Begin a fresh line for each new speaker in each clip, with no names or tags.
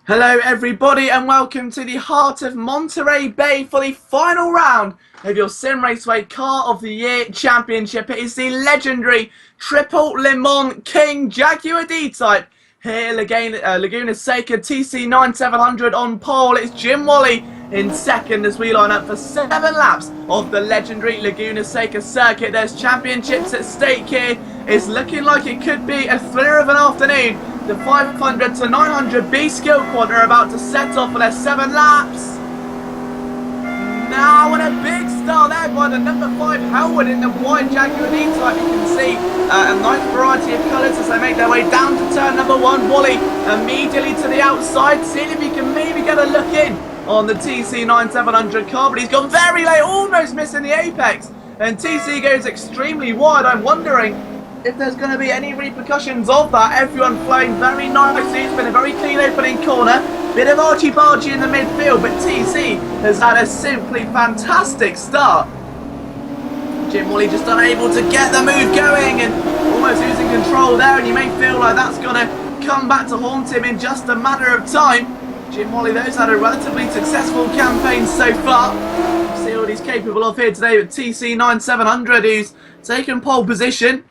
Hello everybody and welcome to the heart of Monterey Bay for the final round of your Simraceway Car of the Year Championship. It is the legendary Triple Le Mans King Jaguar D-Type. Here Laguna Seca TC9700 on pole. It's Jim Wally in second as we line up for 7 laps of the legendary Laguna Seca circuit. There's championships at stake here. It's looking like it could be a thriller of an afternoon. The 500 to 900 B Skillquant are about to set off for their 7 laps. Now, and a big start there by the number 5 Howard in the white Jaguar D-Type. You can see a nice variety of colours as they make their way down to turn number 1. Wally immediately to the outside, seeing if he can maybe get a look in on the TC9700 car, but he's gone very late, almost missing the apex. And TC goes extremely wide. I'm wondering if there's going to be any repercussions of that. Everyone flying very nicely. It's been a very clean opening corner. Bit of argy-bargy in the midfield, but TC has had a simply fantastic start. Jim Wally just unable to get the move going and almost losing control there, and you may feel like that's going to come back to haunt him in just a matter of time. Jim Wally, though, has had a relatively successful campaign so far. See what he's capable of here today with TC9700, who's taken pole position.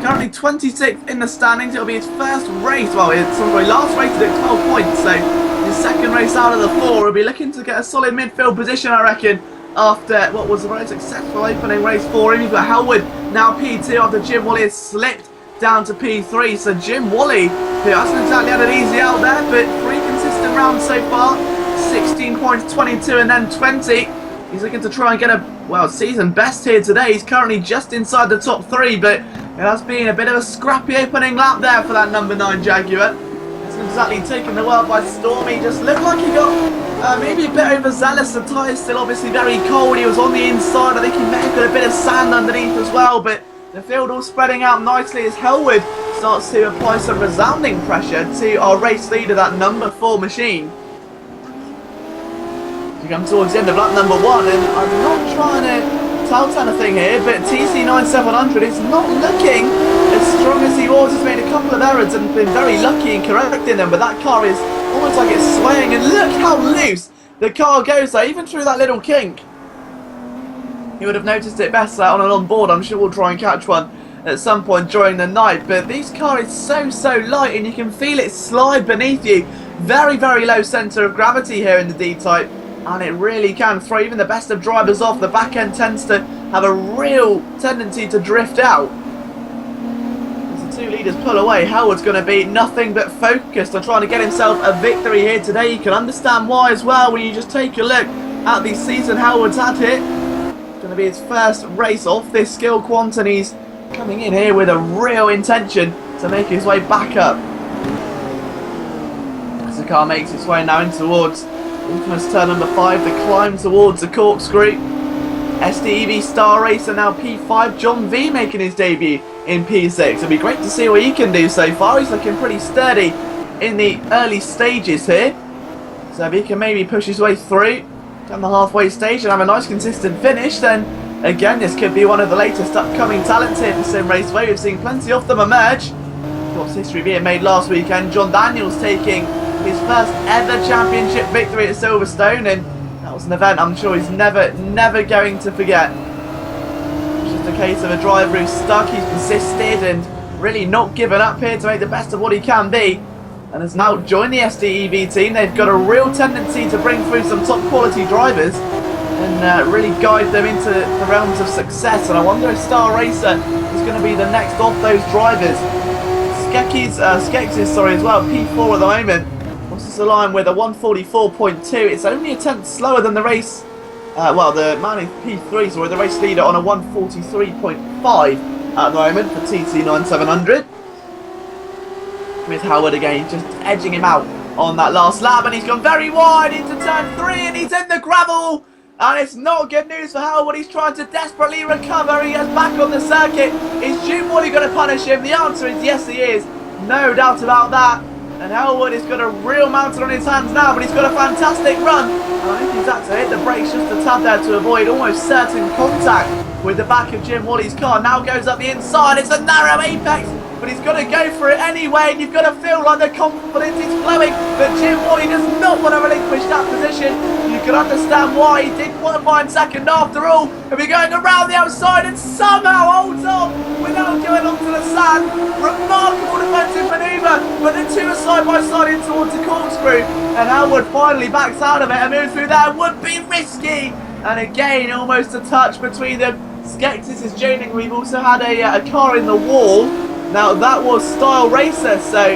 Currently 26th in the standings. It'll be his first race. Well, it's sorry, last race at 12 points. So his second race out of the 4. He'll be looking to get a solid midfield position, I reckon, after what was a very successful opening race for him. You've got Howard now P2 after Jim Wally has slipped down to P3. So Jim Wally, who hasn't exactly had it easy out there, but 3 consistent rounds so far. 16 points, 22 and then 20. He's looking to try and get a, season best here today. He's currently just inside the top 3, but it has been a bit of a scrappy opening lap there for that number 9 Jaguar. Hasn't exactly taken the world by storm. He just looked like he got maybe a bit overzealous. The tyres still obviously very cold. He was on the inside. I think he may have got a bit of sand underneath as well, but the field all spreading out nicely as Hellwood starts to apply some resounding pressure to our race leader, that number 4 machine. We come towards the end of lap number 1, and I'm not trying to tell anything here, but TC9700 is not looking as strong as he was. He's made a couple of errors and been very lucky in correcting them, but that car is almost like it's swaying, and look how loose the car goes there, even through that little kink. You would have noticed it best on an onboard. I'm sure we'll try and catch one at some point during the night, but this car is so light, and you can feel it slide beneath you. Very low centre of gravity here in the D-Type. And it really can throw even the best of drivers off. The back end tends to have a real tendency to drift out. As the 2 leaders pull away, Howard's going to be nothing but focused on trying to get himself a victory here today. You can understand why as well when you just take a look at the season Howard's had here. It's going to be his first race off this Skillquant, and he's coming in here with a real intention to make his way back up. As the car makes its way now in towards infamous turn number 5, the climb towards the corkscrew. SDEV Star Racer now P5. John V making his debut in P6. It'll be great to see what he can do so far. He's looking pretty sturdy in the early stages here. So if he can maybe push his way through down the halfway stage and have a nice consistent finish, then again this could be one of the latest upcoming talents here for Simraceway. We've seen plenty of them emerge. What's history being made last weekend? John Daniels taking his first ever championship victory at Silverstone, and that was an event I'm sure he's never going to forget. It's just a case of a driver who's stuck. He's persisted and really not given up here to make the best of what he can be, and has now joined the SDEV team. They've got a real tendency to bring through some top quality drivers and really guide them into the realms of success, and I wonder if Star Racer is going to be the next of those drivers. Skekis as well, P4 at the moment. Crosses the line with a 144.2. It's only a tenth slower than the race. The man in P3, sorry, the race leader on a 143.5 at the moment for TC9700. With Howard again, just edging him out on that last lap, and he's gone very wide into turn 3, and he's in the gravel. And it's not good news for Howard. He's trying to desperately recover. He is back on the circuit. Is Jim Wally going to punish him? The answer is yes, he is. No doubt about that. And Howard has got a real mountain on his hands now, but he's got a fantastic run. And I think he's had to hit the brakes just a tad there to avoid almost certain contact with the back of Jim Wally's car. Now goes up the inside. It's a narrow apex, but he's got to go for it anyway, and you've got to feel like the confidence is flowing, but Jim Wally does not want to relinquish that position. You can understand why. He did qualify in second after all, and we're going around the outside and somehow holds on without going onto the sand. Remarkable defensive manoeuvre, but the two are side by side in towards the corkscrew, and Howard finally backs out of it and moves through there. Would be risky, and again almost a touch between them. Skeksis is joining. We've also had a car in the wall. Now that was Style Racer, so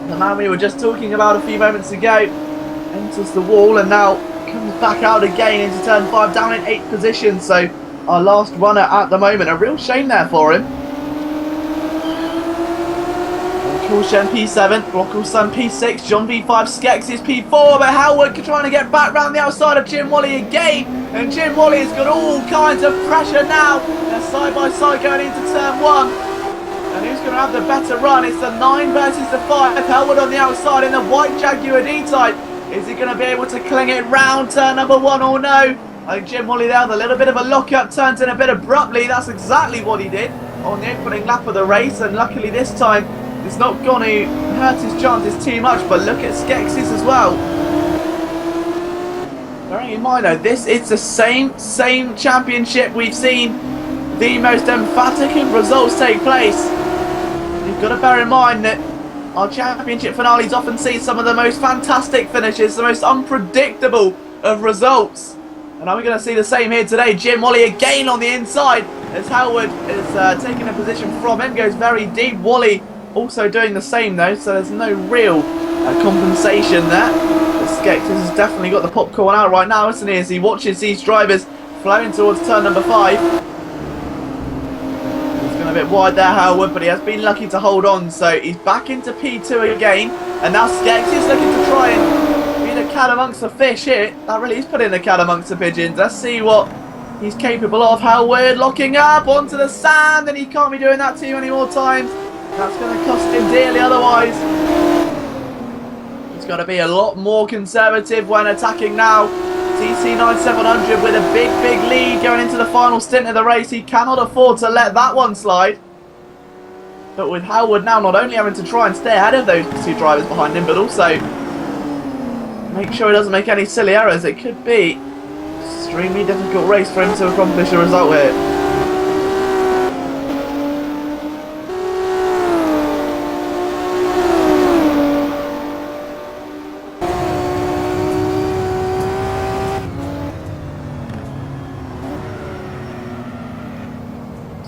the man we were just talking about a few moments ago enters the wall and now comes back out again into turn 5, down in 8th position. So our last runner at the moment. A real shame there for him. Kulshen P7, Rockelson P6, John V5, Skeksis P4, but Howard trying to get back round the outside of Jim Wally again, and Jim Wally has got all kinds of pressure now. They're side by side going into turn 1, and who's going to have the better run? It's the 9 versus the 5. Howard on the outside in the white Jaguar D-Type. Is he going to be able to cling it round turn number 1 or no? I think Jim Wally there with a little bit of a lock-up, turns in a bit abruptly. That's exactly what he did on the opening lap of the race, and luckily this time it's not going to hurt his chances too much. But look at Skeksis as well. Bearing in mind though, this is the same championship we've seen the most emphatic of results take place. You've got to bear in mind that our championship finales often see some of the most fantastic finishes, the most unpredictable of results. And are we going to see the same here today? Jim Wally again on the inside as Howard is taking a position from him, goes very deep. Wally also doing the same though, so there's no real compensation there. Skeksis has definitely got the popcorn out right now, isn't he, as he watches these drivers flowing towards turn number 5. He's gone a bit wide there, Howard, but he has been lucky to hold on, so he's back into P2 again, and now Skeksis looking to try and be the cat amongst the fish here. That really is putting the cat amongst the pigeons. Let's see what he's capable of. Howard locking up onto the sand, and he can't be doing that too many more times. That's going to cost him dearly otherwise. He's got to be a lot more conservative when attacking now. TC9700 with a big lead going into the final stint of the race. He cannot afford to let that one slide. But with Howard now not only having to try and stay ahead of those two drivers behind him, but also make sure he doesn't make any silly errors, it could be an extremely difficult race for him to accomplish a result here.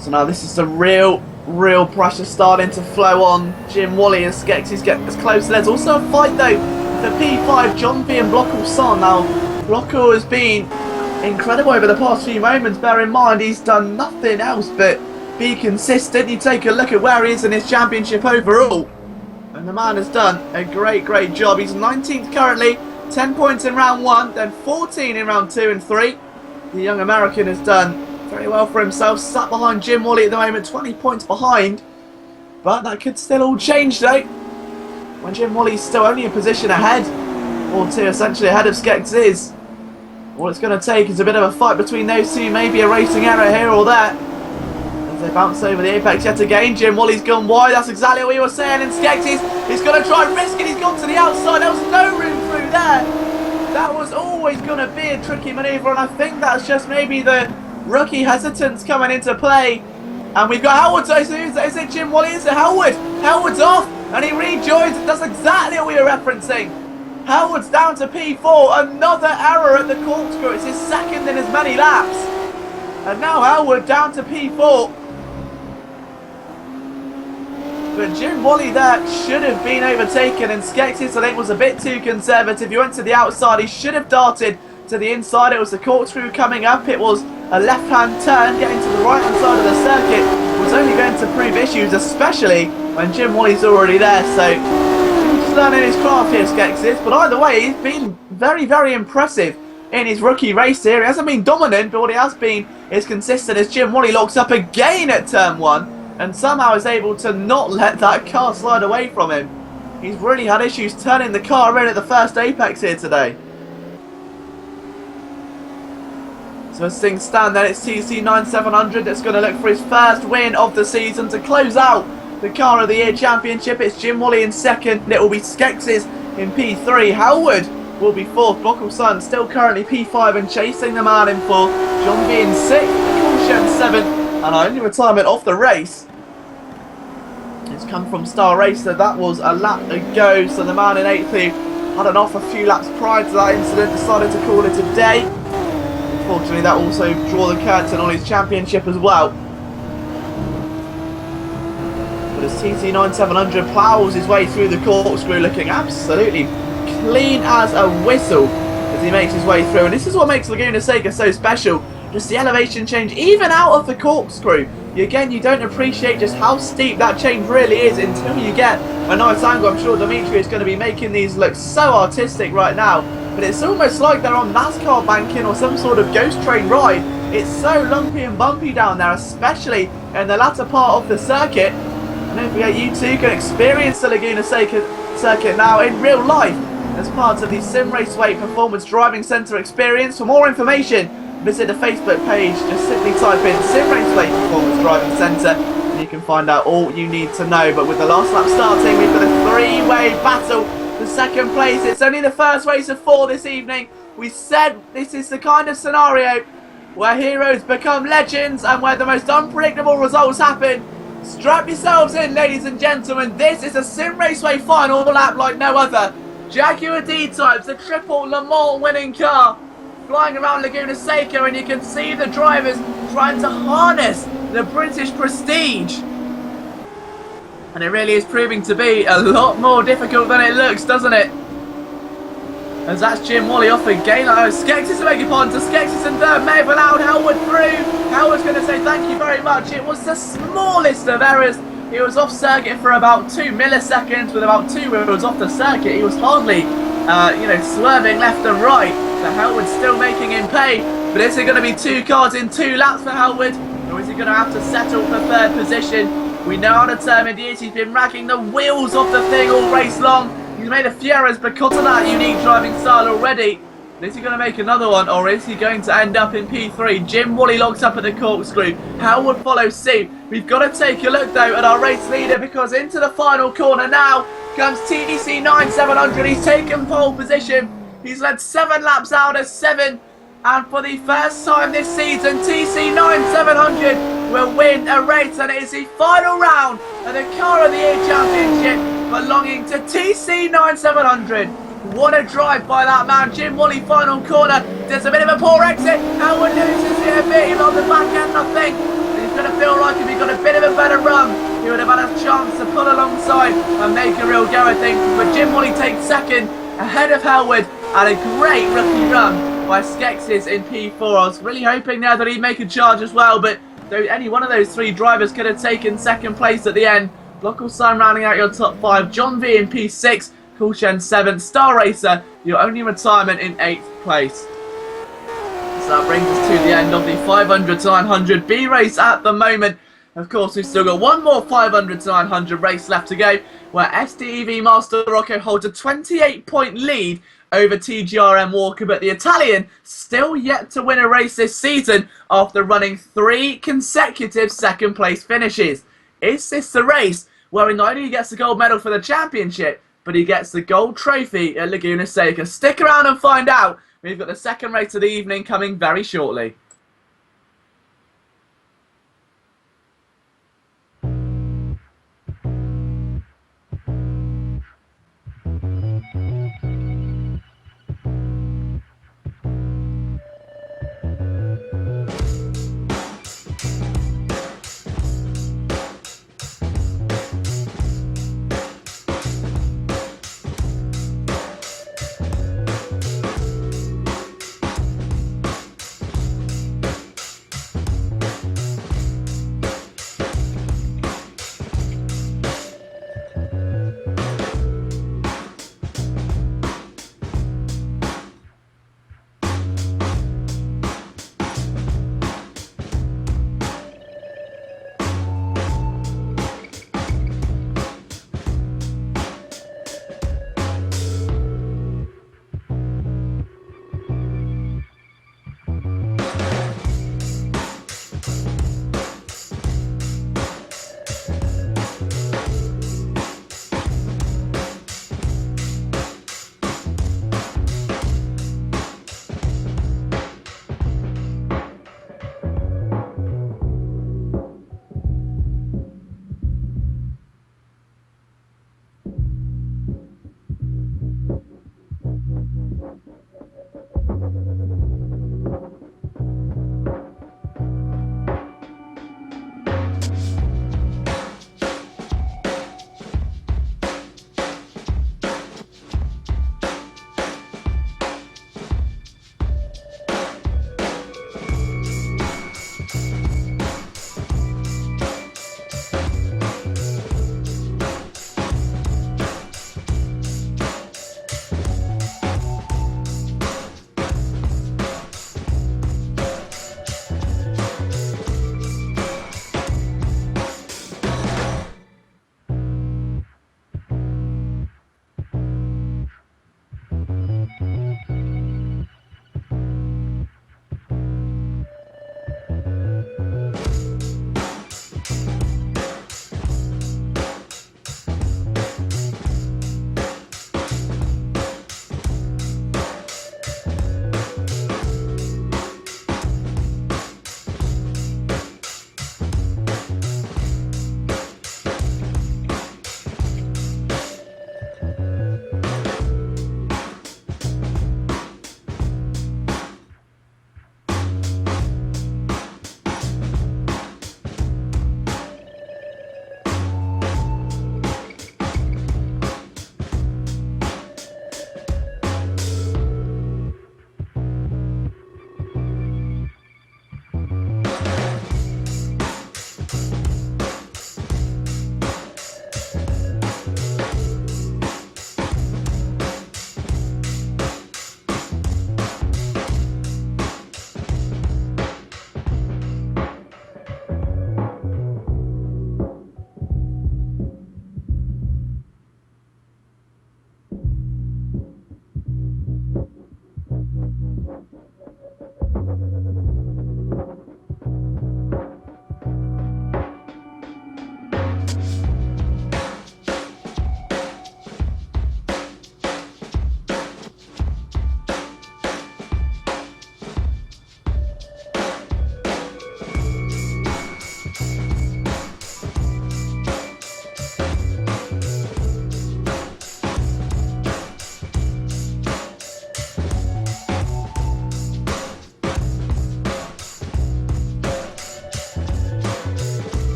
So now this is the real pressure starting to flow on Jim Wally as Skeksis get as close. There's also a fight though for P5, John V and Blockelson. Now Blockel has been incredible over the past few moments. Bear in mind he's done nothing else but be consistent. You take a look at where he is in his championship overall, and the man has done a great job. He's 19th currently, 10 points in round 1, then 14 in round 2 and 3. The young American has done very well for himself, sat behind Jim Wally at the moment, 20 points behind. But that could still all change though, when Jim Wally's still only a position ahead, or 2 essentially ahead of Skeksis. All it's going to take is a bit of a fight between those two, maybe a racing error here or there. As they bounce over the apex yet again, Jim Wally's gone wide, that's exactly what we were saying, and Skeksis is going to try and risk it, he's gone to the outside, there was no room through there. That was always going to be a tricky manoeuvre, and I think that's just maybe the rookie hesitance coming into play. And we've got Howard, so is it Jim Wally? Is it Howard? Howard's off, and he rejoins. That's exactly what we were referencing. Howard's down to P4, another error at the corkscrew. It's his second in as many laps. And now Howard down to P4. But Jim Wally there should have been overtaken, and Skeksis I think was a bit too conservative. He went to the outside, he should have darted to the inside. It was the corkscrew coming up, it was a left-hand turn, getting to the right-hand side of the circuit was only going to prove issues, especially when Jim Wally's already there. So he's learning his craft here, Skeksis. But either way, he's been very impressive in his rookie race here. He hasn't been dominant, but what he has been is consistent as Jim Wally locks up again at turn 1 and somehow is able to not let that car slide away from him. He's really had issues turning the car in at the first apex here today. So as things stand then, it's TC9700 that's going to look for his first win of the season to close out the Car of the Year Championship. It's Jim Wally in second. It will be Skex's in P3. Howard will be fourth. Blockelson still currently P5 and chasing the man in fourth. John B in sixth. Caution seventh. And our only retirement off the race has come from Star Racer. That was a lap ago. So the man in eighth, who had an off a few laps prior to that incident, decided to call it a day. Unfortunately, that also drew the curtain on his championship as well. But as TC9700 ploughs his way through the corkscrew, looking absolutely clean as a whistle as he makes his way through. And this is what makes Laguna Seca so special. Just the elevation change, even out of the corkscrew. Again, you don't appreciate just how steep that change really is until you get a nice angle. I'm sure Dimitri is going to be making these look so artistic right now. But it's almost like they're on NASCAR banking or some sort of ghost train ride. It's so lumpy and bumpy down there, especially in the latter part of the circuit. And don't forget, you too can experience the Laguna Seca circuit now in real life as part of the Simraceway Performance Driving Centre experience. For more information, visit the Facebook page. Just simply type in Simraceway Performance Driving Centre and you can find out all you need to know. But with the last lap starting, we've got a three-way battle for second place. It's only the first race of 4 this evening. We said this is the kind of scenario where heroes become legends and where the most unpredictable results happen. Strap yourselves in, ladies and gentlemen. This is a Simraceway final lap like no other. Jaguar D-Types, a triple Le Mans winning car, flying around Laguna Seca, and you can see the drivers trying to harness the British prestige. And it really is proving to be a lot more difficult than it looks, doesn't it? As that's Jim Wally off again. Skexis, beg your pardon, to Skexis and third, may have allowed Howard through. Howard's going to say thank you very much. It was the smallest of errors. He was off circuit for about 2 milliseconds with about 2 wheels off the circuit. He was hardly, swerving left and right. So Howard's still making him pay. But is it going to be 2 cars in 2 laps for Howard? Or is he going to have to settle for third position? We know how determined he is. He's been racking the wheels off the thing all race long. He's made a few errors because of that unique driving style already. Is he going to make another one, or is he going to end up in P3? Jim Wally locked up at the corkscrew. Howard follows suit. We've got to take a look, though, at our race leader, because into the final corner now comes TC9700. He's taken pole position. He's led 7 laps out of 7. And for the first time this season, TC9700 will win a race. And it is the final round of the Car of the Year Championship belonging to TC9700. What a drive by that man. Jim Wally, final corner. There's a bit of a poor exit. Howard loses it a bit. He's on the back end, I think. He's going to feel like if he got a bit of a better run, he would have had a chance to pull alongside and make a real go, I think. But Jim Wally takes second ahead of Howard, and a great rookie run by Skexis in P4. I was really hoping there that he'd make a charge as well, but any one of those 3 drivers could have taken second place at the end. Blockelson rounding out your top 5. John V in P6. Coolshen 7th. Star Racer, your only retirement in 8th place. So that brings us to the end of the 500 to 900 B race at the moment. Of course, we've still got one more 500 to 900 race left to go, where SDEV Master Rocco holds a 28-point lead over TGRM Walker, but the Italian still yet to win a race this season after running 3 consecutive second place finishes. Is this the race where he not only gets the gold medal for the championship, but he gets the gold trophy at Laguna Seca? Stick around and find out. We've got the second race of the evening coming very shortly.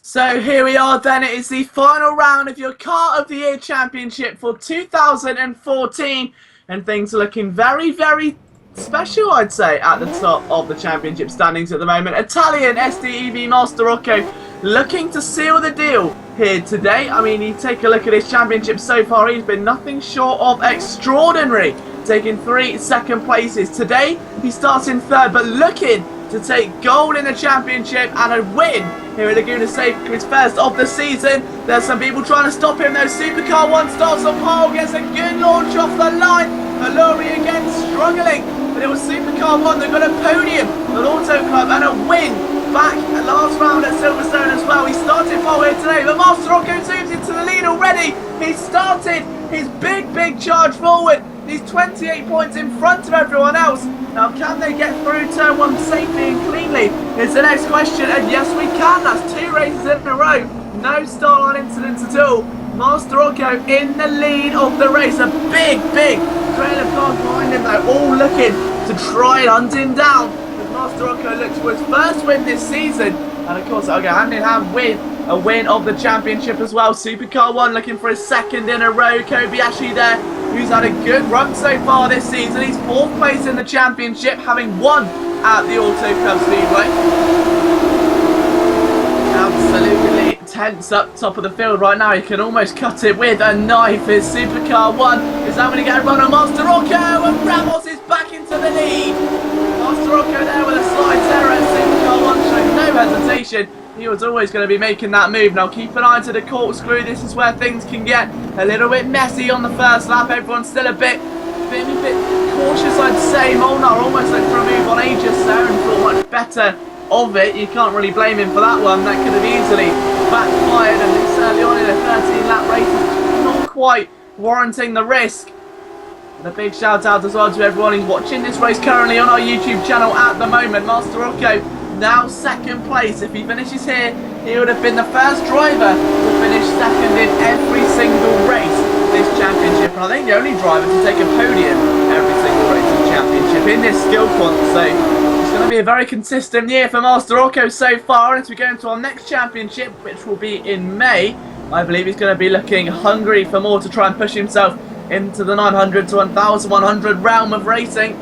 So here we are then, it is the final round of your Car of the Year Championship for 2014, and things are looking very, very special, I'd say, at the top of the championship standings at the moment. Italian SDEV Master Rocco looking to seal the deal here today. I mean, you take a look at his championship so far, he's been nothing short of extraordinary, taking 3 second places. Today, he starts in 3rd, but looking to take gold in the championship and a win here at Laguna Seca, his first of the season. There's some people trying to stop him though. Supercar 1 starts on pole, gets a good launch off the line. Aluri again struggling, but it was Supercar 1 that got a podium at Auto Club and a win back at last round at Silverstone as well. He started pole here today, but Master Rocco zooms into the lead already. He started his big charge forward. He's 28 points in front of everyone else. Now, can they get through turn 1 safely and cleanly? Is the next question, and yes we can. That's 2 races in a row. No start line incidents at all. Master Rocco in the lead of the race. A big trail of cars behind him though, all looking to try and hunt him down. As Master Rocco looks for his first win this season. And of course, that'll go hand in hand with a win of the championship as well. Supercar 1 looking for his 2nd in a row. Kobayashi there, who's had a good run so far this season. He's 4th place in the championship, having won at the Auto Club Speedway. Absolutely tense up top of the field right now. He can almost cut it with a knife. His Supercar 1 is now going to get a run on Master Rocco, and Ramos is back into the lead. Master Rocco there with a slight error. Supercar 1 showing no hesitation. He was always going to be making that move. Now keep an eye to the corkscrew. This is where things can get a little bit messy on the first lap. Everyone's still a bit cautious, I'd say. Molnar almost looked for a move on Aegis there and thought much better of it. You can't really blame him for that one. That could have easily backfired, and this early on in a 13-lap race is not quite warranting the risk. And a big shout out as well to everyone who's watching this race currently on our YouTube channel at the moment. Master Rocco now 2nd place. If he finishes here, he would have been the first driver to finish 2nd in every single race this championship, and I think the only driver to take a podium every single race in the championship in this Skillquant. So it's going to be a very consistent year for Master Rocco so far. And as we go into our next championship, which will be in May, I believe he's going to be looking hungry for more to try and push himself into the 900 to 1100 realm of racing.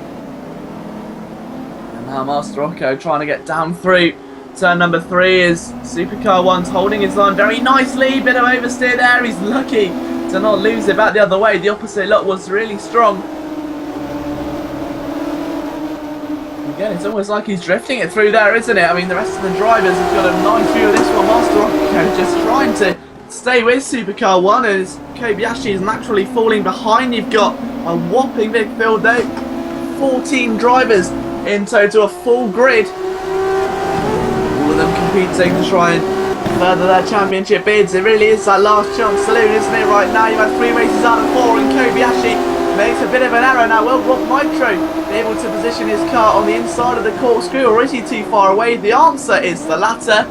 And now Master Rocco trying to get down through turn number 3 is Supercar 1's holding his line very nicely. Bit of oversteer there. He's lucky to not lose it back the other way. The opposite lot was really strong. Again, it's almost like he's drifting it through there, isn't it? I mean, the rest of the drivers have got a nice view of this one. Master Rocco just trying to stay with Supercar 1 as Kobayashi is naturally falling behind. You've got a whopping big field though. 14 drivers in total, a full grid. All of them competing to try and further their championship bids. It really is that last chance saloon, isn't it, right now? You've had 3 races out of 4 and Kobayashi makes a bit of an error. Now, will Rob Nitro be able to position his car on the inside of the corkscrew, or is he too far away? The answer is the latter.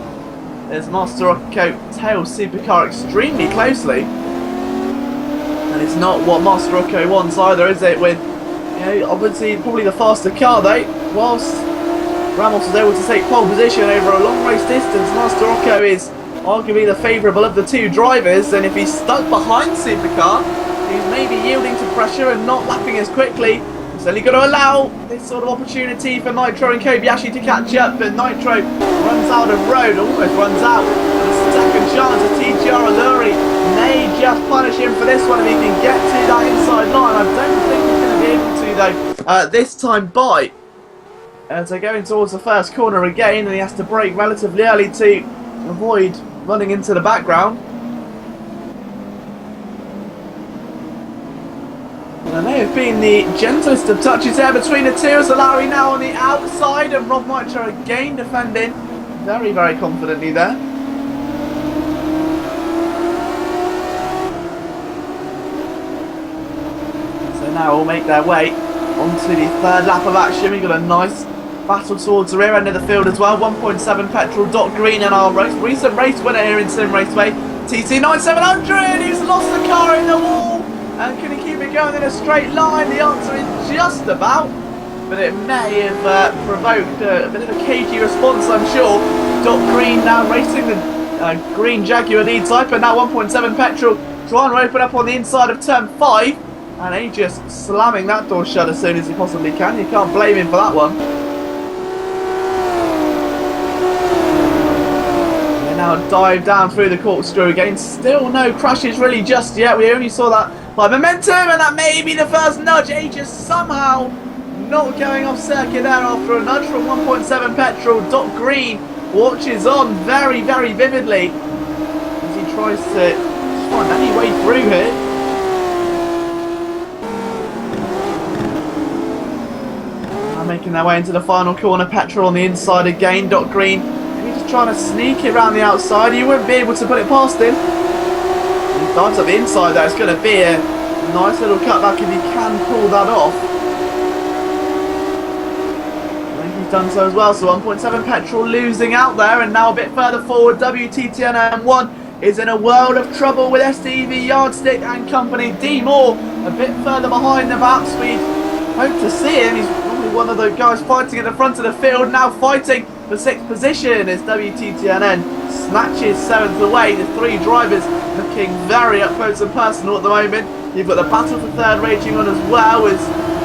As Master Rocco tails Supercar extremely closely. And it's not what Master Rocco wants either, is it? With, you know, obviously probably the faster car though. Whilst Ramos was able to take pole position over a long race distance, Master Rocco is arguably the favourable of the 2 drivers, and if he's stuck behind Supercar, he's maybe yielding to pressure and not lapping as quickly. He's only got to allow this sort of opportunity for Nitro and Kobayashi to catch up, but Nitro runs out of road, almost runs out. And a second chance as TGR Aluri may just punish him for this one if he can get to that inside line. I don't think he's going to be able to though this time by. So going towards the first corner again, and he has to brake relatively early to avoid running into the background. And there may have been the gentlest of touches there between the 2. Aluri now on the outside, and Rob Nitro again defending very confidently there. So now we'll make their way onto the 3rd lap of action. We've got a nice battle towards the rear end of the field as well. 1.7 petrol, Dot Green, and our recent race winner here in Simraceway, TT9700, who's lost the car in the wall. And can he keep it going in a straight line? The answer is just about, but it may have provoked a bit of a cagey response, I'm sure. Dot Green now racing the green Jaguar D-Type, and now 1.7 petrol trying to open up on the inside of turn 5, and he just slamming that door shut as soon as he possibly can. You can't blame him for that one. They now dive down through the corkscrew again. Still no crashes really just yet. We only saw that by momentum, and that may be the first nudge. He just somehow not going off circuit there after a nudge from 1.7 petrol. Dot Green watches on very, very vividly as he tries to find any way through here. Now making their way into the final corner. Petrol on the inside again. Dot Green maybe just trying to sneak it around the outside. You wouldn't be able to put it past him. He dives up the inside there. It's going to be a nice little cutback if he can pull that off. Done so as well, so 1.7 petrol losing out there, and now a bit further forward WTTN M1 is in a world of trouble with STV Yardstick and company. D Moore a bit further behind them. Perhaps we hope to see him. He's probably one of the guys fighting at the front of the field, now fighting for 6th position as WTTNN snatches 7th away. The 3 drivers looking very up close and personal at the moment. You've got the battle for 3rd raging on as well, as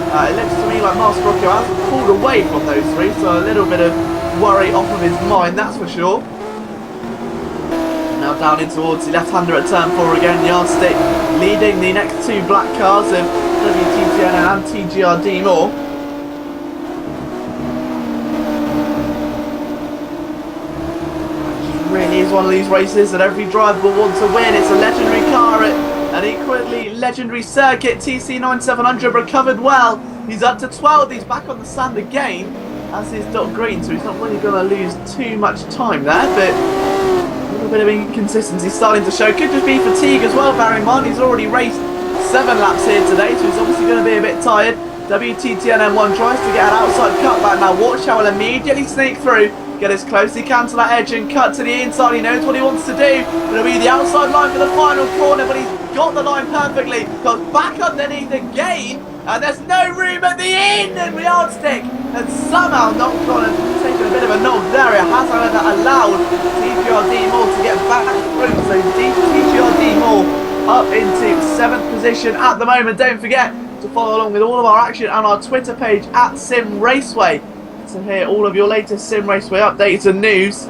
it looks to me like Master Rocco has pulled away from those 3, so a little bit of worry off of his mind, that's for sure. Now down in towards the left-hander at turn 4 again. Yardstick leading the next 2 black cars of WTTN and TGR D Moore. It really is one of these races that every driver will want to win. It's a legendary car at an equally legendary circuit. TC9700 recovered well. He's up to 12. He's back on the sand again, as is Dot Green, so he's not really going to lose too much time there, but a little bit of inconsistency starting to show. Could just be fatigue as well, bearing in mind he's already raced 7 laps here today, so he's obviously going to be a bit tired. WTTN M1 tries to get an outside cutback. Now watch how he'll immediately sneak through, get as close as he can to that edge and cut to the inside. He knows what he wants to do. It'll be the outside line for the final corner, but he's got the line perfectly. Goes back underneath again, and there's no room at the end. And Yardstick has somehow not gone and taken a bit of a knock there. It has, however, allowed TGR D Moore to get back through. So TGR D Moore up into 7th position at the moment. Don't forget to follow along with all of our action on our Twitter page at Simraceway to hear all of your latest Simraceway updates and news.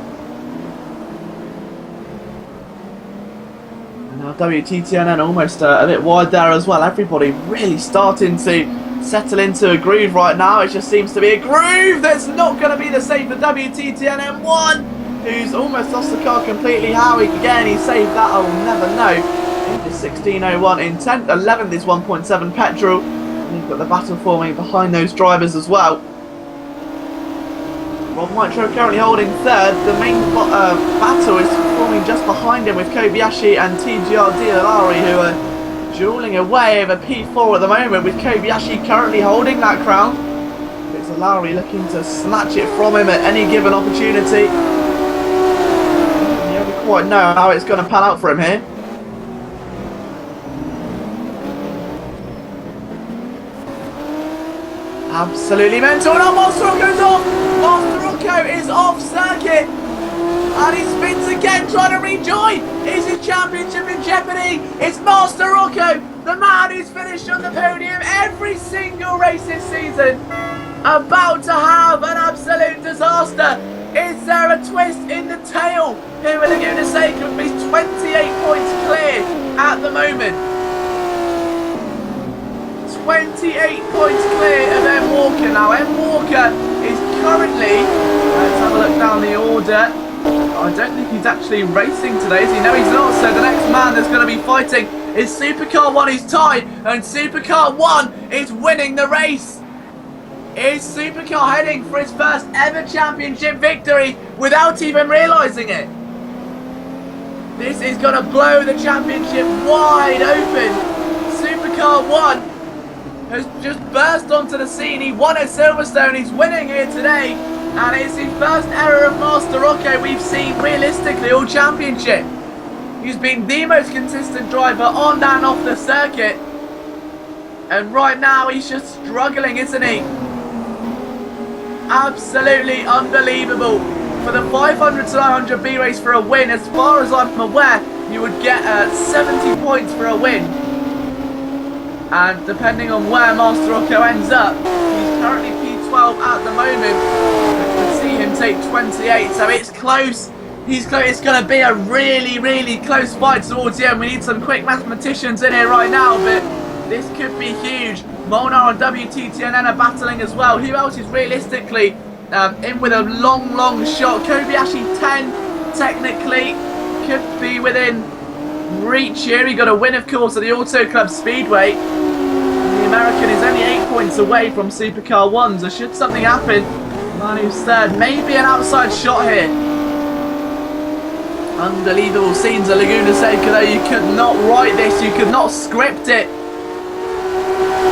And now WTTNN almost a bit wide there as well. Everybody really starting to settle into a groove right now. It just seems to be a groove that's not going to be the same for WTTNN1, who's almost lost the car completely. How again he saved that, I will never know. It's 16.01 in 10th. 11th is 1.7 petrol. And you've got the battle forming behind those drivers as well. Rob Nitro currently holding 3rd. The main battle is forming just behind him with Kobayashi and TGR Dialari, who are dueling away over P4 at the moment, with Kobayashi currently holding that crown. It's Lowry looking to snatch it from him at any given opportunity. You never quite know how it's going to pan out for him here. Absolutely mental. Now Master Rocco's off. Master Rocco is off circuit, and he spins again trying to rejoin. Is his championship in jeopardy? It's Master Rocco, the man who's finished on the podium every single race this season, about to have an absolute disaster. Is there a twist in the tail? Here we're looking at the sake of he's 28 points clear at the moment. 28 points clear of M. Walker now. M. Walker is currently, let's have a look down the order. I don't think he's actually racing today, is he? No, he's not. So the next man that's going to be fighting is Supercar 1, who's tied, and Supercar 1 is winning the race. Is Supercar heading for his first ever championship victory without even realising it? This is going to blow the championship wide open. Supercar 1 has just burst onto the scene. He won at Silverstone. He's winning here today, and it's his first error of Master Rocco we've seen realistically all championship. He's been the most consistent driver on and off the circuit, and right now he's just struggling, isn't he? Absolutely unbelievable. For the 500 to 900 B race for a win, as far as I'm aware, you would get 70 points for a win. And depending on where Master Rocco ends up, he's currently P12 at the moment. You can see him take 28, so it's close. He's close. It's going to be a really, really close fight towards the end. We need some quick mathematicians in here right now, but this could be huge. Molnar and WTTNN are battling as well. Who else is realistically in with a long shot? Kobayashi 10 technically could be within reach here. He got a win, of course, at the Auto Club Speedway. The American is only 8 points away from Supercar 1, so should something happen, Manu's third. Maybe an outside shot here. Unbelievable scenes at Laguna Seca, though. You could not write this, you could not script it.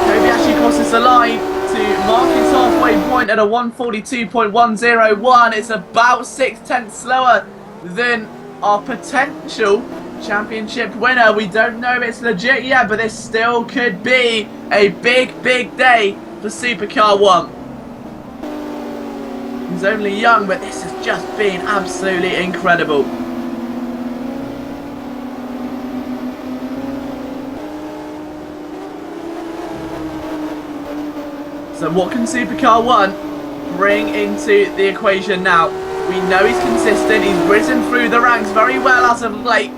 Kobayashi crosses the line to mark his halfway point at a 142.101. It's about 6/10 slower than our potential championship winner. We don't know if it's legit yet, but this still could be a big day for Supercar 1. He's only young, but this has just been absolutely incredible. So what can Supercar 1 bring into the equation now? We know he's consistent, he's risen through the ranks very well as of late.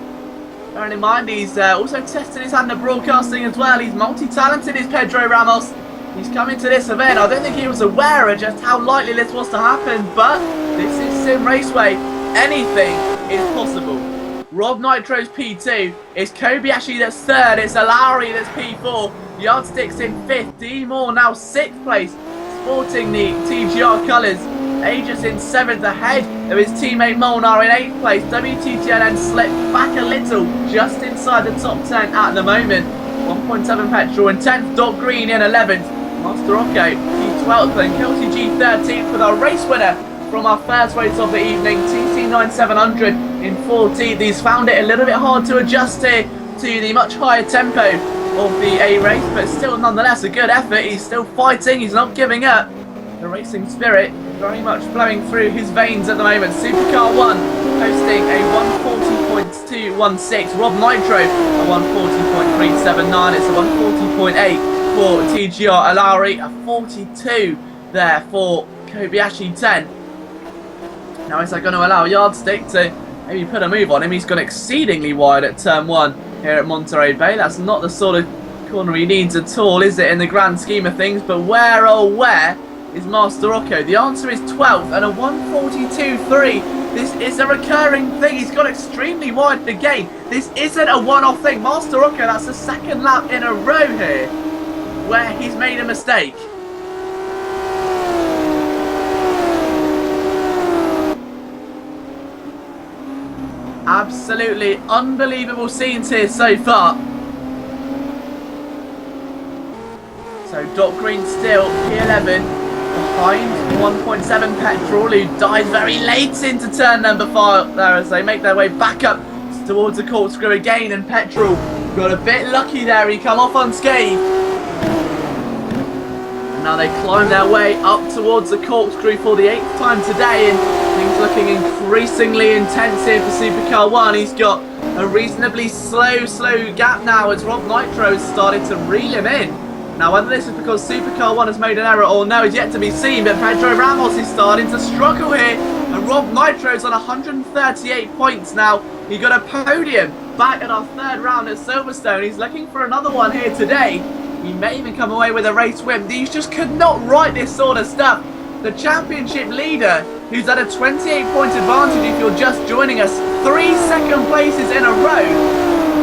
Bearing in mind, he's also tested his hand at broadcasting as well. He's multi-talented, is Pedro Ramos. He's coming to this event. I don't think he was aware of just how likely this was to happen, but this is Simraceway. Anything is possible. Rob Nitro's P2. It's Kobayashi that's third. It's Alauri that's P4. Yardsticks in 5th. D Moore now 6th place, sporting the TGR colours. Aegis in 7th, ahead of his teammate Molnar in 8th place. WTTNN slipped back a little, just inside the top 10 at the moment. 1.7 petrol in 10th. Doc Green in 11th. Master Rocco P12th and Kelsey G 13th with our race winner from our first race of the evening, TC9700 in 14th. He's found it a little bit hard to adjust here to the much higher tempo of the A race, but still nonetheless a good effort. He's still fighting, he's not giving up. The racing spirit very much flowing through his veins at the moment. Supercar 1 posting a 140.216. Rob Nitro a 140.379. It's a 140.8 for TGR. Alauri a 42 there for Kobayashi 10. Now is that going to allow Yardstick to maybe put a move on him? He's gone exceedingly wide at turn 1 here at Monterey Bay. That's not the sort of corner he needs at all, is it, in the grand scheme of things? But where, oh where, is Master Rocco? The answer is 12th and a 142.3. This is a recurring thing. He's got extremely wide again. This isn't a one-off thing. Master Rocco, that's the second lap in a row here where he's made a mistake. Absolutely unbelievable scenes here so far. So Doc Green still P11 behind 1.7 petrol, who dies very late into turn number 5 there as they make their way back up towards the corkscrew again, and petrol got a bit lucky there. He come off unscathed. And now they climb their way up towards the corkscrew for the 8th time today, and things looking increasingly intense here for Supercar 1. He's got a reasonably slow gap now as Rob Nitro has started to reel him in. Now whether this is because Supercar 1 has made an error or no is yet to be seen, but Pedro Ramos is starting to struggle here, and Rob Nitro's on 138 points now. He got a podium back at our 3rd round at Silverstone. He's looking for another one here today. He may even come away with a race win. These just could not write this sort of stuff. The championship leader, who's at a 28-point advantage if you're just joining us, 3 second places in a row,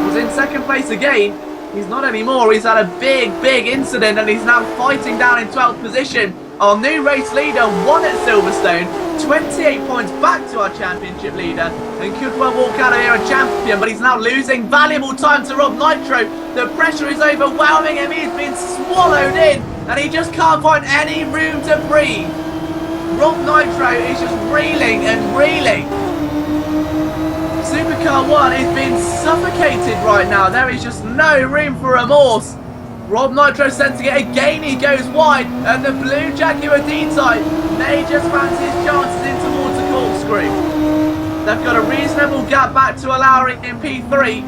was in 2nd place again. He's not anymore. He's had a big incident, and he's now fighting down in 12th position. Our new race leader won at Silverstone, 28 points back to our championship leader, and could well walk out of here a champion, but he's now losing valuable time to Rob Nitro. The pressure is overwhelming him. He's been swallowed in, and he just can't find any room to breathe. Rob Nitro is just reeling and reeling. Supercar 1 is being suffocated right now. There is just no room for remorse. Rob Nitro sensing it again. He goes wide, and the blue Jaguar D-Type may just fancy his chances in towards the corkscrew. They've got a reasonable gap back to Lowry in P3.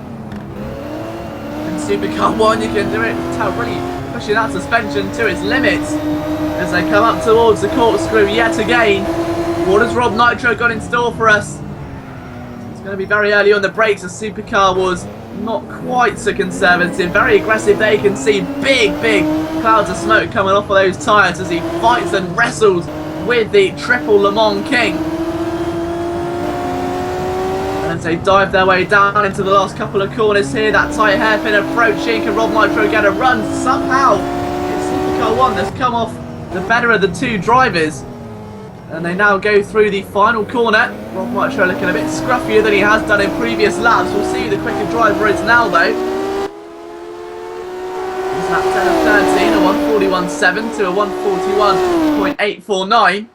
And Supercar 1, you can do it. Really pushing that suspension to its limits as they come up towards the corkscrew yet again. What has Rob Nitro got in store for us? It's going to be very early on the brakes as Supercar was not quite so conservative. Very aggressive. They can see big clouds of smoke coming off of those tyres as he fights and wrestles with the triple Le Mans King. And as they dive their way down into the last couple of corners here, that tight hairpin approaching. Can Rob Nitro get a run? Somehow it's Supercar 1 that's come off the better of the two drivers. And they now go through the final corner. Rob Nitro looking a bit scruffier than he has done in previous laps. We'll see who the quicker driver is now though. He's lap 10 of 13, a 141.7 to a 141.849.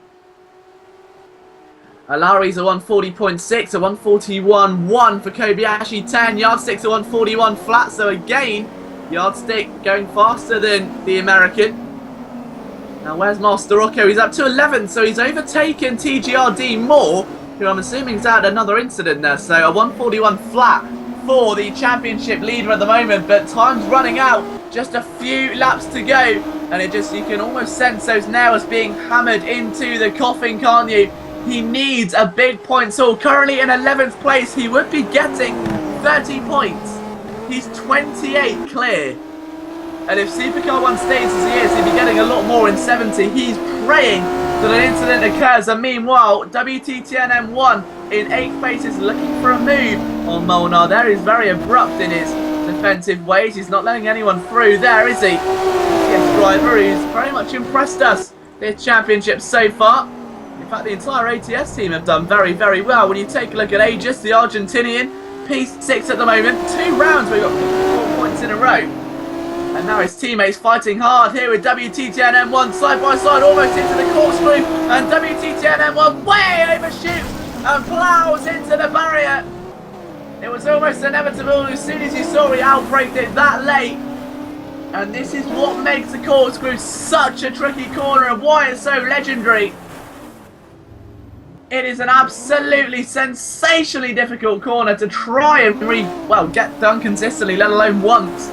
Lowry's a 140.6, a 141.1 for Kobayashi 10, yardstick to 141 flat, so again, yardstick going faster than the American. Now where's Master Rocco? He's up to 11, so he's overtaken TGRD Moore, who I'm assuming has had another incident there, so a 141 flat for the championship leader at the moment, but time's running out, just a few laps to go, and you can almost sense those nails being hammered into the coffin, can't you? He needs a big point haul. Currently in 11th place, he would be getting 30 points. He's 28 clear. And if Supercar 1 stays as he is, he'll be getting a lot more in 70. He's praying that an incident occurs. And meanwhile, WTTN M1 in 8th place is looking for a move on Molnar. There he's very abrupt in his defensive ways. He's not letting anyone through there, is he? Yes, driver who's very much impressed us this championship so far. In fact, the entire ATS team have done very well. When you take a look at Aegis, the Argentinian, P6 at the moment. 2 rounds, we've got 54 points in a row. And now his teammates fighting hard here with WTTN M1 side by side, almost into the corkscrew. And WTTN M1 way overshoots and plows into the barrier. It was almost inevitable as soon as you saw he outbraked it that late. And this is what makes the corkscrew such a tricky corner and why it's so legendary. It is an absolutely sensationally difficult corner to try and get done consistently, let alone once.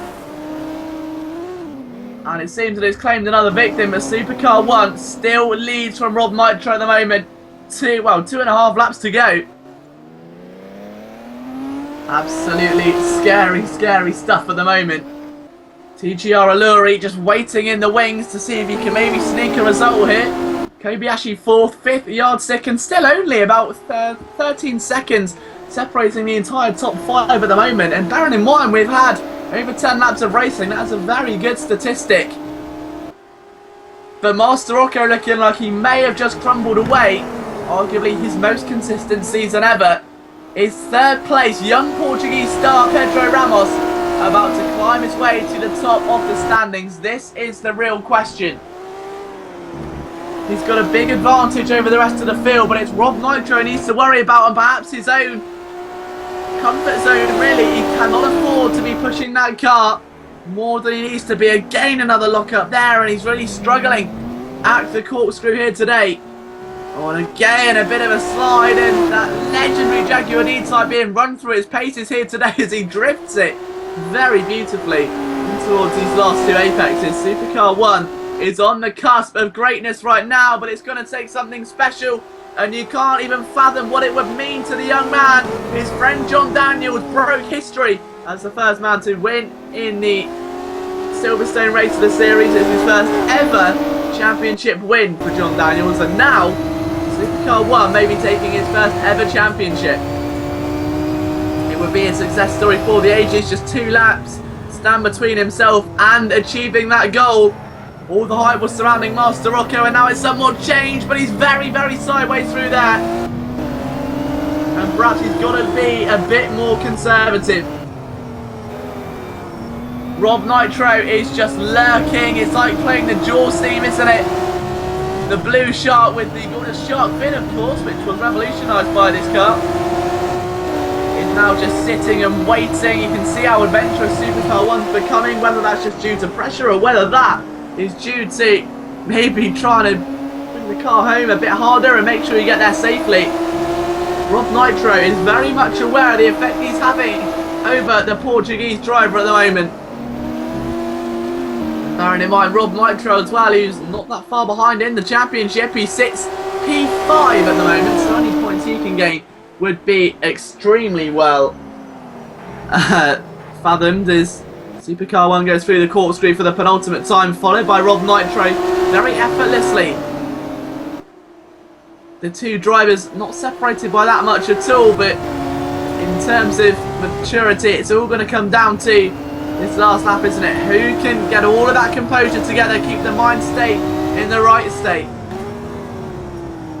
And it seems that it's claimed another victim, but Supercar 1 still leads from Rob Nitro at the moment. 2.5 laps to go. Absolutely scary stuff at the moment. TGR Alluri just waiting in the wings to see if he can maybe sneak a result here. Kobayashi 4th, 5th yardstick, and still only about 13 seconds separating the entire top 5 at the moment. And bearing in mind we've had over 10 laps of racing, that's a very good statistic. But Master Rocco looking like he may have just crumbled away. Arguably his most consistent season ever. Is 3rd place, young Portuguese star Pedro Ramos about to climb his way to the top of the standings? This is the real question. He's got a big advantage over the rest of the field, but it's Rob Nitro he needs to worry about, and perhaps his own comfort zone, really. He cannot afford to be pushing that car more than he needs to be. Again, another lock-up there, and he's really struggling at the corkscrew here today. Oh, and again, a bit of a slide, and that legendary Jaguar D-Type being run through his paces here today as he drifts it very beautifully towards these last 2 apexes. Supercar 1 is on the cusp of greatness right now, but it's going to take something special, and you can't even fathom what it would mean to the young man. His friend John Daniels broke history as the first man to win in the Silverstone race of the series. It's his first ever championship win for John Daniels, and now Supercar 1 may be taking his first ever championship. It would be a success story for the ages. Just 2 laps stand between himself and achieving that goal. All the hype was surrounding Master Rocco, and now it's somewhat changed, but he's very sideways through there. And perhaps he's got to be a bit more conservative. Rob Nitro is just lurking. It's like playing the Jaws theme, isn't it? The blue shark with the gorgeous shark fin, of course, which was revolutionised by this car. Is now just sitting and waiting. You can see how adventurous Supercar 1's becoming, whether that's just due to pressure or whether that is due to maybe trying to bring the car home a bit harder and make sure you get there safely. Rob Nitro is very much aware of the effect he's having over the Portuguese driver at the moment. Bearing in mind Rob Nitro as well, who's not that far behind in the championship. He sits P5 at the moment, so any points he can gain would be extremely well fathomed as Supercar 1 goes through the corkscrew for the penultimate time, followed by Rob Nitro very effortlessly. The two drivers not separated by that much at all, but in terms of maturity, it's all going to come down to this last lap, isn't it? Who can get all of that composure together, keep the mind state in the right state?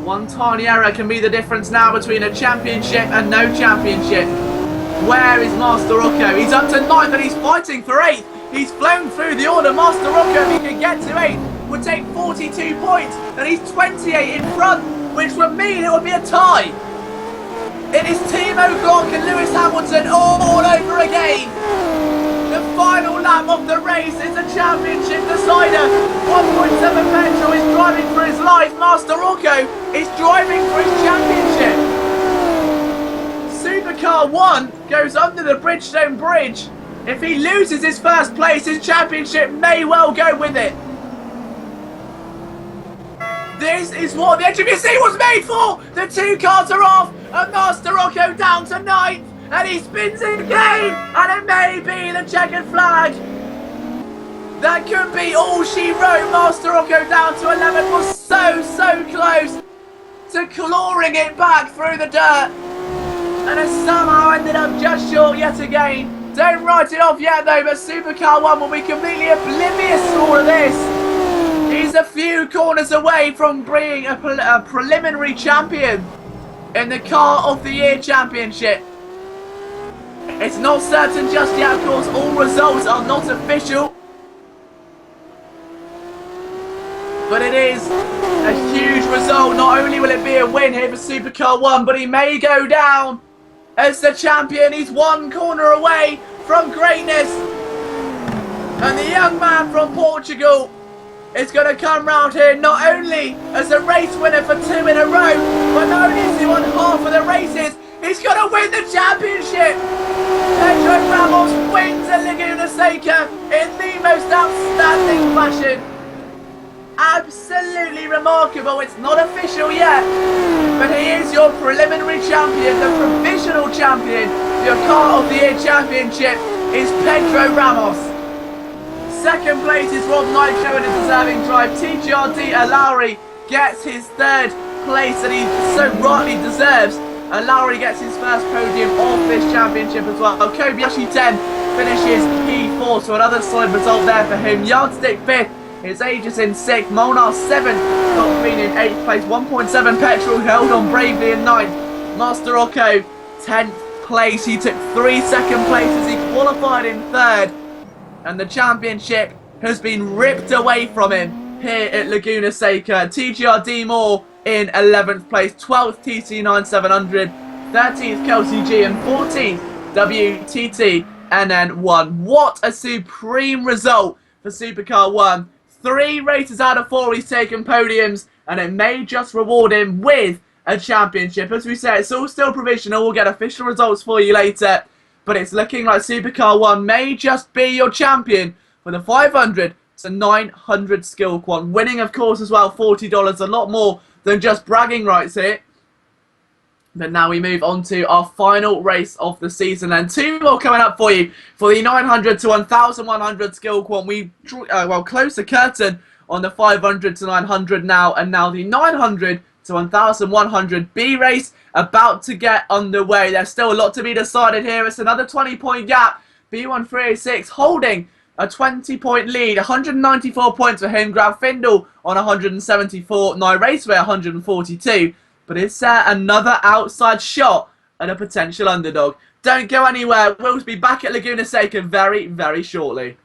One tiny error can be the difference now between a championship and no championship. Where is Master Rocco? He's up to 9th and he's fighting for 8th. He's flown through the order. Master Rocco, if he can get to 8th, would take 42 points. And he's 28 in front, which would mean it would be a tie. It is Timo Glock and Lewis Hamilton all over again. The final lap of the race is a championship decider. 1.7 petrol is driving for his life. Master Rocco is driving for his championship. Supercar 1 goes under the Bridgestone Bridge. If he loses his first place, his championship may well go with it. This is what the HMC was made for! The two cars are off, and Master Rocco down to 9th, and he spins it again, and it may be the checkered flag. That could be all she wrote. Master Rocco down to 11 was so close to clawing it back through the dirt, and has somehow ended up just short yet again. Don't write it off yet though, but Supercar 1 will be completely oblivious to all of this. He's a few corners away from being a preliminary champion in the Car of the Year Championship. It's not certain just yet, of course, all results are not official. But it is a huge result. Not only will it be a win here for Supercar 1, but he may go down as the champion. He's one corner away from greatness. And the young man from Portugal is going to come round here not only as a race winner for 2 in a row, but not only has he won half of the races, he's going to win the championship. Pedro Ramos wins at Laguna Seca in the most outstanding fashion. Absolutely remarkable. It's not official yet, but he is your preliminary champion, the provisional champion. Your Car of the Year Championship is Pedro Ramos. Second place is Rob Nitro in a deserving drive. TGRD Alauri gets his 3rd place that he so rightly deserves. Alauri gets his first podium of this championship as well. Kobayashi 10 finishes P4, so another solid result there for him. Yardstick 5th. His Aegis in 6th. Molnar 7th. Got Green in 8th place. 1.7 petrol held on bravely in 9th. Master Rocco 10th place. He took 3 second places. He qualified in 3rd. And the championship has been ripped away from him here at Laguna Seca. TGRD Moore in 11th place, 12th TC9700, 13th Kelsey G and 14th WTT NN1. What a supreme result for Supercar 1. 3 races out of 4 he's taken podiums, and it may just reward him with a championship. As we said, it's all still provisional. We'll get official results for you later. But it's looking like Supercar 1 may just be your champion for the 500 to 900 Skillquant. Winning, of course, as well, $40. A lot more than just bragging rights here. But now we move on to our final race of the season. And 2 more coming up for you for the 900 to 1100 Skillquant. We close the curtain on the 500 to 900 now. And now the 900 to 1100 B race about to get underway. There's still a lot to be decided here. It's another 20-point gap. B1306 holding a 20-point lead. 194 points for him. Grab Findle on 174. Raceway 142. But is there another outside shot at a potential underdog? Don't go anywhere. We'll be back at Laguna Seca very, very shortly.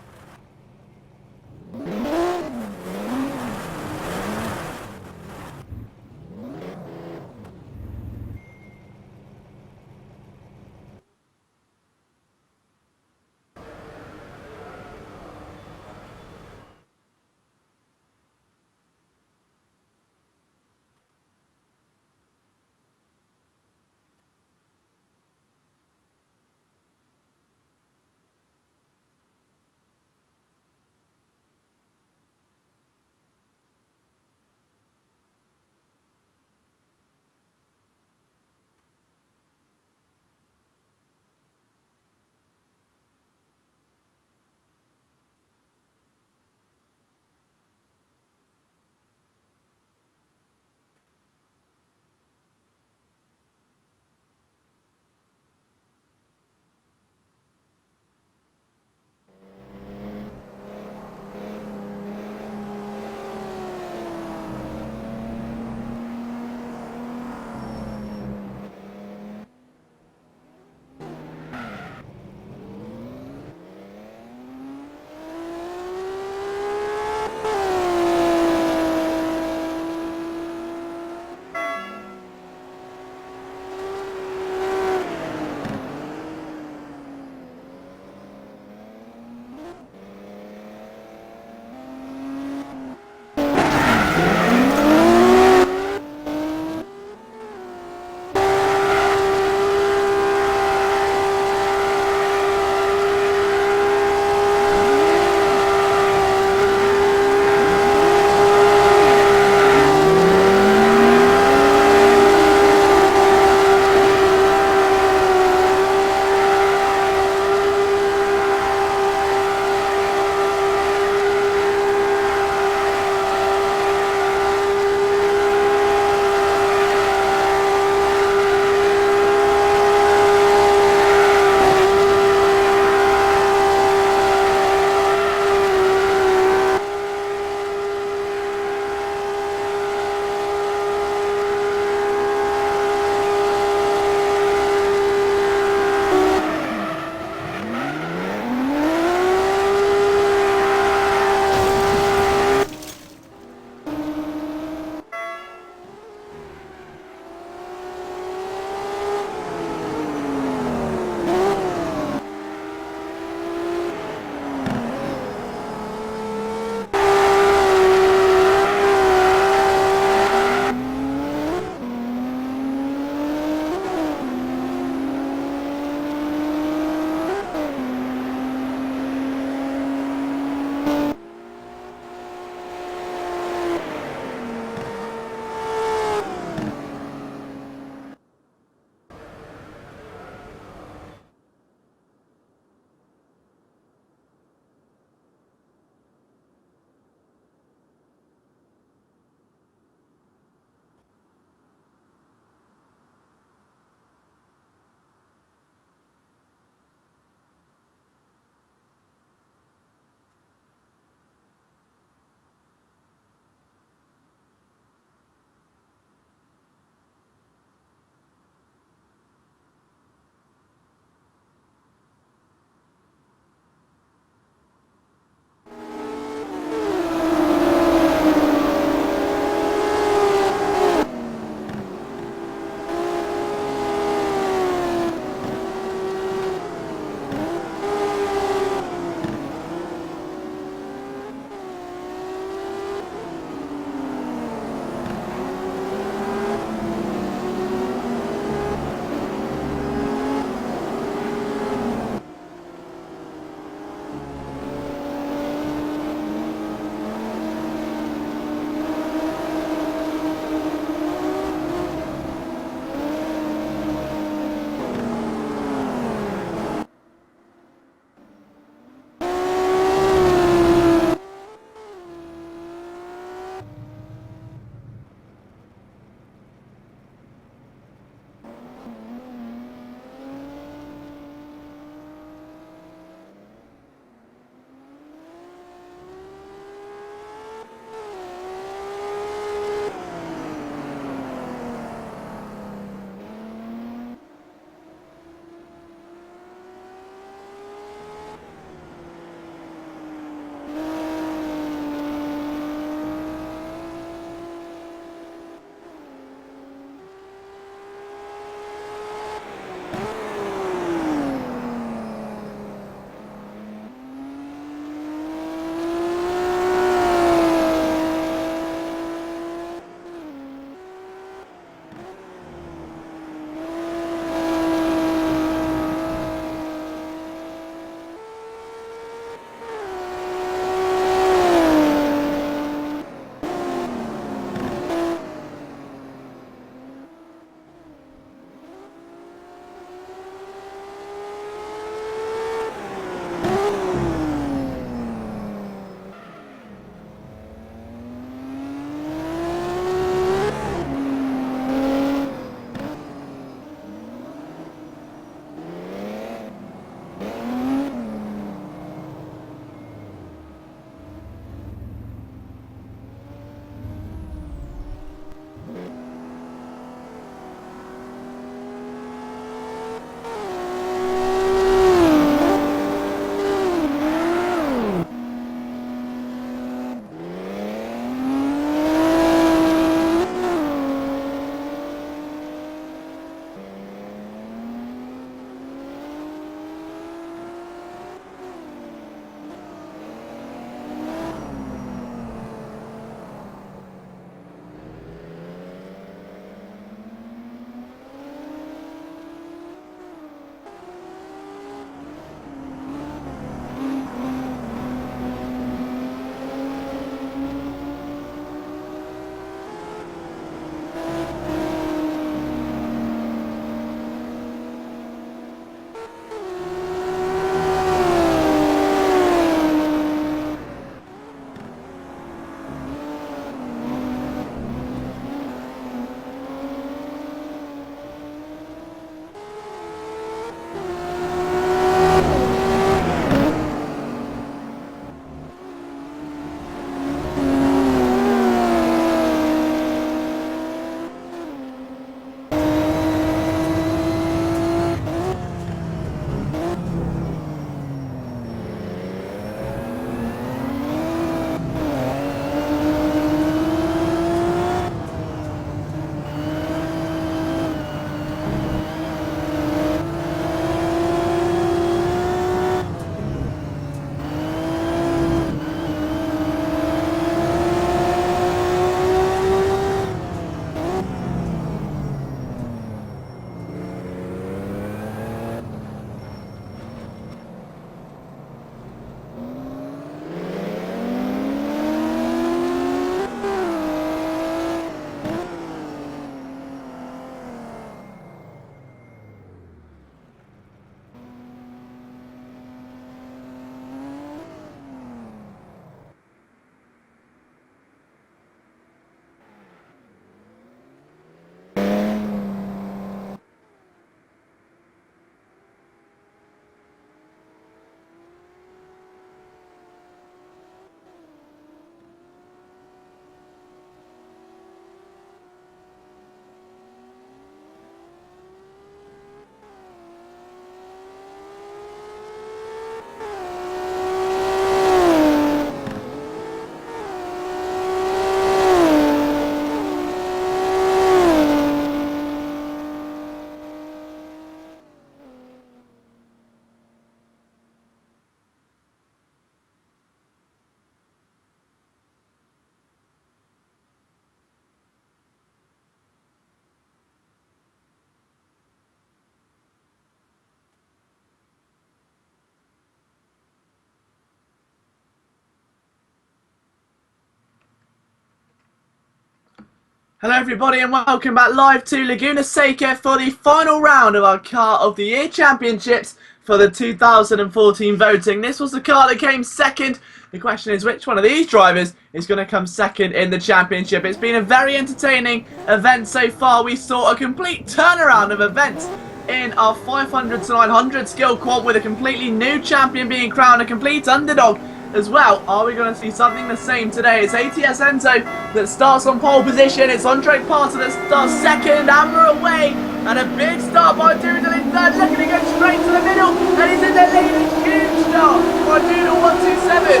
Hello everybody and welcome back live to Laguna Seca for the final round of our Car of the Year Championships for the 2014 voting. This was the car that came second. The question is, which one of these drivers is going to come second in the championship? It's been a very entertaining event so far. We saw a complete turnaround of events in our 500 to 900 Skillquant with a completely new champion being crowned, a complete underdog as well. Are we going to see something the same today? It's ATS Enzo that starts on pole position. It's Andre Parter that starts second, and we're away. And a big start by Doodle in third. Look at it go straight to the middle, and he's in the lead. A huge start by Doodle 127.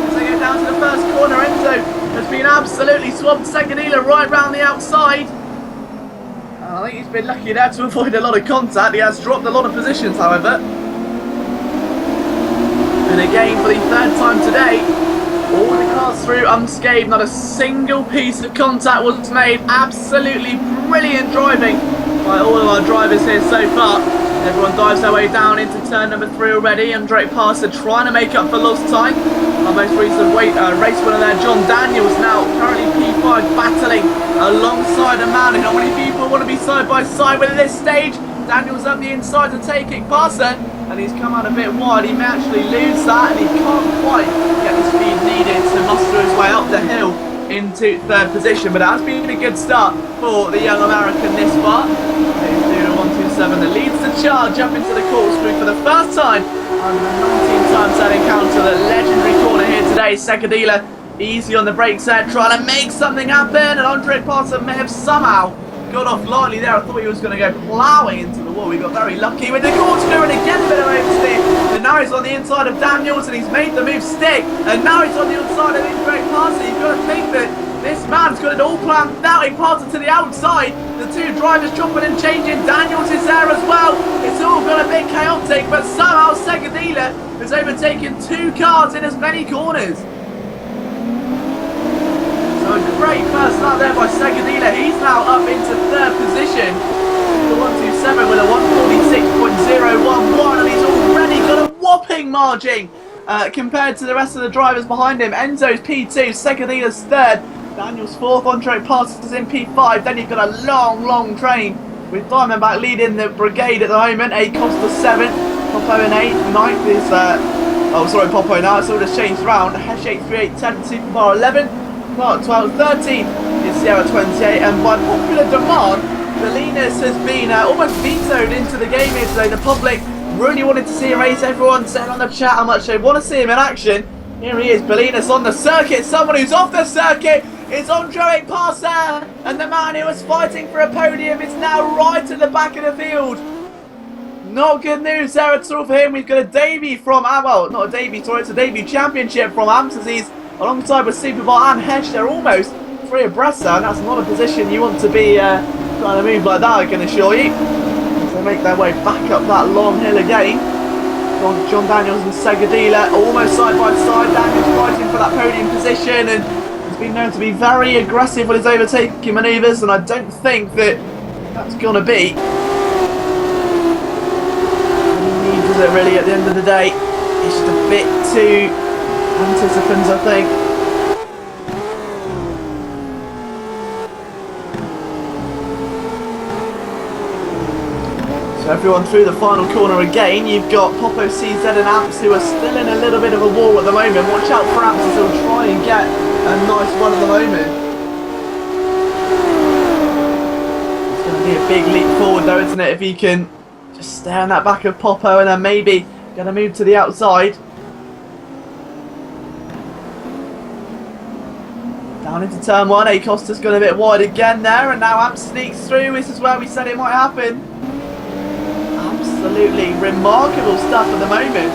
As they get down to the first corner, Enzo has been absolutely swamped. Secondila right round the outside. I think he's been lucky there to avoid a lot of contact. He has dropped a lot of positions, however. And again, for the third time today, all the cars through unscathed. Not a single piece of contact was made. Absolutely brilliant driving by all of our drivers here so far. Everyone dives their way down into turn number 3 already. Andre Parser trying to make up for lost time. Our most recent race winner there, John Daniels, now currently P5, battling alongside a man who not many people want to be side by side with at this stage. Daniels up the inside to take it. Parser, and he's come out a bit wide. He may actually lose that, and he can't quite get the speed needed to muster his way up the hill into third position. But it has been a good start for the young American this far. Here's Doodle 127 that leads the charge up into the corkscrew for the first time under the 19 times that encounter. The legendary corner here today. Secadilla easy on the brakes there, trying to make something happen, and Andre Parser may have somehow got off lightly there. I thought he was going to go ploughing into the wall. We got very lucky with the corkscrew, and again a bit of oversteer. And now he's on the inside of Daniels, and he's made the move stick. And now he's on the inside of Andre Parser. You've got to think that this man's got it all planned out. He passes to the outside. The two drivers chopping and changing. Daniels is there as well. It's all got a bit chaotic, but somehow Secadilla has overtaken 2 cars in as many corners. So a great first start there by Secadilla. He's now up into third position. The 127 with a 146.011, and he's already got a whopping margin compared to the rest of the drivers behind him. Enzo's P2, Secadilla's third, Daniel's fourth, Andre Parser's in P5. Then you've got a long train with Diamondback leading the brigade at the moment. Costa 7th, Popo in 8th, 9th is Popo now, it's all just changed around. Hesh 838, 10th, Superbar 11th. Clark 12, 13th is Sierra 28, and by popular demand, Belinas has been almost vetoed into the game here today. The public really wanted to see a race. Everyone said on the chat how much they want to see him in action. Here he is, Belinas on the circuit. Someone who's off the circuit is Andre Parser, and the man who was fighting for a podium is now right at the back of the field. Not good news there at all for him. We've got a debut from, well, not a debut, sorry, it's a debut championship from Amsterdam. Alongside with Superbar and Hesh, they're almost 3 abreast there, and that's not a position you want to be trying to move like that, I can assure you. As they make their way back up that long hill again. John Daniels and Secadilla almost side by side. Daniels fighting for that podium position, and he's been known to be very aggressive with his overtaking manoeuvres, and I don't think that that's going to be what he needs, is it really, at the end of the day? It's just a bit too anticipants, I think. So everyone through the final corner again. You've got Popo, CZ and Amps who are still in a little bit of a war at the moment. Watch out for Amps as he'll try and get a nice one at the moment. It's going to be a big leap forward though, isn't it, if he can just stay on that back of Popo and then maybe going to move to the outside. Down into turn 1, Costa's gone a bit wide again there, and now Amp sneaks through. This is where we said it might happen. Absolutely remarkable stuff at the moment.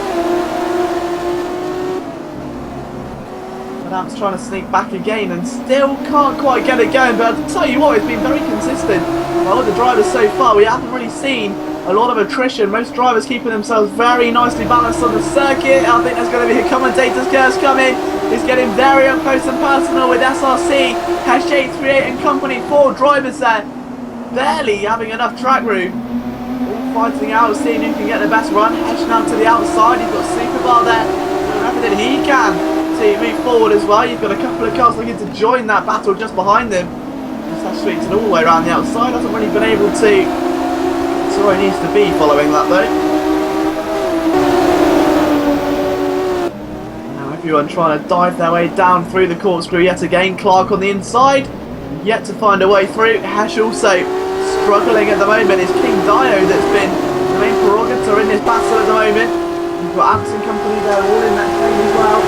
But Amp's trying to sneak back again and still can't quite get it going, but I'll tell you what, it's been very consistent. All the drivers so far, we haven't really seen a lot of attrition. Most drivers keeping themselves very nicely balanced on the circuit. I think there's going to be a commentator's curse coming. He's getting very up close and personal with SRC, Hash 838 and company. 4 drivers there, barely having enough track room. All fighting out, seeing who can get the best run. Hash now to the outside. He's got Superbar there, doing everything he can to move forward as well. You've got a couple of cars looking to join that battle just behind them. That's streaked all the way around the outside. Hasn't really been able to get to where he needs to be following that though. Now everyone trying to dive their way down through the corkscrew yet again. Clark on the inside, yet to find a way through. Hesh also struggling at the moment. It's King Dio that's been the main prerogator in this battle at the moment. We've got Amps and company there all in that game as well.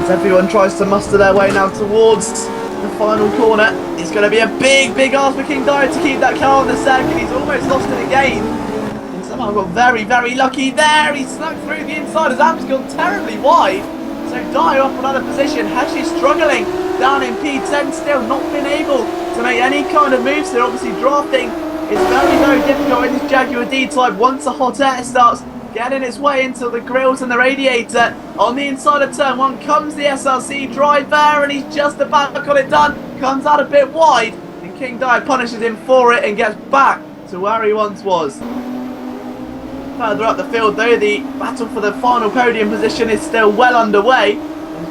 And everyone tries to muster their way now towards the final corner. It's going to be a big ask for King Dio to keep that car on the second. He's almost lost it again. And somehow got very lucky there. He snuck through the inside as Amps gone terribly wide. So Dio up another position. Hesh is struggling down in P10, still not been able to make any kind of moves here. Obviously drafting is very difficult in this Jaguar D-Type once the hot air starts getting its way into the grills and the radiator. On the inside of turn 1 comes the SRC driver and he's just about got it done. Comes out a bit wide and King Dio punishes him for it and gets back to where he once was. Further up the field though, the battle for the final podium position is still well underway.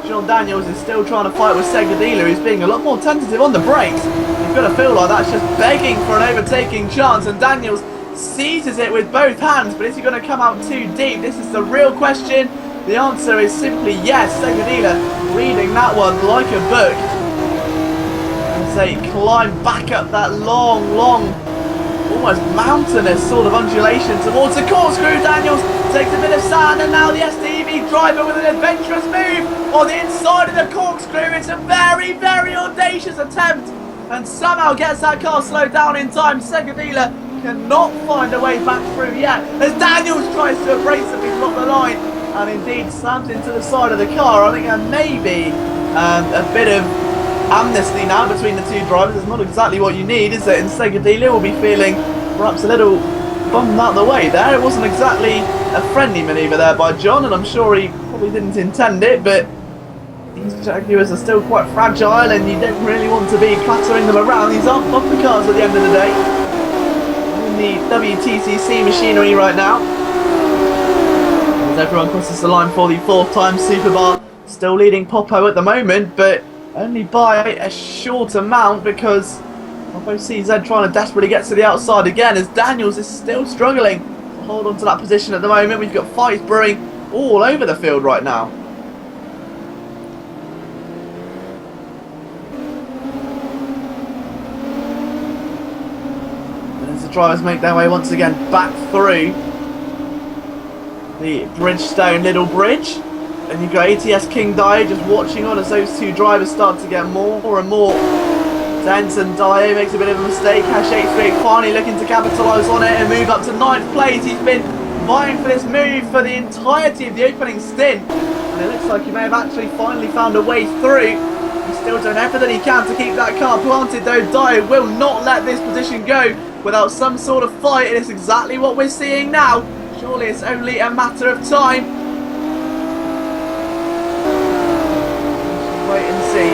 John Daniels is still trying to fight with Segadila, who's being a lot more tentative on the brakes. You've got to feel like that's just begging for an overtaking chance, and Daniels seizes it with both hands, but is he going to come out too deep? This is the real question. The answer is simply yes. Segadila reading that one like a book. As they climb back up that long, almost mountainous sort of undulation towards the corkscrew. Daniels takes a bit of sand, and now the STV driver with an adventurous move on the inside of the corkscrew. It's a very audacious attempt and somehow gets that car slowed down in time. Segadila cannot find a way back through yet as Daniels tries to embrace him. He's got the line and indeed slams into the side of the car. I think there may be a bit of amnesty now between the two drivers. It's not exactly what you need, is it? And Segadila will be feeling perhaps a little bummed out the way there. It wasn't exactly a friendly manoeuvre there by John, and I'm sure he probably didn't intend it, but these Jaguars are still quite fragile and you don't really want to be clattering them around. These aren't bumper cars at the end of the day. In the WTCC machinery right now. As everyone crosses the line for the 4th time Superbar, still leading Popo at the moment, but only by a short amount because Popo CZ trying to desperately get to the outside again as Daniels is still struggling to hold on to that position at the moment. We've got fights brewing all over the field right now. And as the drivers make their way once again back through the Bridgestone Little Bridge, and you've got ATS King Dio just watching on as those two drivers start to get more and more tense, and Dio makes a bit of a mistake. Hash 838 finally looking to capitalise on it and move up to 9th place. He's been vying for this move for the entirety of the opening stint, and it looks like he may have actually finally found a way through. He's still doing everything he can to keep that car planted though. Dio will not let this position go without some sort of fight, and it's exactly what we're seeing now. Surely it's only a matter of time. Wait and see,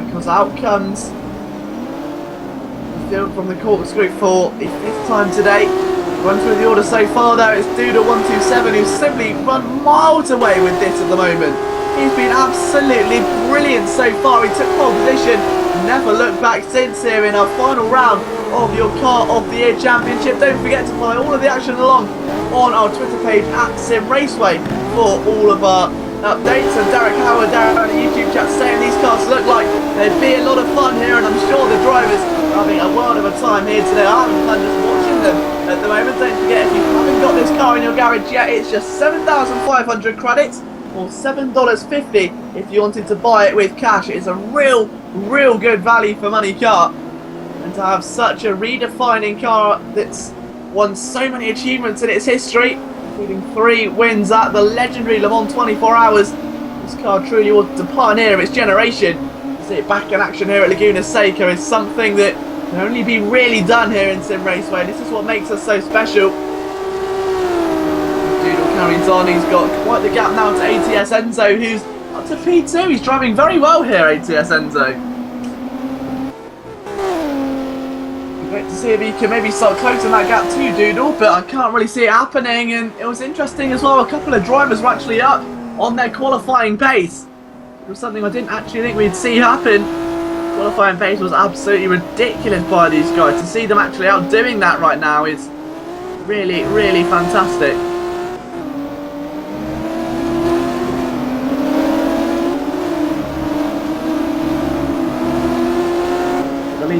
because out comes the field from the corkscrew for the 5th time today. Run through the order so far though, it's Duda127 who's simply run miles away with this at the moment. He's been absolutely brilliant so far. He took pole position, never looked back since here in our final round of your Car of the Year Championship. Don't forget to follow all of the action along on our Twitter page at Simraceway for all of our updates. And Derek Howard down on the YouTube chat saying these cars look like they'd be a lot of fun here, and I'm sure the drivers are having a world of a time here today. I'm having fun just watching them at the moment. Don't forget, if you haven't got this car in your garage yet, it's just 7,500 credits or $7.50 if you wanted to buy it with cash. It is a real good value for money car, and to have such a redefining car that's won so many achievements in its history, including 3 wins at the legendary Le Mans 24 Hours. This car truly was the pioneer of its generation. To see it back in action here at Laguna Seca is something that can only be really done here in Sim Raceway. This is what makes us so special. Doodle carries on. He's got quite the gap now to ATS Enzo, who's up to P2. He's driving very well here, ATS Enzo. Great to see if he can maybe start closing that gap too, Doodle, but I can't really see it happening. And it was interesting as well, a couple of drivers were actually up on their qualifying pace. It was something I didn't actually think we'd see happen. Qualifying pace was absolutely ridiculous by these guys. To see them actually outdoing that right now is really, really fantastic.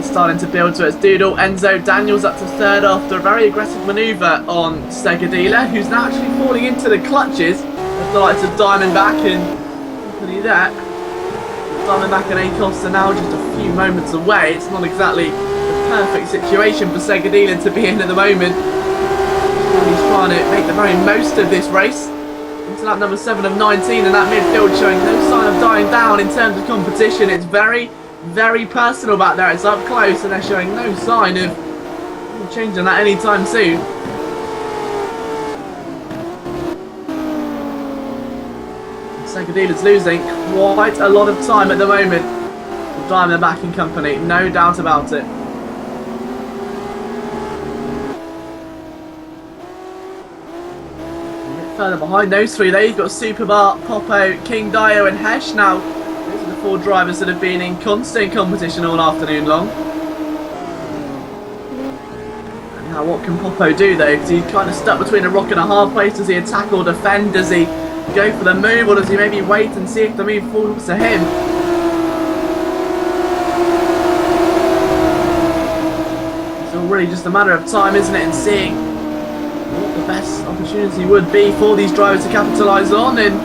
Starting to build to its Doodle. Enzo Daniels up to third after a very aggressive manoeuvre on Stegadila, who's now actually falling into the clutches of the likes of Diamondback and company there. Diamondback and Akos are now just a few moments away. It's not exactly the perfect situation for Stegadila to be in at the moment. He's trying to make the very most of this race. Into that number 7 of 19, and that midfield showing no sign of dying down in terms of competition. It's very personal back there. It's up close and they're showing no sign of changing that anytime soon. Segadila's losing quite a lot of time at the moment. Diamondback and company, no doubt about it. A bit further behind those three there, you've got Superbar, Popo, King Dio and Hesh now. 4 drivers that have been in constant competition all afternoon long. And now what can Popo do though? Because he's kind of stuck between a rock and a hard place. Does he attack or defend? Does he go for the move, or does he maybe wait and see if the move falls to him? It's all really just a matter of time, isn't it? And seeing what the best opportunity would be for these drivers to capitalise on, and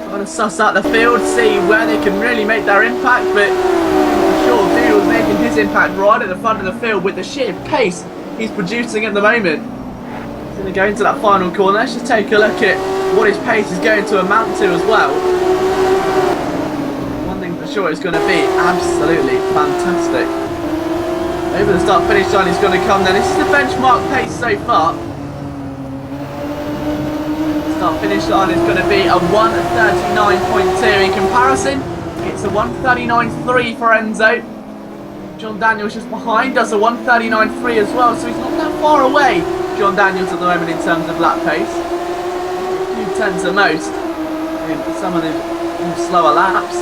trying to suss out the field, see where they can really make their impact. But for sure, Doodle's making his impact right at the front of the field with the sheer pace he's producing at the moment. He's going to go into that final corner. Let's just take a look at what his pace is going to amount to as well. One thing for sure, it's going to be absolutely fantastic. Over the start-finish line he's going to come then. This is the benchmark pace so far. Finish line is going to be a 1:39.2. In comparison, it's a 1:39.3 for Enzo. John Daniels just behind does a 1:39.3 as well, so he's not that far away, John Daniels, at the moment in terms of lap pace. A few tenths at most in some of the slower laps.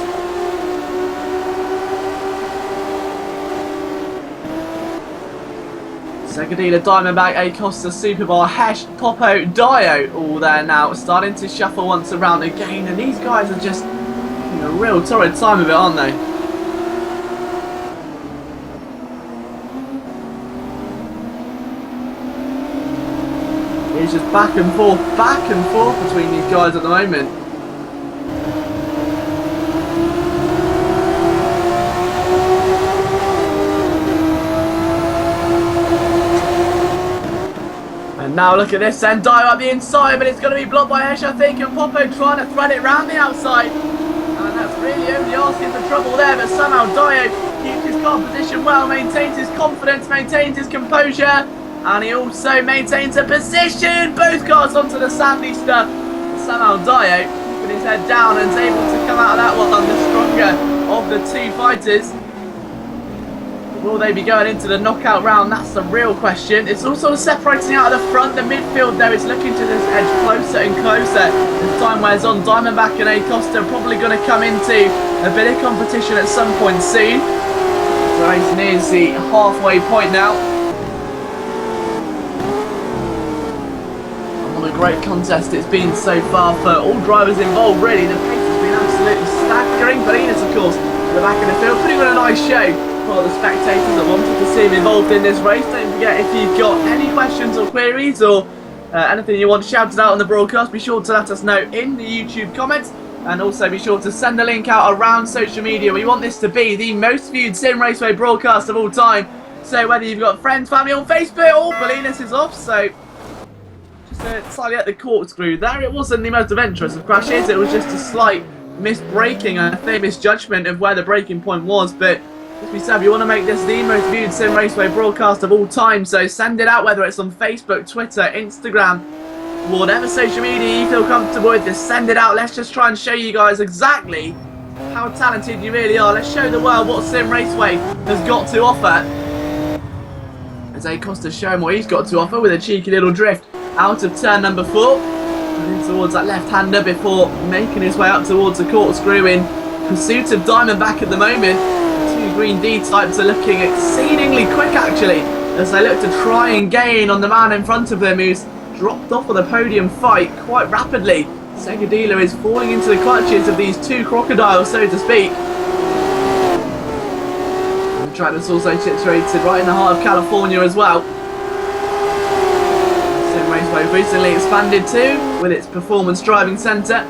Segadila, Diamondback, Acosta, Superbar, Hesh, Popo, Dio, all there now, starting to shuffle once around again, and these guys are just having a real torrid time of it, aren't they? It's just back and forth between these guys at the moment. Now look at this then, Dio up the inside, but it's going to be blocked by Hesh, I think, and Popo trying to thread it round the outside. And that's really only asking for trouble there, but somehow Dio keeps his car position well, maintains his confidence, maintains his composure, and he also maintains a position. Both cars onto the sandy stuff. Somehow Dio keeping his head down and is able to come out of that one the stronger of the two fighters. Will they be going into the knockout round? That's the real question. It's all sort of separating out of the front. The midfield, though, is looking to this edge closer and closer as time wears on. Diamondback and Acosta are probably going to come into a bit of competition at some point soon. The race nears the halfway point now. And what a great contest it's been so far for all drivers involved, really. The pace has been absolutely staggering. Balinas, of course, at the back of the field, putting on a nice show for the spectators that wanted to see him involved in this race. Don't forget, if you've got any questions or queries or anything you want shouted out on the broadcast, be sure to let us know in the YouTube comments, and also be sure to send a link out around social media. We want this to be the most viewed Simraceway broadcast of all time, so whether you've got friends, family on Facebook, or Balinas is off, so just slightly at the corkscrew there. It wasn't the most adventurous of crashes, it was just a slight misbraking, I think misjudgment of where the braking point was, but as we said, we want to make this the most viewed Simraceway broadcast of all time, so send it out, whether it's on Facebook, Twitter, Instagram, whatever social media you feel comfortable with, just send it out. Let's just try and show you guys exactly how talented you really are. Let's show the world what Simraceway has got to offer. As Acosta showing what he's got to offer with a cheeky little drift out of turn number 4. And in towards that left-hander before making his way up towards the corkscrew in pursuit of Diamondback at the moment. The two Green D types are looking exceedingly quick actually, as they look to try and gain on the man in front of them who's dropped off of the podium fight quite rapidly. Segadila is falling into the clutches of these two crocodiles, so to speak. The track that's also situated right in the heart of California as well. Simraceway recently expanded too, with its performance driving centre.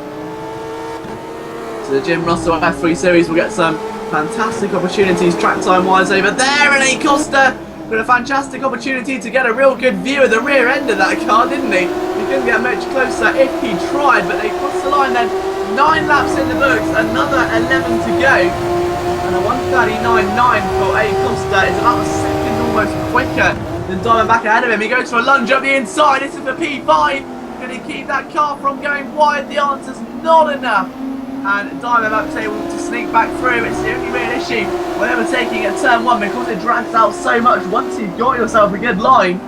So the Jim Russell F3 Series will get some fantastic opportunities track time wise over there, and Acosta with a fantastic opportunity to get a real good view of the rear end of that car, didn't he? He couldn't get much closer if he tried, but they crossed the line then. 9 laps in the books, another 11 to go. And a 1:39.9 for Acosta is about a second almost quicker than Diamondback ahead of him. He goes for a lunge up the inside. This is for P5. Can he keep that car from going wide? The answer's not enough. And Diamondback's able to sneak back through. It's the only real issue whenever taking at turn 1, because it drags out so much. Once you've got yourself a good line,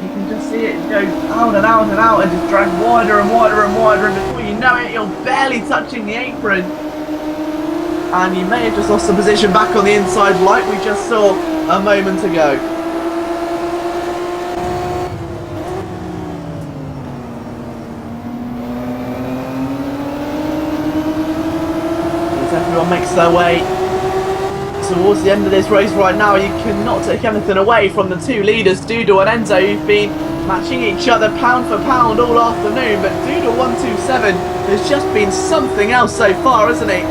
you can just see it go out and out and out and just drag wider and wider and wider, and before you know it, you're barely touching the apron. And you may have just lost the position back on the inside like we just saw a moment ago. Everyone makes their way towards the end of this race right now. You cannot take anything away from the two leaders, Doodle and Enzo, who've been matching each other pound for pound all afternoon. But Doodle 127 has just been something else so far, hasn't he?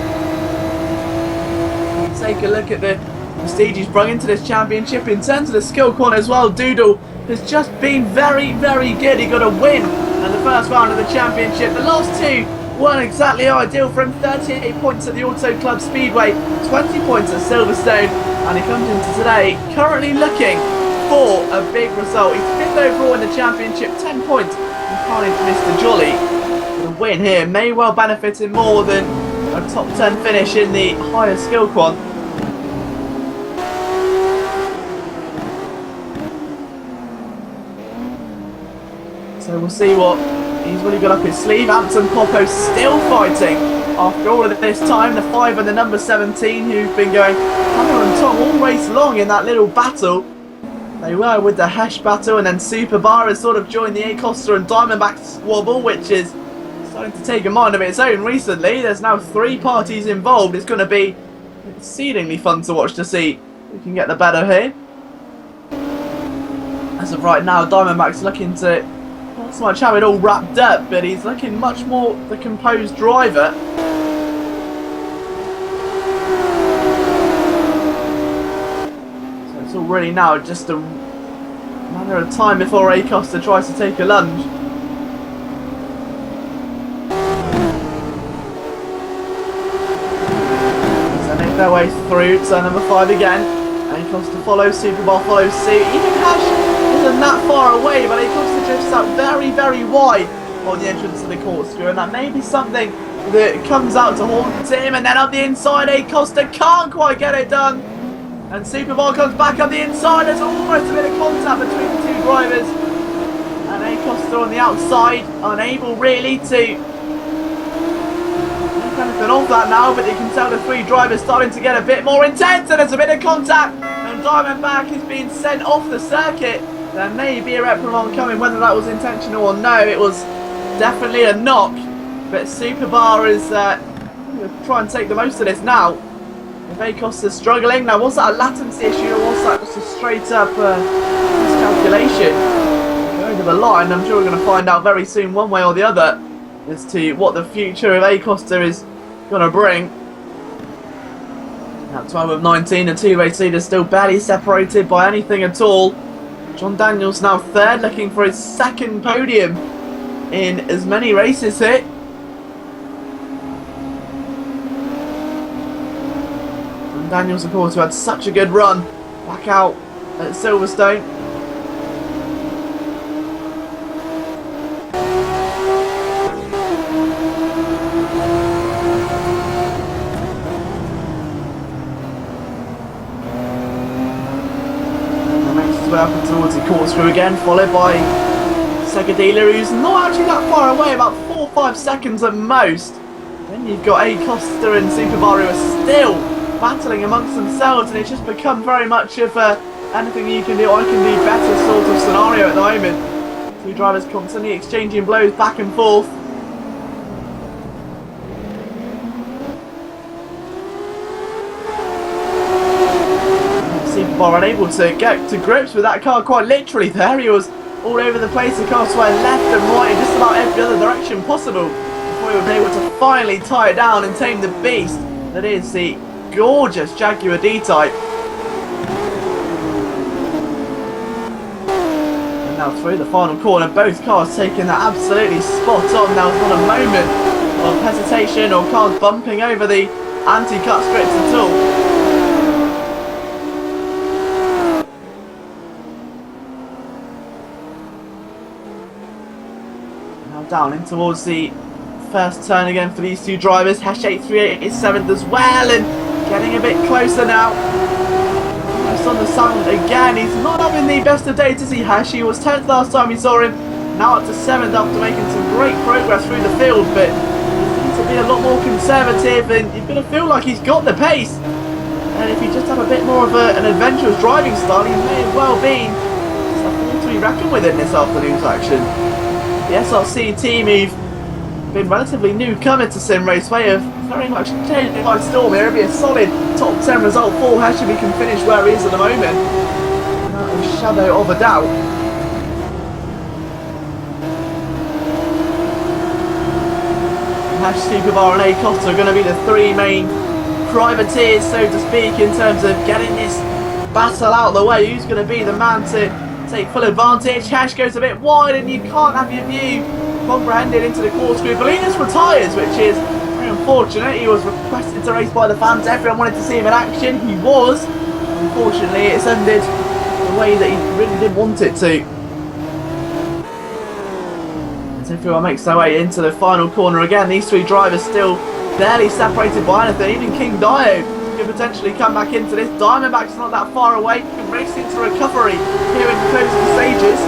Take a look at the prestige he's brought into this championship. In terms of the Skillquant as well, Doodle has just been very, very good. He got a win in the first round of the championship. The last two weren't exactly ideal for him. 38 points at the Auto Club Speedway, 20 points at Silverstone, and he comes into today currently looking for a big result. He's 5th overall in the championship, 10 points behind Mr. Jolly. The win here may well benefit him more than a top 10 finish in the higher Skillquant. So we'll see what he's really got up his sleeve. Anton Popo still fighting after all of this time. The 5 and the number 17, who've been going hammer and tong all race long in that little battle. They were with the Hesh battle, and then Super Bar has sort of joined the Acosta and Diamondback squabble, which is starting to take a mind of its own recently. There's now 3 parties involved. It's going to be exceedingly fun to watch to see who can get the better here. As of right now, Diamondback's looking to not so much have it all wrapped up, but he's looking much more the composed driver. So it's all really now just a matter of time before Acosta tries to take a lunge. So make their way through turn number 5 again. Acosta follows, Superbar follows suit. Even Hash isn't that far away, but Acosta drifts out very, very wide on the entrance to the corkscrew, and that may be something that comes out to haunt him. And then up the inside, Acosta can't quite get it done, and Superbar comes back up the inside. There's almost a bit of contact between the two drivers, and Acosta on the outside, unable really to make anything of that now, but you can tell the 3 drivers starting to get a bit more intense, and there's a bit of contact, and Diamondback is being sent off the circuit. There may be a reprimand coming, whether that was intentional or no. It was definitely a knock, but Superbar is going to try and take the most of this now. If Acosta's struggling, now was that a latency issue, or was that just a straight up miscalculation? Going to the line, I'm sure we're going to find out very soon, one way or the other, as to what the future of Acosta is going to bring. Now 12 of 19, the 2 race leaders still barely separated by anything at all. John Daniels now 3rd, looking for his 2nd podium in as many races here. John Daniels, of course, who had such a good run back out at Silverstone. corkscrew again, followed by Segadila, who's not actually that far away, about 4 or 5 seconds at most. Then you've got A Costa and Superbar who are still battling amongst themselves, and it's just become very much of anything you can do, I can do better sort of scenario at the moment. Two drivers constantly exchanging blows back and forth. Superbar unable to get to grips with that car quite literally there. He was all over the place, the car swaying left and right in just about every other direction possible before he was able to finally tie it down and tame the beast that is the gorgeous Jaguar D-Type. And now through the final corner, both cars taking that absolutely spot on. There was not a moment of hesitation or cars bumping over the anti-cut strips at all. Down in towards the first turn again for these two drivers. Hash 838 is 7th as well, and getting a bit closer now. Just on the sound again, he's not having the best of days, is he, Hash? He was 10th last time we saw him, now up to 7th after making some great progress through the field, but he seems to be a lot more conservative, and you're going to feel like he's got the pace. And if he just had a bit more of an adventurous driving style, he may have well been just a force to be reckoned with in this afternoon's action. The SRC team, who've been relatively newcomer to Simraceway, have very much changed it by storm here. It'll be a solid top 10 result for Hash if he can finish where he is at the moment, without a shadow of a doubt. Hash, Superbar and A Costa are going to be the three main privateers, so to speak, in terms of getting this battle out of the way. Who's going to be the man to take full advantage? Hash goes a bit wide and you can't have your view comprehended into the corkscrew. Bolinas retires, which is very unfortunate. He was requested to race by the fans. Everyone wanted to see him in action. He was. Unfortunately, it's ended the way that he really did want it to. As everyone makes their way into the final corner again, these three drivers still barely separated by anything. Even King Dio could potentially come back into this. Diamondback's not that far away. He can race into recovery here in the closing stages.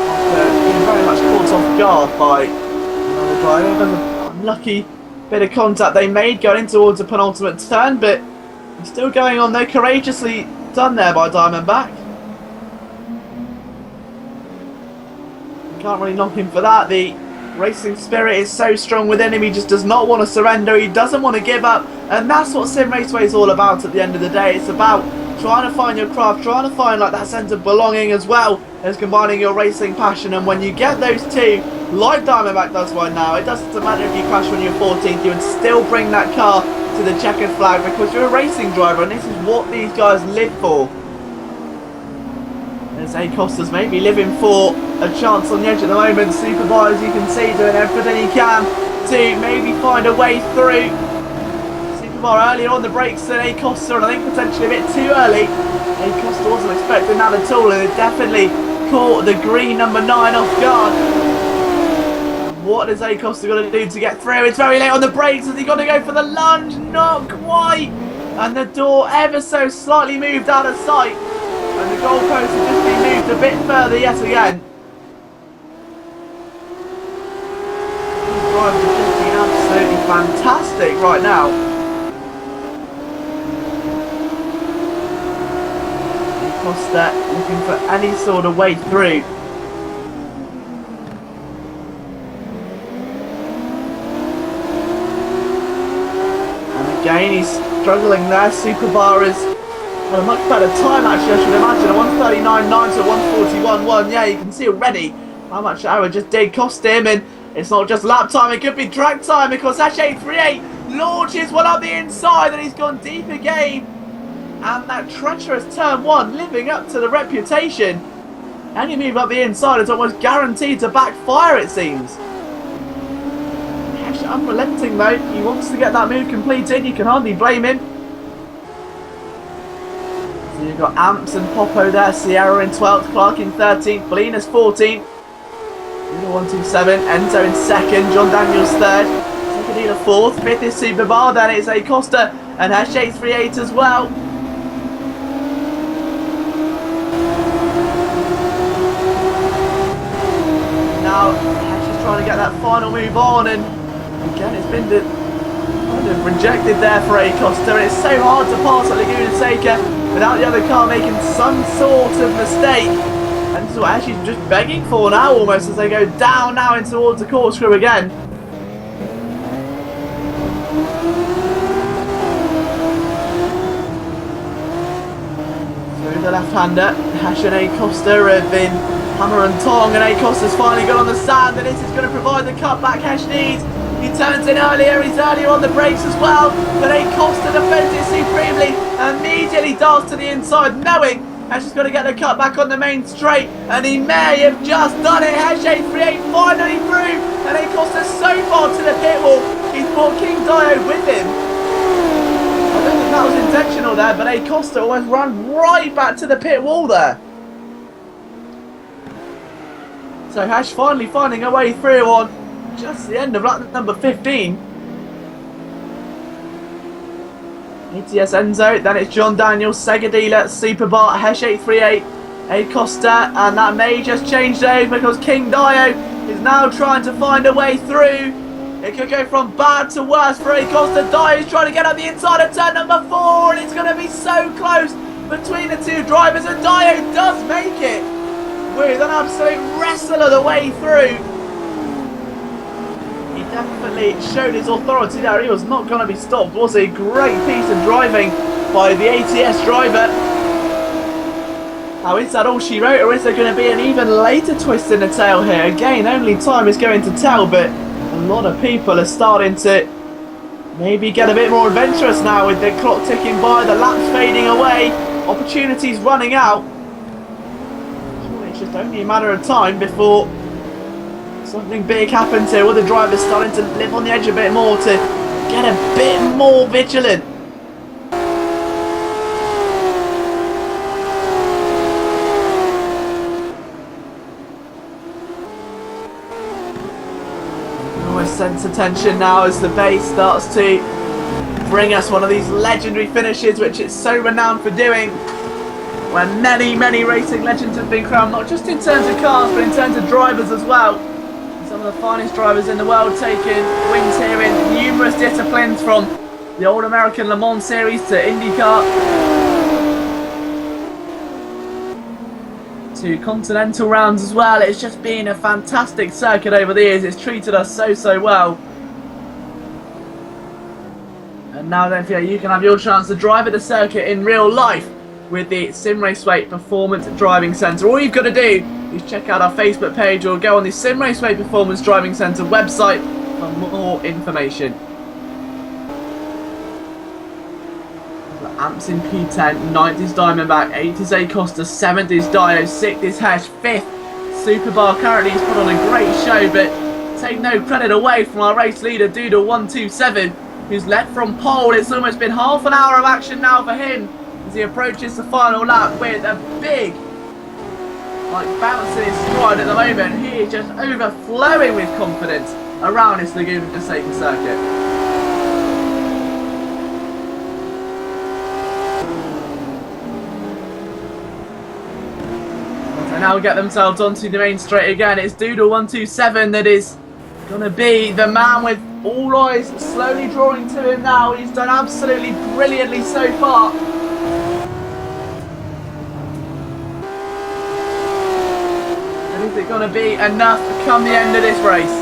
After being very much caught off guard by another driver. An unlucky bit of contact they made going in towards the penultimate turn, but he's still going on there. Courageously done there by Diamondback. You can't really knock him for that. The racing spirit is so strong within him. He just does not want to surrender. He doesn't want to give up, and that's what Simraceway is all about at the end of the day. It's about trying to find your craft, trying to find like that sense of belonging as well as combining your racing passion. And when you get those two, like Diamondback does right now, it doesn't matter if you crash when you're 14th, you would still bring that car to the checkered flag because you're a racing driver, and this is what these guys live for. As A Costa's maybe living for a chance on the edge at the moment. Superbar, as you can see, doing everything he can to maybe find a way through. Superbar earlier on the brakes than A Costa, and I think potentially a bit too early. A Costa wasn't expecting that at all, and it definitely caught the green number 9 off guard. What is A Costa going to do to get through? It's very late on the brakes. Has he got to go for the lunge? Not quite. And the door ever so slightly moved out of sight. And the goalpost has just been moved a bit further yet again. These drivers are just being absolutely fantastic right now. Costa looking for any sort of way through. And again he's struggling there. Superbar is a much better time actually, I should imagine. A 1:39.9 to a 1:41.1. Yeah, you can see already how much hour just did cost him, and it's not just lap time, it could be track time because Hash 838 launches one up the inside and he's gone deep again. And that treacherous turn 1 living up to the reputation. Any move up the inside is almost guaranteed to backfire, it seems. Hash unrelenting though, he wants to get that move completed, you can hardly blame him. So you've got Amps and Popo there, Sierra in 12th, Clark in 13th, Bolinas 14th, 127, Enzo in 2nd, John Daniels 3rd, Secondina 4th, 5th is Superbar, then it's A Costa and Hash 838 as well. that final move on, and again it's been kind of rejected there for a Costa, and it's so hard to pass at Laguna Seca without the other car making some sort of mistake. And so actually just begging for now almost as they go down now in towards the corkscrew again. Through the left-hander, Hash and A Costa have been hammer and tong, and A Costa's finally got on the sand, and this is going to provide the cutback Hash needs. He turns in earlier, he's earlier on the brakes as well, but A Costa defends it supremely, immediately darts to the inside, knowing Hash is going to get the cut back on the main straight, and he may have just done it. Hash 838 finally through, and A Costa so far to the pit wall, he's brought King Dio with him. I don't think that was intentional there, but A Costa almost ran right back to the pit wall there. So Hash finally finding a way through on just the end of lap number 15. ATS Enzo, then it's John Daniels, Sega Dealer, Superbart, Hesh 838, A Costa, and that may just change over because King Dio is now trying to find a way through. It could go from bad to worse for A Costa. Dio is trying to get on the inside of turn number 4, and it's going to be so close between the two drivers, and Dio does make it with an absolute wrestle of the way through. He definitely showed his authority there. He was not going to be stopped. It was a great piece of driving by the ATS driver. Now, is that all she wrote, or is there going to be an even later twist in the tail here? Again, only time is going to tell, but a lot of people are starting to maybe get a bit more adventurous now with the clock ticking by, the laps fading away, opportunities running out. Surely it's just only a matter of time before something big happens here, with the drivers starting to live on the edge a bit more to get a bit more vigilant. Always sense of tension now as the base starts to bring us one of these legendary finishes, which it's so renowned for doing, where many, many racing legends have been crowned, not just in terms of cars, but in terms of drivers as well. Some of the finest drivers in the world taking wins here in numerous disciplines, from the old American Le Mans series to IndyCar to continental rounds as well. It's just been a fantastic circuit over the years. It's treated us so well. And now then, you can have your chance to drive at the circuit in real life with the Simraceway Performance Driving Centre. All you've got to do is check out our Facebook page or go on the Simraceway Performance Driving Centre website for more information. Amps in P10, 9th is Diamondback, 8th is A Costa, 7th is Dio, 6th is Hesh, 5th Superbar. Currently he's put on a great show, but take no credit away from our race leader Doodle127, who's led from pole. It's almost been half an hour of action now for him as he approaches the final lap with a big bounce in his stride at the moment. He is just overflowing with confidence around this Laguna Seca circuit. So now get themselves onto the main straight again. It's Doodle127 that is going to be the man with all eyes slowly drawing to him now. He's done absolutely brilliantly so far. Is it going to be enough to come the end of this race?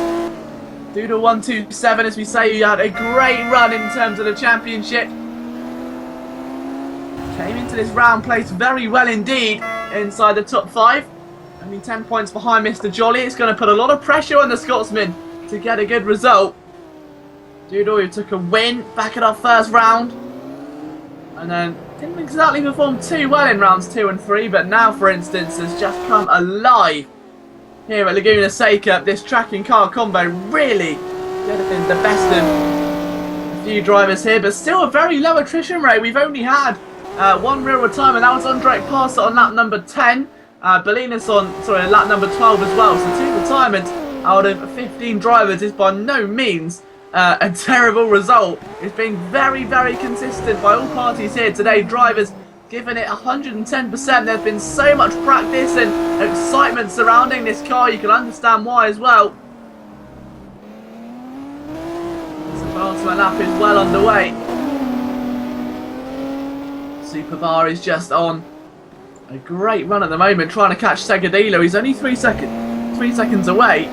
Doodle127, as we say, you had a great run in terms of the championship. Came into this round placed very well indeed inside the top 5. Only 10 points behind Mr. Jolly. It's going to put a lot of pressure on the Scotsman to get a good result. Doodle, who took a win back at our first round, and then didn't exactly perform too well in rounds 2 and 3, but now, for instance, has just come alive here at Laguna Seca. This track and car combo really getting the best of a few drivers here, but still a very low attrition rate. We've only had one real retirement. That was Andre Passer on lap number 10. Bolinas on, lap number 12 as well. So 2 retirements out of 15 drivers is by no means a terrible result. It's been very, very consistent by all parties here today. Drivers giving it 110%. There's been so much practice and excitement surrounding this car. You can understand why as well. Ultimate lap is well underway. Superbar is just on a great run at the moment, trying to catch Segadillo. He's only 3 seconds away.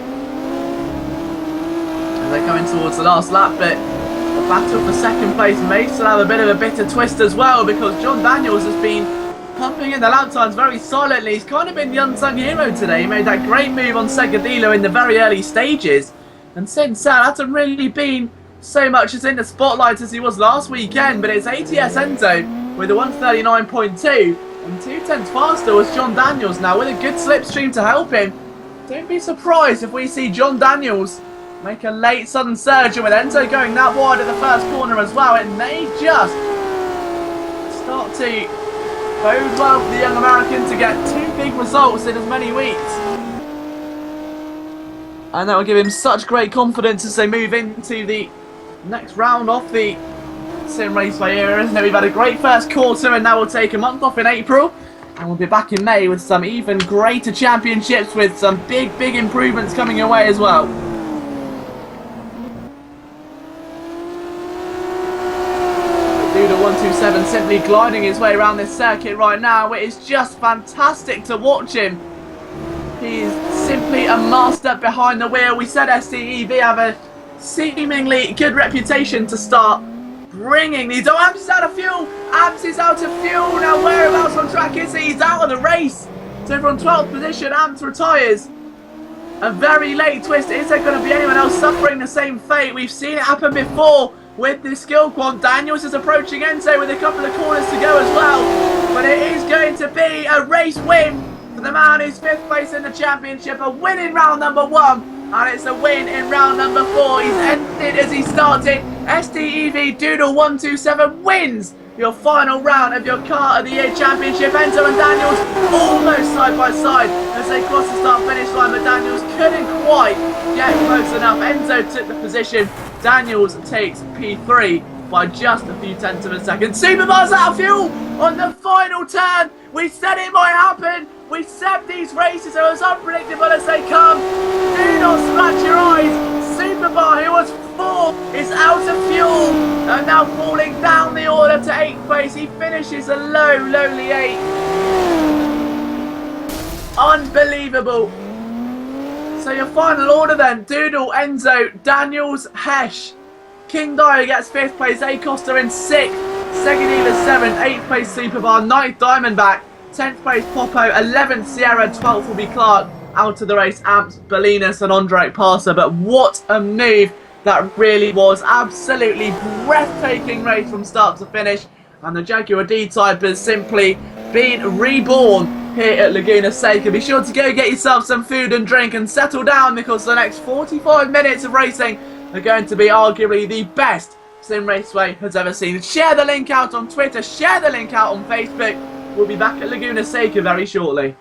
And they're coming towards the last lap, but the battle for second place may still have a bit of a bitter twist as well, because John Daniels has been pumping in the lap times very silently. He's kind of been the unsung hero today. He made that great move on Segadillo in the very early stages, and since that hasn't really been so much as in the spotlight as he was last weekend. But it's ATS Enzo with a 139.2, and 2/10 faster was John Daniels now, with a good slipstream to help him. Don't be surprised if we see John Daniels make a late sudden surge, and with Enzo going that wide at the first corner as well, it may just start to bode well for the young American to get 2 big results in as many weeks. And that will give him such great confidence as they move into the next round off the Simraceway era, isn't it? We've had a great first quarter, and now we'll take a month off in April, and we'll be back in May with some even greater championships, with some big improvements coming your way as well. Duda 127 simply gliding his way around this circuit right now. It is just fantastic to watch him. He is simply a master behind the wheel. We said STEV have a seemingly good reputation to start bringing these. Oh, Amps is out of fuel! Amps is out of fuel! Now whereabouts on track is he? He's out of the race! So from 12th position, Amps retires. A very late twist. Is there going to be anyone else suffering the same fate? We've seen it happen before with the Skillquant. Daniels is approaching Enzo with a couple of corners to go as well. But it is going to be a race win for the man who's 5th place in the championship. A win in round number 1. And it's a win in round number 4. He's ended as he started. STEV Doodle 127 wins your final round of your Car of the Year Championship. Enzo and Daniels almost side by side as they cross the start-finish line, but Daniels couldn't quite get close enough. Enzo took the position. Daniels takes P3 by just a few tenths of a second. Superbar's out of fuel on the final turn. We said it might happen. We said these races are as unpredictable as they come. Do not scratch your eyes. Superbar, who was 4th, is out of fuel and now falling down the order to 8th place. He finishes a lowly 8th. Unbelievable. So your final order then: Doodle, Enzo, Daniels, Hesh. King Dyer gets 5th place, A Costa in 6th, Segadillo 7th, 8th place Superbar, 9th Diamondback, 10th place Popo, 11th Sierra, 12th will be Clark. Out of the race, Amps, Bolinas and Ondrej Parser. But what a move that really was. Absolutely breathtaking race from start to finish. And the Jaguar D-Type has simply been reborn here at Laguna Seca. Be sure to go get yourself some food and drink and settle down, because the next 45 minutes of racing are going to be arguably the best Simraceway has ever seen. Share the link out on Twitter, share the link out on Facebook. We'll be back at Laguna Seca very shortly.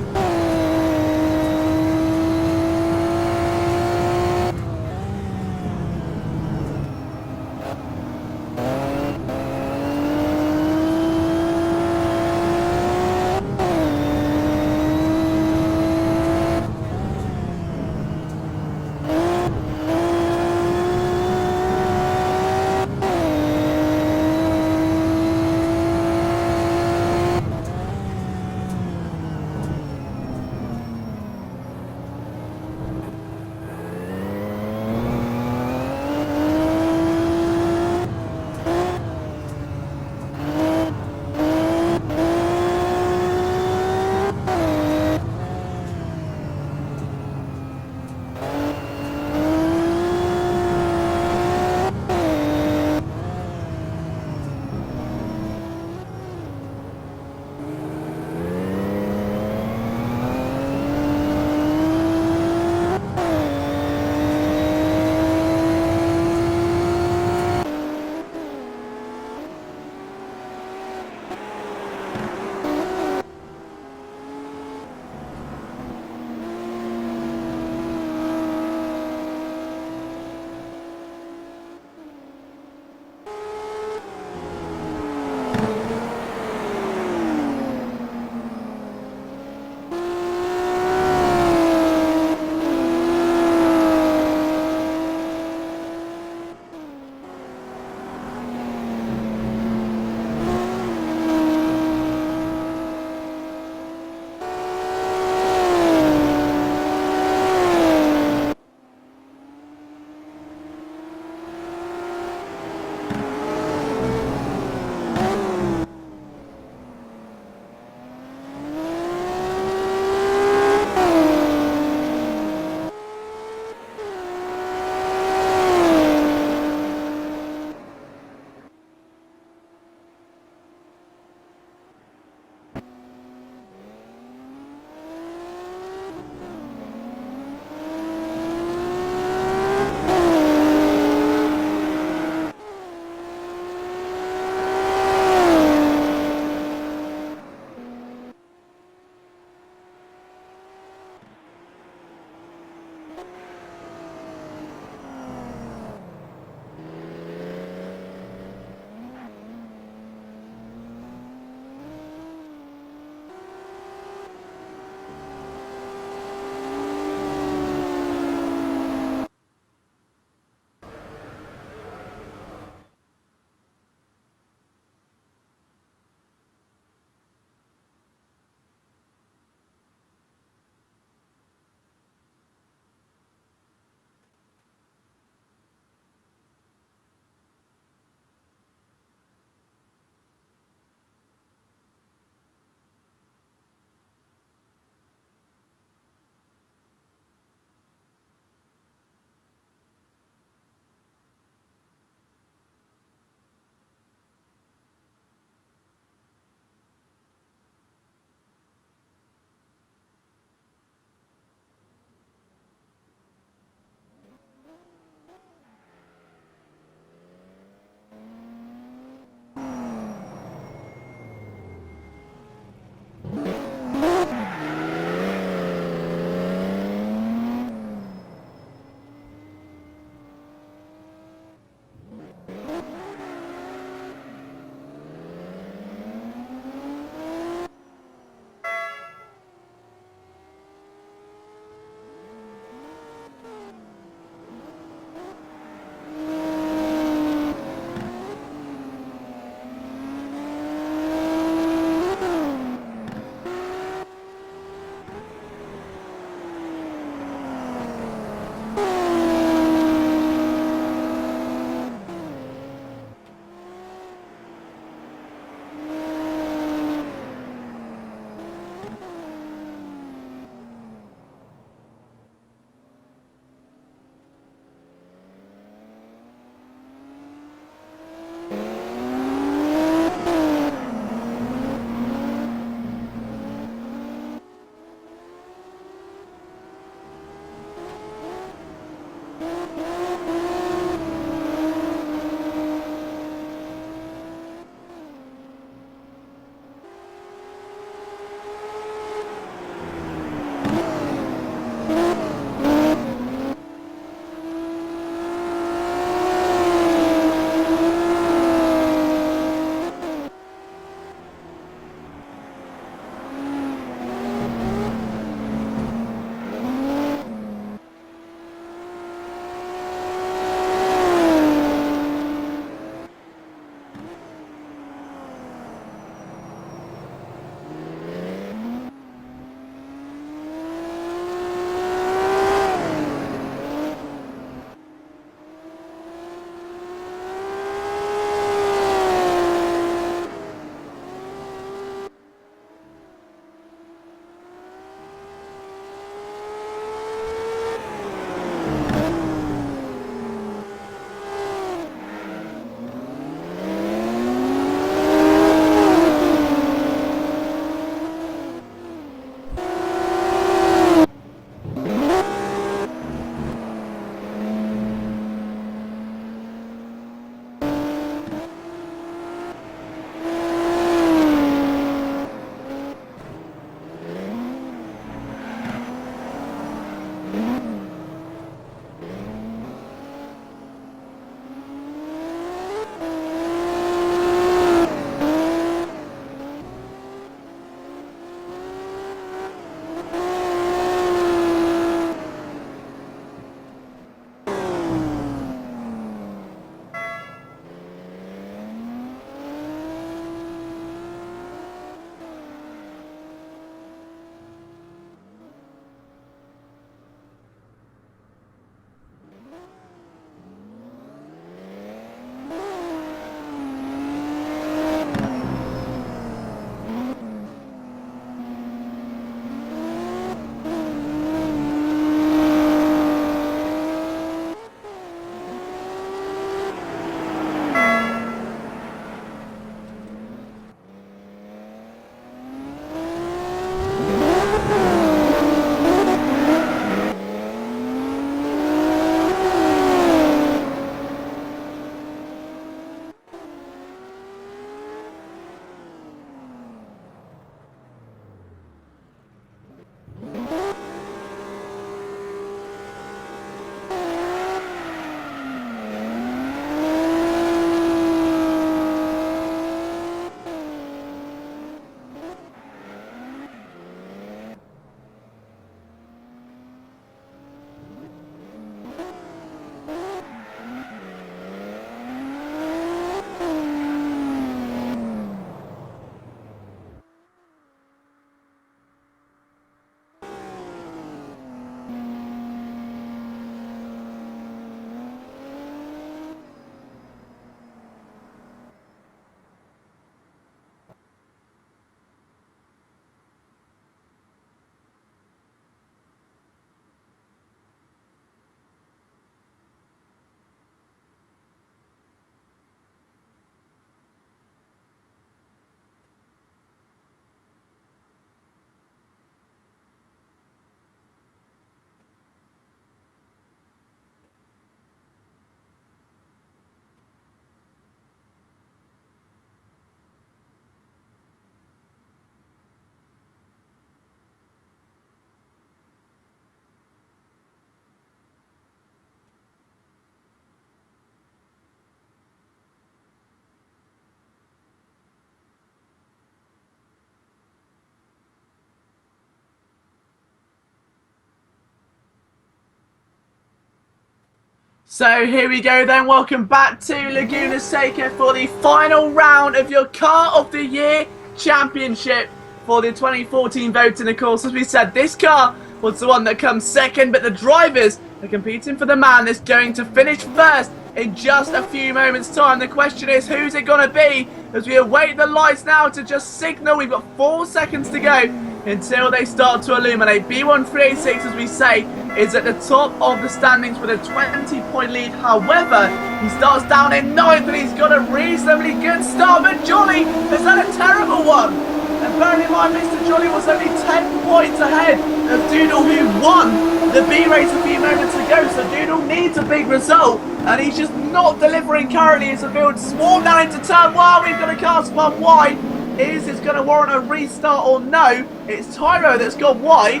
So here we go then, welcome back to Laguna Seca for the final round of your Car of the Year Championship for the 2014 voting. Of course, as we said, this car was the one that comes second, but the drivers are competing for the man that's going to finish first in just a few moments' time. The question is, who's it going to be? As we await the lights now to just signal, we've got 4 seconds to go until they start to illuminate. B1386, as we say, is at the top of the standings with a 20-point lead. However, he starts down in 9th and he's got a reasonably good start, but Jolly has had a terrible one. And bearing in mind, Mr. Jolly was only 10 points ahead of Doodle, who won the B race a few moments ago. So Doodle needs a big result, and he's just not delivering currently as the field swarmed down into turn 1. We've got a car spun wide. Is this going to warrant a restart or no? It's Tyro that's gone wide.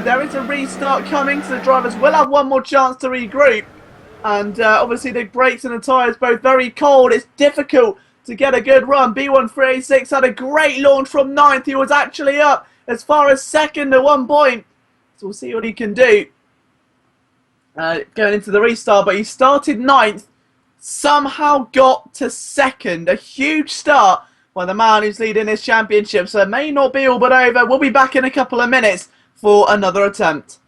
There is a restart coming, so the drivers will have one more chance to regroup. And obviously the brakes and the tyres both very cold. It's difficult to get a good run. B1386 had a great launch from 9th. He was actually up as far as 2nd at one point. So we'll see what he can do going into the restart. But he started 9th, somehow got to 2nd. A huge start by the man who's leading this championship. So it may not be all but over. We'll be back in a couple of minutes for another attempt.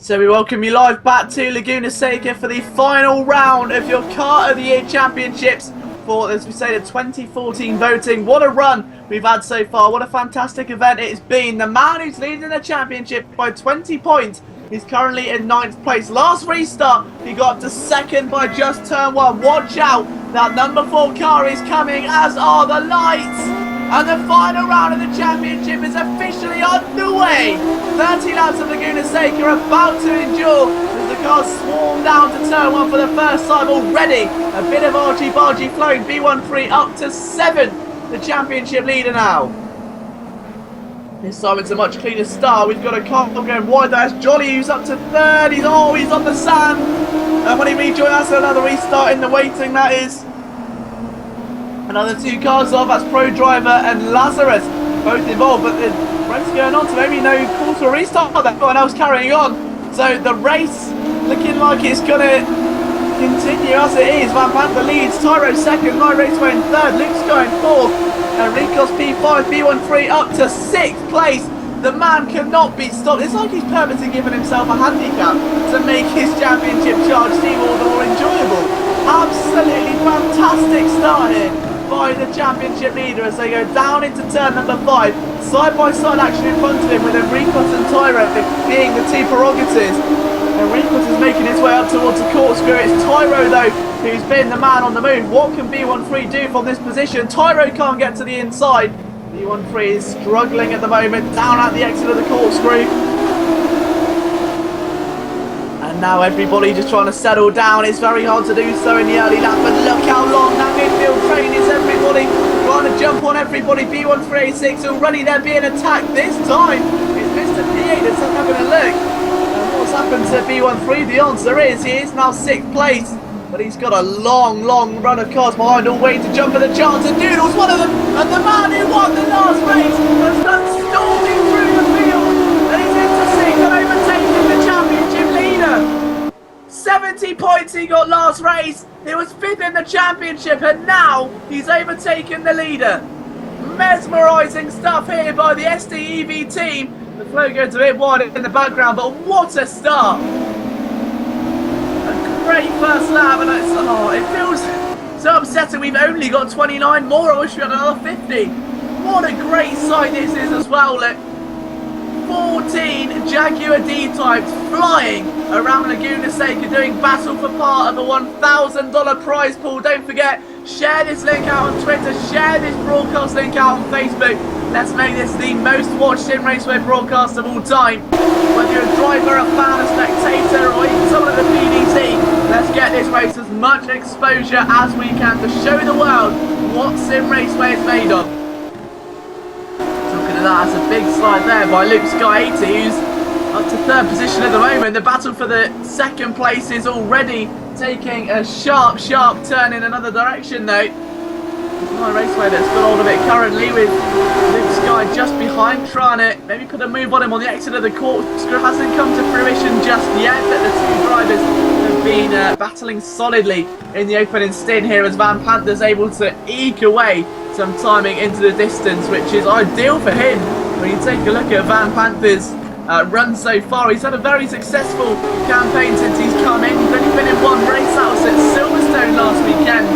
So we welcome you live back to Laguna Seca for the final round of your Car of the Year Championships for, as we say, the 2014 voting. What a run we've had so far. What a fantastic event it's been. The man who's leading the championship by 20 points is currently in 9th place. Last restart, he got up to 2nd by just turn 1. Watch out, that number 4 car is coming, as are the lights. And the final round of the championship is officially underway. 30 laps of Laguna Seca are about to endure as the cars swarm down to turn 1 for the first time already. A bit of argy-bargy flowing. B13 up to 7th, the championship leader now. This time it's a much cleaner start. We've got a car going wide. That's Jolly, who's up to 3rd. He's on the sand. And when he rejoins, that's another restart in the waiting, that is. Another 2 cars off, that's Pro Driver and Lazarus, both involved, but the race going on, so maybe no call for a restart, but everyone else carrying on. So the race looking like it's going to continue as it is. Van Panther leads, Tyro 2nd, My Raceway in 3rd, Luke's going 4th, and Ricos P5, B13 up to 6th place. The man cannot be stopped. It's like he's purposely given himself a handicap to make his championship charge seem all the more enjoyable. Absolutely fantastic start here by the championship leader as they go down into turn number 5. Side-by-side action in front of him with Enricos and Tyro being the 2 prerogatives. Enricos is making his way up towards the corkscrew. It's Tyro though who's been the man on the move. What can B13 do from this position? Tyro can't get to the inside. B13 is struggling at the moment down at the exit of the corkscrew. And now everybody just trying to settle down. It's very hard to do so in the early lap, but look how long that midfield train is. Everybody trying to jump on everybody. B1386 already they're being attacked this time. It's Mr. P8 that's having a look. And what's happened to B13? The answer is he is now 6th place. But he's got a long run of cars behind, all waiting to jump for the chance. And Doodle's one of them. And the man who won the last race has done storming through the field. And he's into 6th. last race, he was 5th in the championship, and now he's overtaken the leader. Mesmerising stuff here by the SDEV team. The flow goes a bit wide in the background, but what a start. A great first lap, and it feels so upsetting we've only got 29 more. I wish we had another 50. What a great sight this is as well. Look, 14 Jaguar D-types flying around Laguna Seca doing battle for part of a $1,000 prize pool. Don't forget, share this link out on Twitter, share this broadcast link out on Facebook. Let's make this the most watched Simraceway broadcast of all time. Whether you're a driver, a fan, a spectator, or even someone at the PDC, let's get this race as much exposure as we can to show the world what Simraceway is made of. That's a big slide there by Luke Sky 80, who's up to 3rd position at the moment. The battle for the 2nd place is already taking a sharp turn in another direction though. It's my raceway that's got hold of it currently, with Luke Sky just behind, trying to maybe put a move on him on the exit of the corkscrew. Hasn't come to fruition just yet, but the two drivers have been battling solidly in the opening stint here, as Van Panther's able to eke away some timing into the distance, which is ideal for him. When you take a look at Van Panther's run so far, he's had a very successful campaign since he's come in. He's only been in one race, that was at Silverstone last weekend,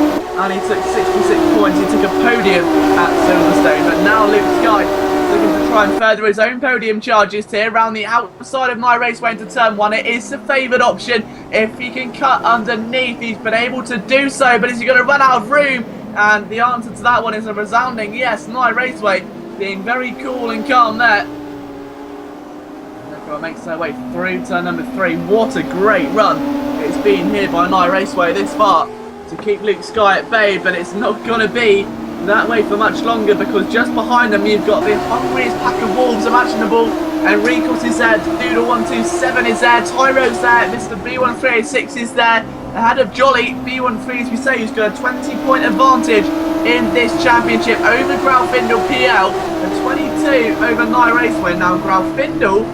and he took 66 points. He took a podium at Silverstone, but now Luke Sky is looking to try and further his own podium charges here around the outside of My Raceway into turn 1. It is the favoured option. If he can cut underneath, he's been able to do so, but is he going to run out of room? And the answer to that one is a resounding yes. My Raceway being very cool and calm there. Therefore makes their way through turn number 3. What a great run it's been here by My Raceway this far to keep Luke Sky at bay, but it's not going to be that way for much longer, because just behind them you've got the hungriest pack of wolves imaginable. Enriquez is there, Doodle127 is there, Tyro's there, Mr. B1386 is there. Ahead of Jolly, B13, as we say, who's got a 20-point advantage in this championship over Grauffindel PL, and 22 over Nye Raceway. Now, Grauffindel,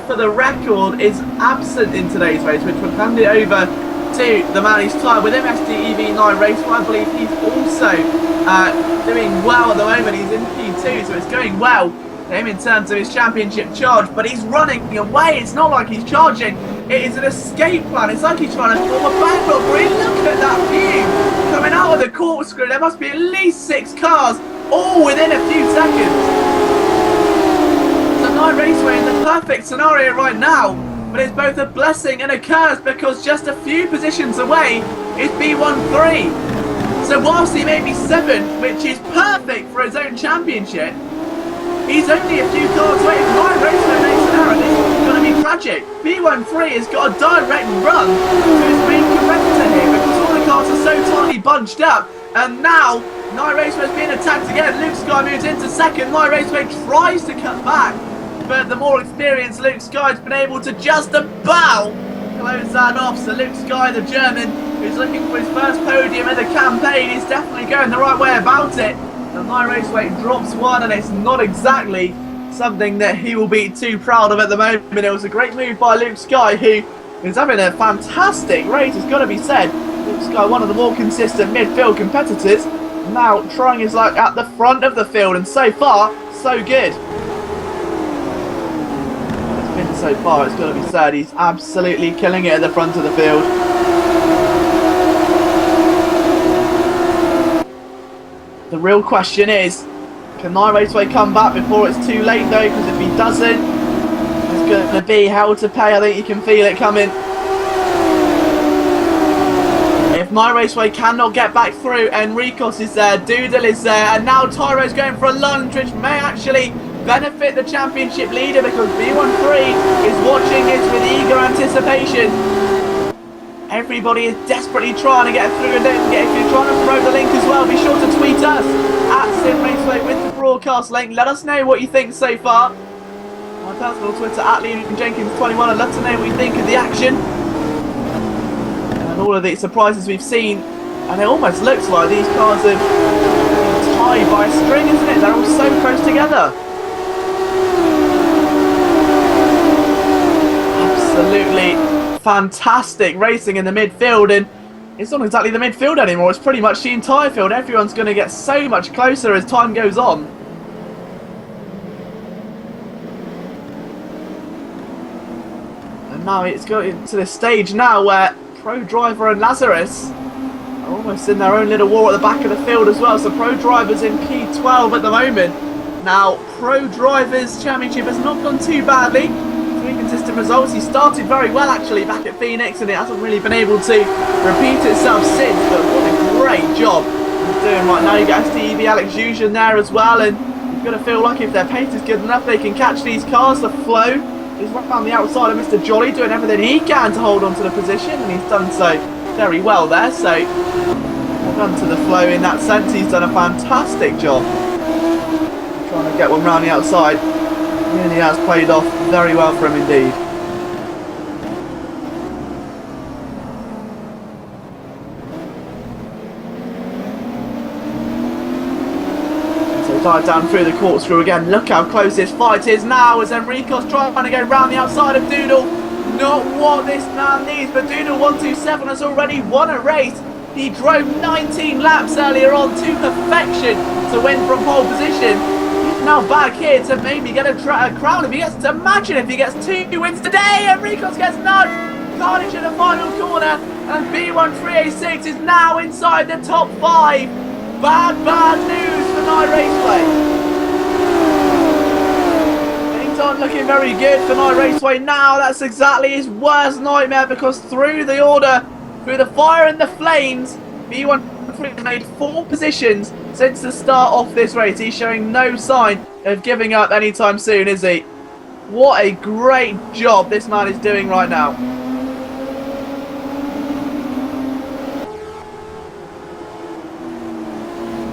for the record, is absent in today's race, which will hand it over to the man he's tied with him, SDEV Nye Raceway. I believe he's also doing well at the moment. He's in P2, so it's going well for him in terms of his championship charge, but he's running away. It's not like he's charging. It is an escape plan. It's like he's trying to form a bank robbery. Look at that view coming out of the corkscrew. There must be at least 6 cars, all within a few seconds. So Night Raceway in the perfect scenario right now, but it's both a blessing and a curse, because just a few positions away is B13. So whilst he may be 7th, which is perfect for his own championship, he's only a few cars away. If Night Raceway makes an error, this is going to be tragic. B13 has got a direct run to his main competitor here, because all the cars are so tightly bunched up. And now Night Raceway is being attacked again. Luke Sky moves into 2nd. Night Raceway tries to cut back, but the more experienced Luke Sky has been able to just about close that off. So Luke Sky, the German, who's looking for his first podium in the campaign, is definitely going the right way about it. The Night Raceway drops 1, and it's not exactly something that he will be too proud of at the moment. It was a great move by Luke Sky, who is having a fantastic race, it's got to be said. Luke Sky, one of the more consistent midfield competitors, now trying his luck at the front of the field, and so far, so good. It's been so far, it's got to be said, he's absolutely killing it at the front of the field. The real question is, can Night Raceway come back before it's too late though? Because if he doesn't, it's going to be hell to pay. I think you can feel it coming. If Night Raceway cannot get back through, Enriquez is there, Doodle is there, and now Tyro's going for a lunge, which may actually benefit the championship leader, because B13 is watching this with eager anticipation. Everybody is desperately trying to get through, and don't forget, if you're trying to promote the link as well, be sure to tweet us at Simraceway with the broadcast link. Let us know what you think so far. My personal Twitter at LeonJenkins21. I'd love to know what you think of the action and all of the surprises we've seen. And it almost looks like these cars have been tied by a string, isn't it? They're all so close together. Absolutely fantastic racing in the midfield, and it's not exactly the midfield anymore. It's pretty much the entire field. Everyone's going to get so much closer as time goes on. And now it's going to the stage now where Pro Driver and Lazarus are almost in their own little war at the back of the field as well. So Pro Driver's in P12 at the moment. Now, Pro Drivers Championship has not gone too badly. Three consistent results. He started very well actually back at Phoenix, and it hasn't really been able to repeat itself since. But what a great job he's doing right now. You got STEV Alex Jusian there as well, and you've got to feel like if their pace is good enough, they can catch these cars. The flow is right on the outside of Mr. Jolly, doing everything he can to hold on to the position, and he's done so very well there. So, well done to the flow in that sense. He's done a fantastic job trying to get one round the outside. Really has played off very well for him indeed. So dive down through the corkscrew again. Look how close this fight is now as Enrico's trying to go round the outside of Doodle. Not what this man needs, but Doodle 127 has already won a race. He drove 19 laps earlier on to perfection to win from pole position. Now back here to maybe get a crown if he gets to imagine if he gets 2 wins today. Enriquez gets none. Carnage in the final corner, and B1386 is now inside the top 5. Bad news for Night Raceway. Things aren't looking very good for Night Raceway now. That's exactly his worst nightmare, because through the order, through the fire and the flames, B13 made 4 positions since the start of this race. He's showing no sign of giving up anytime soon, is he? What a great job this man is doing right now.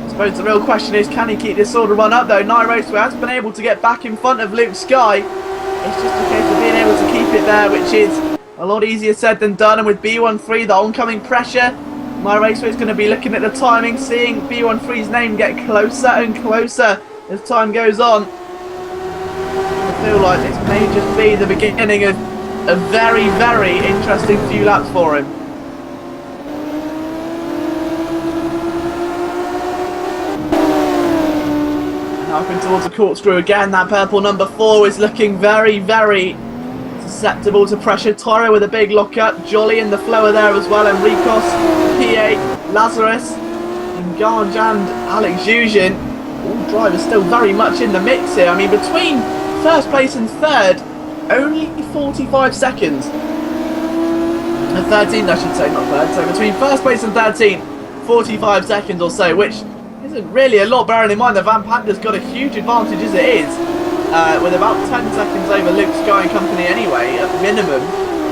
I suppose the real question is, can he keep this sort of run up though? Night Raceway has been able to get back in front of Luke Sky. It's just a case of being able to keep it there, which is a lot easier said than done. And with B13, the oncoming pressure, Night Raceway is going to be looking at the timing, seeing B13's name get closer and closer as time goes on. I feel like this may just be the beginning of a very, very interesting few laps for him. And up in towards the corkscrew again. That purple number 4 is looking very, very susceptible to pressure. Toro with a big lockup. Jolly in the flower there as well. Enricos, PA, Lazarus, Nganj and Alex Jusian. All drivers still very much in the mix here. I mean, between first place and third, only 45 seconds. And 13th, I should say, not third. So between first place and 13th, 45 seconds or so, which isn't really a lot, bearing in mind that Van Panda's got a huge advantage as it is. With about 10 seconds over Luke Sky and company anyway, at minimum.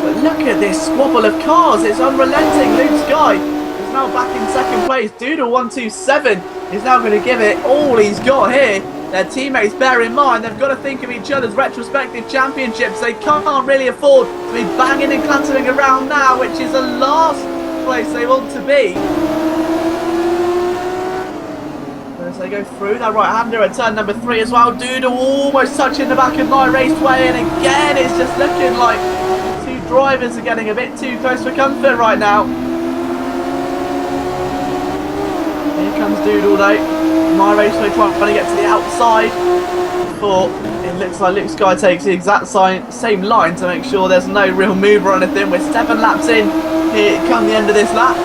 But look at this squabble of cars. It's unrelenting. Luke Sky is now back in second place. Doodle 127 is now going to give it all he's got here. Their teammates, bear in mind, they've got to think of each other's retrospective championships. They can't really afford to be banging and clattering around now, which is the last place they want to be. As they go through, that right-hander at turn number 3 as well. Doodle almost touching the back of Night Raceway, and again it's just looking like the 2 drivers are getting a bit too close for comfort right now. Here comes Doodle though. Night Raceway trying to get to the outside before it looks like Luke Sky takes the exact same line to make sure there's no real move or anything. We're 7 laps in here come the end of this lap.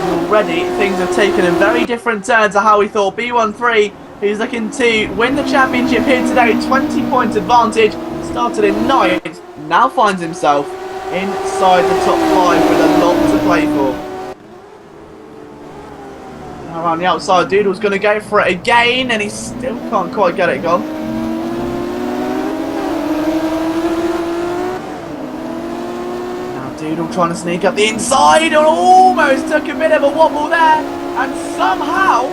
Already things have taken a very different turn to how we thought. B13, who's looking to win the championship here today, 20-point advantage, started in 9th, now finds himself inside the top 5 with a lot to play for. Now around the outside, Doodle's going to go for it again, and he still can't quite get it gone. Doodle trying to sneak up the inside, and almost took a bit of a wobble there, and somehow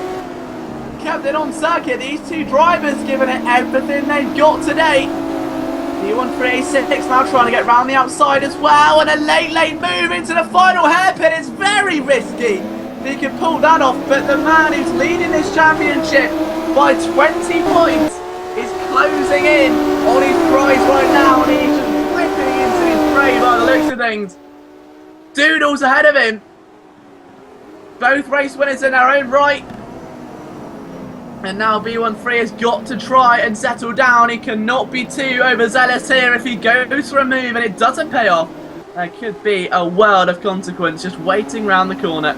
kept it on circuit. These 2 drivers giving it everything they've got today. B1386 now trying to get round the outside as well, and a late move into the final hairpin. It's very risky if he can pull that off, but the man who's leading this championship by 20 points is closing in on his prize right now, and he's just whipping into his prey by the looks of things. Doodle's ahead of him both race winners in their own right. And now B13 has got to try and settle down. He cannot be too overzealous here. If he goes for a move and it doesn't pay off, there could be a world of consequence just waiting round the corner.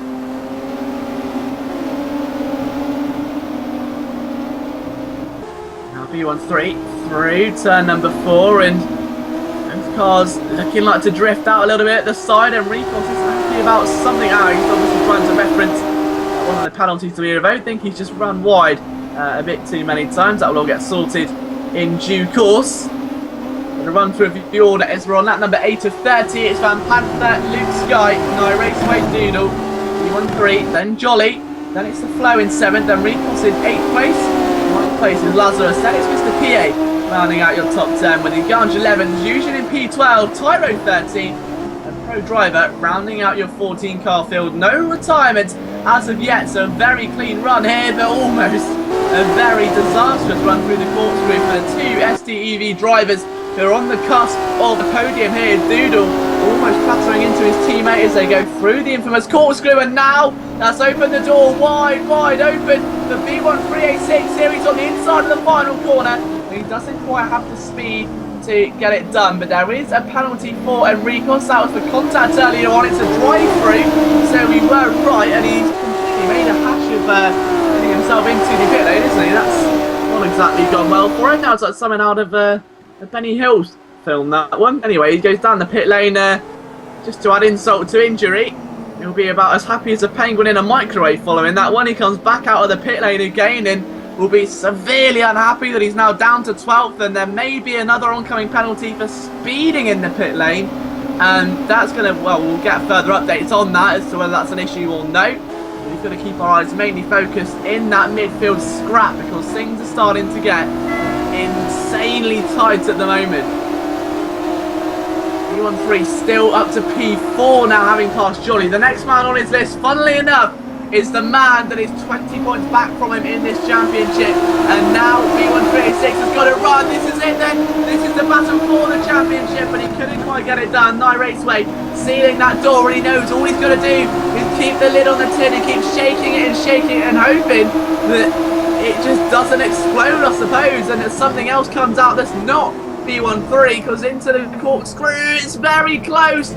Now B13 through turn number 4, and those cars looking like to drift out a little bit at the side, and Ricos is happy about something. He's obviously trying to reference one of the penalties to be revoked. I think he's just run wide a bit too many times. That will all get sorted in due course. Going to run through the order as we're on lap number 8 of 30. It's Van Panther, Luke Sky, Raceway Doodle, B13, then Jolly, then it's the Flow in 7th, then Ricos in 8th place. 9th place is Lazarus, then it's Mr. PA rounding out your top 10 with Ganj 11, Fusion in P12, Tyro 13, and Pro Driver rounding out your 14 car field. No retirement as of yet, so a very clean run here, but almost a very disastrous run through the corkscrew for the two STEV drivers who are on the cusp of the podium here. Doodle almost clattering into his teammate as they go through the infamous corkscrew, and now that's opened the door wide open. The B1386 series on the inside of the final corner. He doesn't quite have the speed to get it done, but there is a penalty for Enricos. That was the contact earlier on. It's a drive-through, so we were right, and he's completely made a hash of getting himself into the pit lane, isn't he? That's not exactly gone well for him. Now it's like something out of a Benny Hill film, that one. Anyway, he goes down the pit lane just to add insult to injury. He'll be about as happy as a penguin in a microwave following that one. He comes back out of the pit lane again and will be severely unhappy that he's now down to 12th, and there may be another oncoming penalty for speeding in the pit lane, and that's going to, well, we'll get further updates on that as to whether that's an issue or no. We've got to keep our eyes mainly focused in that midfield scrap because things are starting to get insanely tight at the moment. B13 still up to P4 now, having passed Jolly. The next man on his list, funnily enough, is the man that is 20 points back from him in this championship. And now B1386 has got to run. This is it then. This is the battle for the championship, but he couldn't quite get it done. Raceway sealing that door, and he knows all he's got to do is keep the lid on the tin and keep shaking it and hoping that it just doesn't explode, I suppose, and that something else comes out that's not B13, because into the corkscrew it's very close.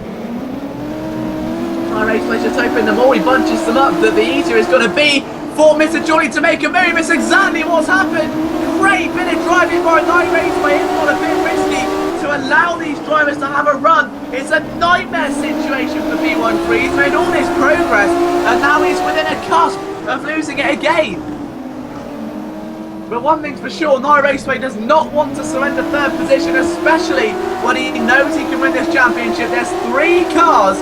Raceway just hoping the more he bunches them up, that the easier it's going to be for Mr. Jolly to make a move. It's exactly what's happened. Great bit of driving by Raceway. It's not a bit risky to allow these drivers to have a run. It's a nightmare situation for B13. He's made all this progress, and now he's within a cusp of losing it again. But one thing's for sure, Raceway does not want to surrender third position, especially when he knows he can win this championship. There's 3 cars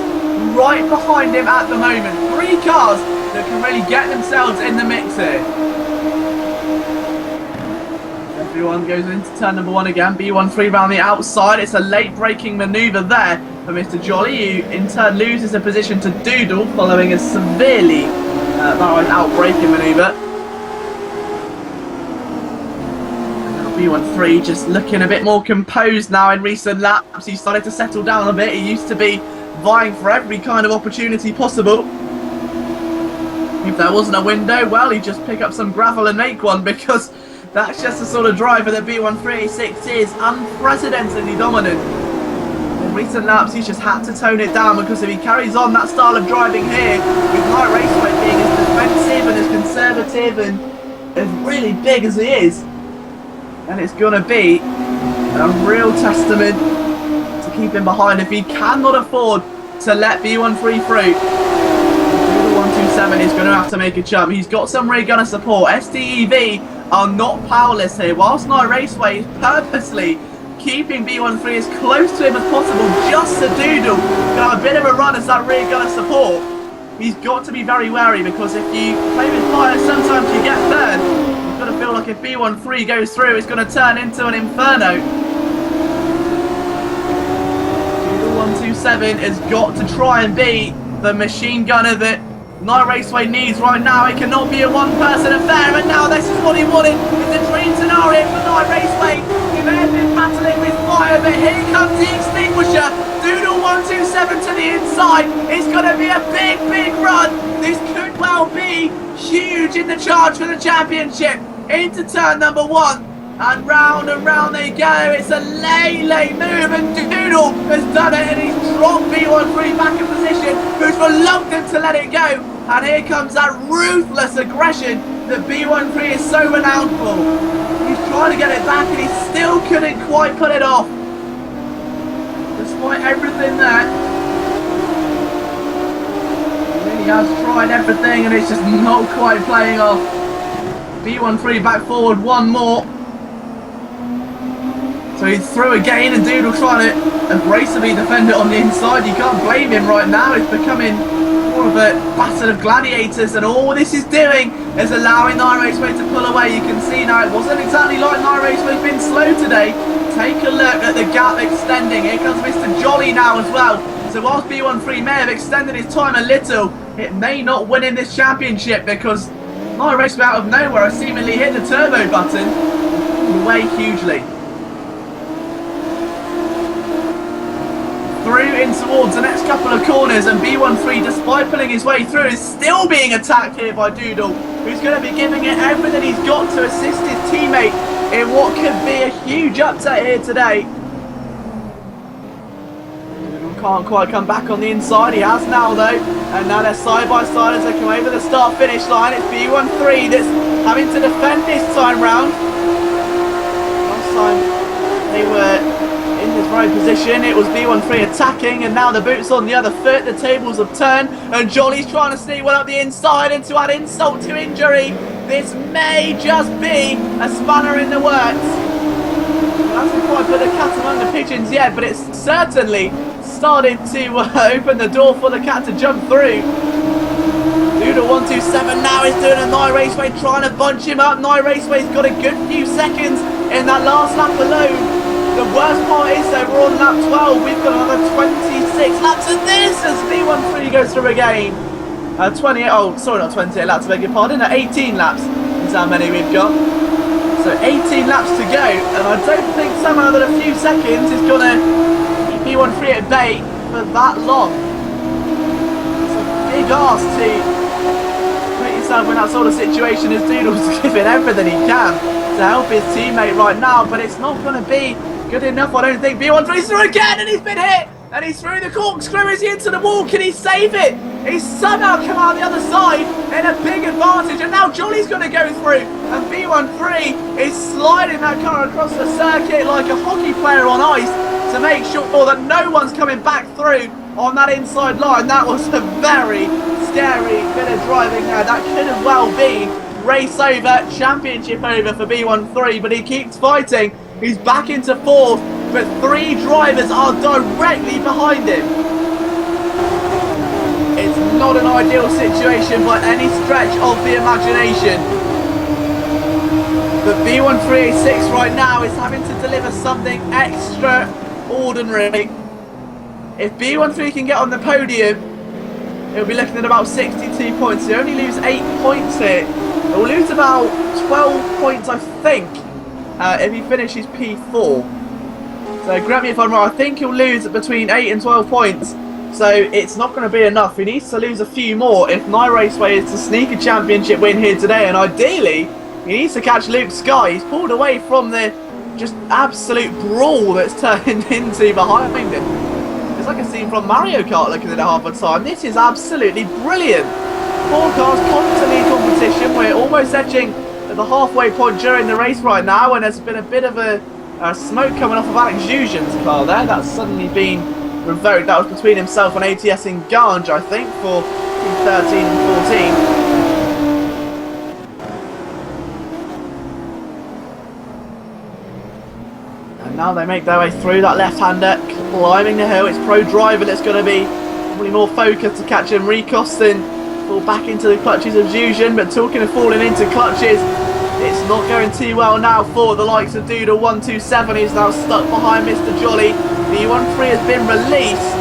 right behind him at the moment. 3 cars that can really get themselves in the mix here. Everyone goes into turn number 1 again. B13 round the outside. It's a late braking manoeuvre there for Mr. Jolly, who in turn loses a position to Doodle following a severely out-braking manoeuvre. B13 just looking a bit more composed now in recent laps. He started to settle down a bit. He used to be vying for every kind of opportunity possible. If there wasn't a window, well, he'd just pick up some gravel and make one, because that's just the sort of driver that B1386 is. Unprecedentedly dominant. In recent laps, he's just had to tone it down, because if he carries on that style of driving here, with Raceway being as defensive and as conservative and as really big as he is, and it's going to be a real testament to keep him behind if he cannot afford to let B13 through. The 127 is going to have to make a jump. He's got some rear gunner support. STEV are not powerless here, whilst Raceway is purposely keeping B13 as close to him as possible just to Doodle. Got a bit of a run as that rear gunner support. He's got to be very wary, because if you play with fire, sometimes you get third. You've got to feel like if B13 goes through, it's going to turn into an inferno. 127 has got to try and be the machine gunner that Raceway needs right now. It cannot be a one-person affair, and now this is what he wanted. It's a dream scenario for Raceway. He may have been battling with fire, but here comes the extinguisher. Doodle 127 to the inside. It's going to be a big run. This could well be huge in the charge for the championship. Into turn number 1. And round they go. It's a lay move, and Doodle has done it, and he's dropped B13 back in position, who's reluctant to let it go. And here comes that ruthless aggression that B13 is so renowned for. He's trying to get it back, and he still couldn't quite put it off. Despite everything there, he really has tried everything, and it's just not quite playing off. B13 back forward one more. So he's through again, and Doodle trying to abrasively defend it on the inside. You can't blame him right now. It's becoming more of a battle of gladiators, and all this is doing is allowing Raceway to pull away. You can see now it wasn't exactly like Raceway's been slow today. Take a look at the gap extending. Here comes Mr. Jolly now as well. So whilst B13 may have extended his time a little, it may not win in this championship, because Raceway out of nowhere has seemingly hit the turbo button and pulled away hugely. Through in towards the next couple of corners, and B13, despite pulling his way through, is still being attacked here by Doodle, who's going to be giving it everything he's got to assist his teammate in what could be a huge upset here today. Doodle can't quite come back on the inside. He has now though, and now they're side by side as they come over the start finish line. It's B13 that's having to defend this time round. Last time they were in this right position, it was B13 attacking, and now the boot's on the other foot. The tables have turned, and Jolly's trying to sneak one up the inside, and to add insult to injury, this may just be a spanner in the works. It hasn't quite put the cat among the pigeons yet, but it's certainly started to open the door for the cat to jump through. Doodle 127 now is doing a Raceway, trying to bunch him up. Raceway's got a good few seconds in that last lap alone. The worst part is though, we're on lap 12, we've got another 26 laps of this as B13 goes through again. 28 laps, beg your pardon, 18 laps is how many we've got. So 18 laps to go, and I don't think somehow that a few seconds is going to keep B13 at bay for that long. It's a big ask to put yourself in that sort of situation, as Doodle's giving everything he can to help his teammate right now, but it's not going to be good enough, I don't think. B13's through again, and he's been hit, and he's through the corkscrew. Is he into the wall? Can he save it? He's somehow come out the other side in a big advantage, and now Jolly's going to go through, and B13 is sliding that car across the circuit like a hockey player on ice to make sure that no one's coming back through on that inside line. That was a very scary bit of driving there. That could have well been race over, championship over for B13, but he keeps fighting. He's back into 4th, but 3 drivers are directly behind him. It's not an ideal situation by any stretch of the imagination. But B1386 right now is having to deliver something extraordinary. If B13 can get on the podium, he'll be looking at about 62 points. He'll only lose 8 points here. He'll lose about 12 points, I think, if he finishes P4. So correct me if I'm wrong, I think he'll lose between 8 and 12 points. So it's not going to be enough. He needs to lose a few more if Raceway is to sneak a championship win here today. And ideally, he needs to catch Luke Sky. He's pulled away from the just absolute brawl that's turned into behind him. It's like a scene from Mario Kart looking at it half the time. This is absolutely brilliant. 4 cars constantly in competition. We're almost edging at the halfway point during the race right now, and there's been a bit of a smoke coming off of Alex Jujan's car there. That's suddenly been revoked. That was between himself and ATS in Ganj, I think, for 13 and 14. And now they make their way through that left-hander, climbing the hill. It's Pro Driver that's going to be probably more focused to catch Enriquez than fall back into the clutches of Jujan. But talking of falling into clutches, it's not going too well now for the likes of Doodle 127, who's now stuck behind Mr. Jolly. The B13 has been released,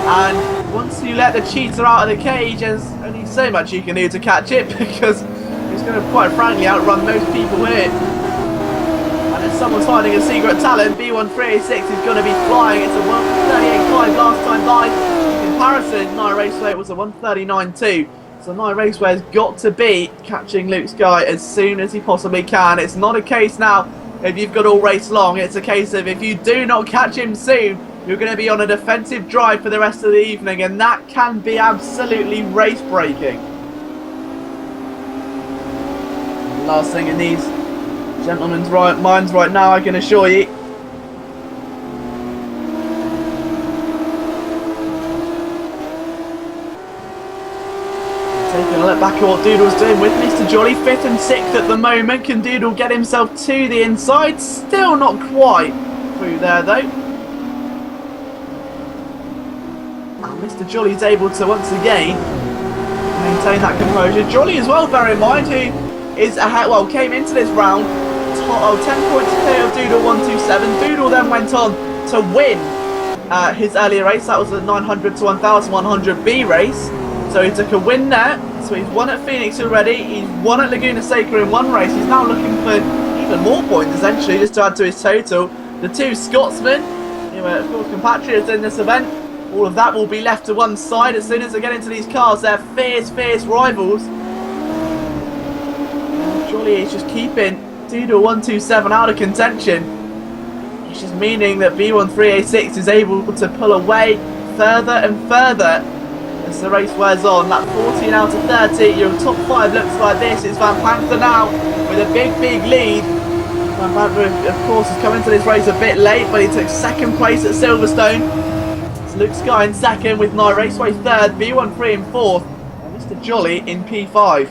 and once you let the cheater out of the cage, there's only so much you can do to catch it, because it's going to quite frankly outrun most people here. And if someone's hiding a secret talent, B1386 is going to be flying. It's a 138.5 last time by. In comparison, Raceway was a 139.2. So Night Raceway has got to be catching Luke Sky as soon as he possibly can. It's not a case now if you've got all race long. It's a case of if you do not catch him soon, you're going to be on a defensive drive for the rest of the evening, and that can be absolutely race-breaking. Last thing in these gentlemen's minds right now, I can assure you. Taking a look back at what Doodle's doing with Mr. Jolly, 5th and 6th at the moment. Can Doodle get himself to the inside? Still not quite through there though. And Mr. Jolly's able to once again maintain that composure. Jolly as well, bear in mind, who is ahead, well, came into this round 10 points clear of Doodle 127. Doodle then went on to win his earlier race. That was the 900 to 1100B race. So he took a win there. So he's won at Phoenix already. He's won at Laguna Seca in one race. He's now looking for even more points, essentially, just to add to his total. The two Scotsmen, who are, of course, compatriots in this event, all of that will be left to one side as soon as they get into these cars. They're fierce, fierce rivals. Jolly is just keeping Doodle 127 out of contention. It's just meaning that B1386 is able to pull away further and further as the race wears on. That 14 out of 30, your top 5 looks like this. It's Van Panther now with a big, big lead. Van Panther, of course, has come into this race a bit late, but he took 2nd place at Silverstone. It's Luke Sky in 2nd with Night Raceway 3rd, B13 in 4th, and Mr. Jolly in P5.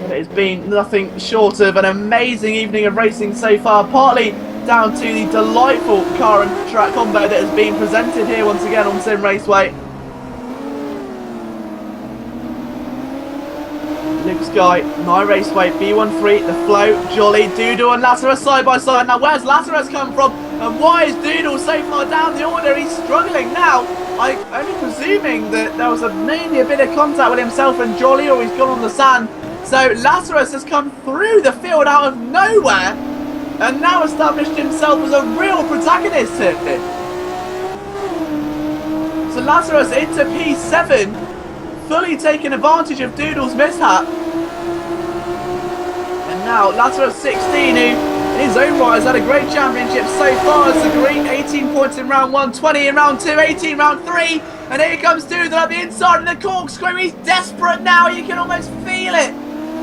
But it's been nothing short of an amazing evening of racing so far, partly down to the delightful car and track combo that has been presented here once again on Simraceway. Luke Sky, Night Raceway, B13, the Flow, Jolly, Doodle and Lazarus side by side. Now where's Lazarus come from and why is Doodle so far down the order? He's struggling now. I'm only presuming that there was maybe a bit of contact with himself and Jolly, or he's gone on the sand. So Lazarus has come through the field out of nowhere and now established himself as a real protagonist here. So Lazarus into P7, fully taking advantage of Doodle's mishap. And now Lazarus 16, who in his own right has had a great championship so far as the green. 18 points in round 1, 20 in round 2, 18 round 3. And here comes Doodle at the inside of the corkscrew. He's desperate now, you can almost feel it.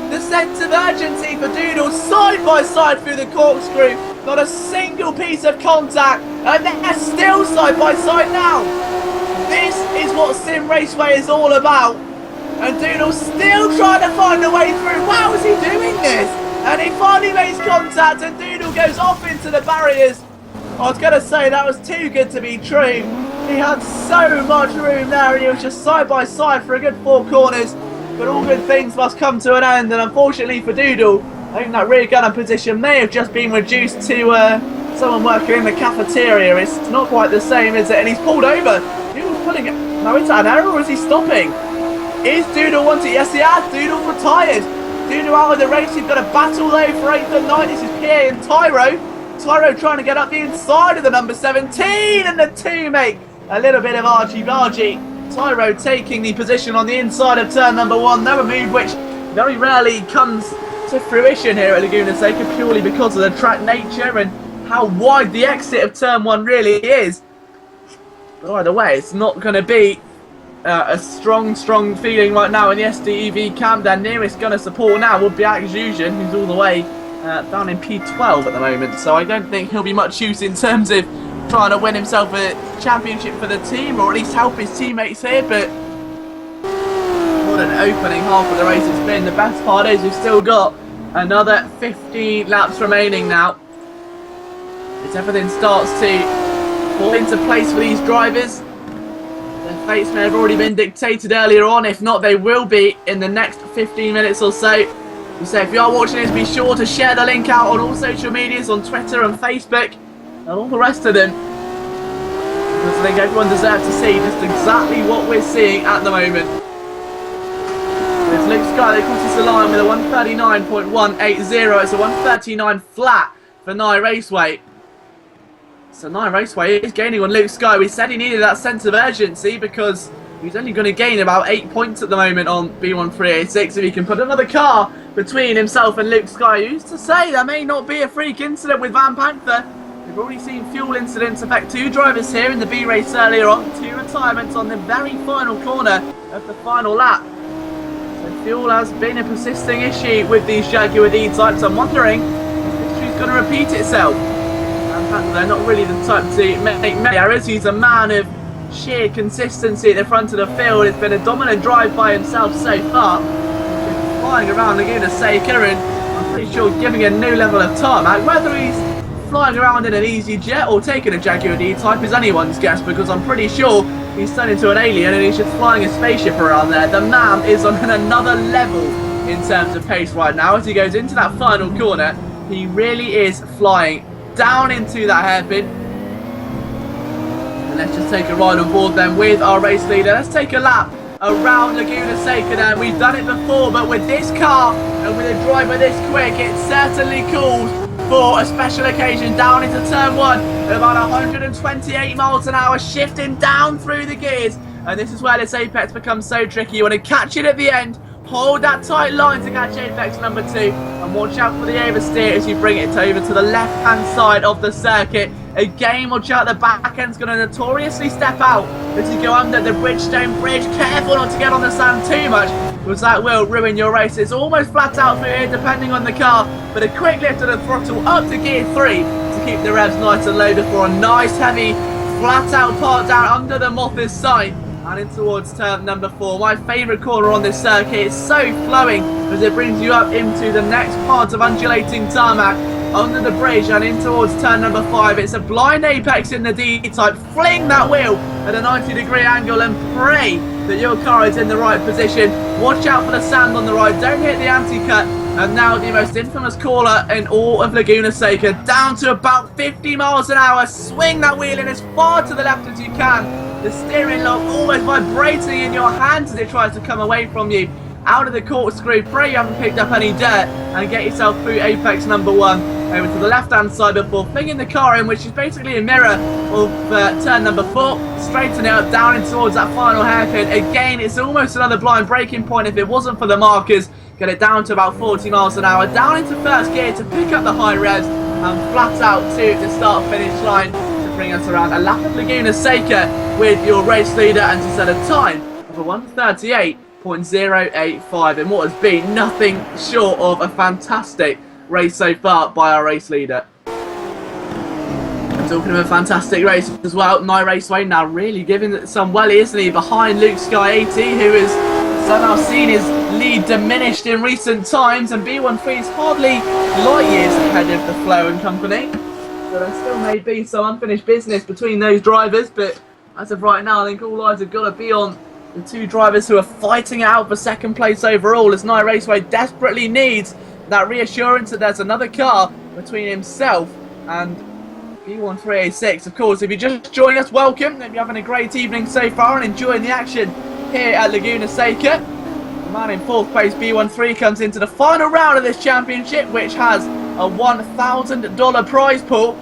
The sense of urgency for Doodle, side by side through the corkscrew. Not a single piece of contact, and they're still side by side now. This is what Simraceway is all about. And Doodle's still trying to find a way through. Wow, is he doing this? And he finally makes contact, and Doodle goes off into the barriers. I was going to say that was too good to be true. He had so much room there, and he was just side by side for a good 4 corners. But all good things must come to an end, and unfortunately for Doodle, I think that rear gunner position may have just been reduced to someone working in the cafeteria. It's not quite the same, is it? And he's pulled over. Doodle's pulling it. Now, is that an error, or is he stopping? Is Doodle wanting? Yes, he has. Doodle's retired. Doodle out of the race. He's got a battle though for 8th and 9th. This is PA and Tyro. Tyro trying to get up the inside of the number 17, and the 2 make a little bit of argy-bargy. Tyro taking the position on the inside of turn number 1. Another move which very rarely comes to fruition here at Laguna Seca, purely because of the track nature and how wide the exit of turn 1 really is. But either way, it's not going to be a strong feeling right now in the SDEV camp. Their nearest gunner support now would be Akjusian, who's all the way down in P12 at the moment. So I don't think he'll be much use in terms of trying to win himself a championship for the team, or at least help his teammates here. But what an opening half of the race it's been. The best part is we've still got another 15 laps remaining now, as everything starts to fall into place for these drivers. Their fates may have already been dictated earlier on. If not, they will be in the next 15 minutes or so. So if you are watching this, be sure to share the link out on all social medias, on Twitter and Facebook and all the rest of them, because I think everyone deserves to see just exactly what we're seeing at the moment. It's Luke Sky that crosses the line with a 139.180. It's a 139 flat for Night Raceway. So Night Raceway is gaining on Luke Sky. We said he needed that sense of urgency because He's only going to gain about 8 points at the moment on B1386 if he can put another car between himself and Luke Sky. Who's to say there may not be a freak incident with Van Panther? We've already seen fuel incidents affect 2 drivers here in the B race earlier on. 2 retirements on the very final corner of the final lap. So fuel has been a persisting issue with these Jaguar D-types. I'm wondering if this issue's going to repeat itself. Van Panther, not really the type to make many errors. He's a man of sheer consistency at the front of the field. It's been a dominant drive by himself so far. He's been flying around Laguna Seca, and I'm pretty sure giving a new level of tarmac. Whether he's flying around in an easy jet or taking a Jaguar D-type is anyone's guess, because I'm pretty sure he's turned into an alien and he's just flying a spaceship around there. The man is on another level in terms of pace right now as he goes into that final corner. He really is flying down into that hairpin. Let's just take a ride on board then with our race leader. Let's take a lap around Laguna Seca then. We've done it before, but with this car and with a driver this quick, it certainly calls for a special occasion. Down into turn 1 at about 128 miles an hour, shifting down through the gears. And this is where this apex becomes so tricky. You want to catch it at the end, hold that tight line to catch apex number 2, and watch out for the oversteer as you bring it over to the left-hand side of the circuit. Again, watch out, the back end's going to notoriously step out as you go under the Bridgestone Bridge. Careful not to get on the sand too much, because that will ruin your race. It's almost flat out through here, depending on the car, but a quick lift of the throttle up to gear 3 to keep the revs nice and low before a nice, heavy, flat out part down under the Moth's sight and in towards turn number 4. My favourite corner on this circuit. It's so flowing as it brings you up into the next part of undulating tarmac under the bridge and in towards turn number 5. It's a blind apex in the D-type. Fling that wheel at a 90-degree angle and pray that your car is in the right position. Watch out for the sand on the right. Don't hit the anti-cut. And now the most infamous corner in all of Laguna Seca. Down to about 50 miles an hour. Swing that wheel in as far to the left as you can. The steering lock almost vibrating in your hands as it tries to come away from you. Out of the corkscrew, pray you haven't picked up any dirt, and get yourself through apex number 1 over to the left hand side before flinging the car in, which is basically a mirror of turn number 4. Straighten it up down in towards that final hairpin. Again, it's almost another blind braking point if it wasn't for the markers. Get it down to about 40 miles an hour, down into first gear to pick up the high revs, and flat out to the start finish line to bring us around a lap of Laguna Seca with your race leader, and to set a time of a 1:38.085 in what has been nothing short of a fantastic race so far by our race leader. And talking of a fantastic race as well, Raceway now really giving it some welly, isn't he, behind Luke Sky 80, who has somehow seen his lead diminished in recent times, and B13 is hardly light years ahead of the Flow and company. So there still may be some unfinished business between those drivers, but as of right now, I think all eyes have got to be on the 2 drivers who are fighting out for second place overall, as Raceway desperately needs that reassurance that there's another car between himself and B1386. Of course, if you're just joining us, welcome. Hope you're having a great evening so far and enjoying the action here at Laguna Seca. The man in 4th place, B13, comes into the final round of this championship, which has a $1,000 prize pool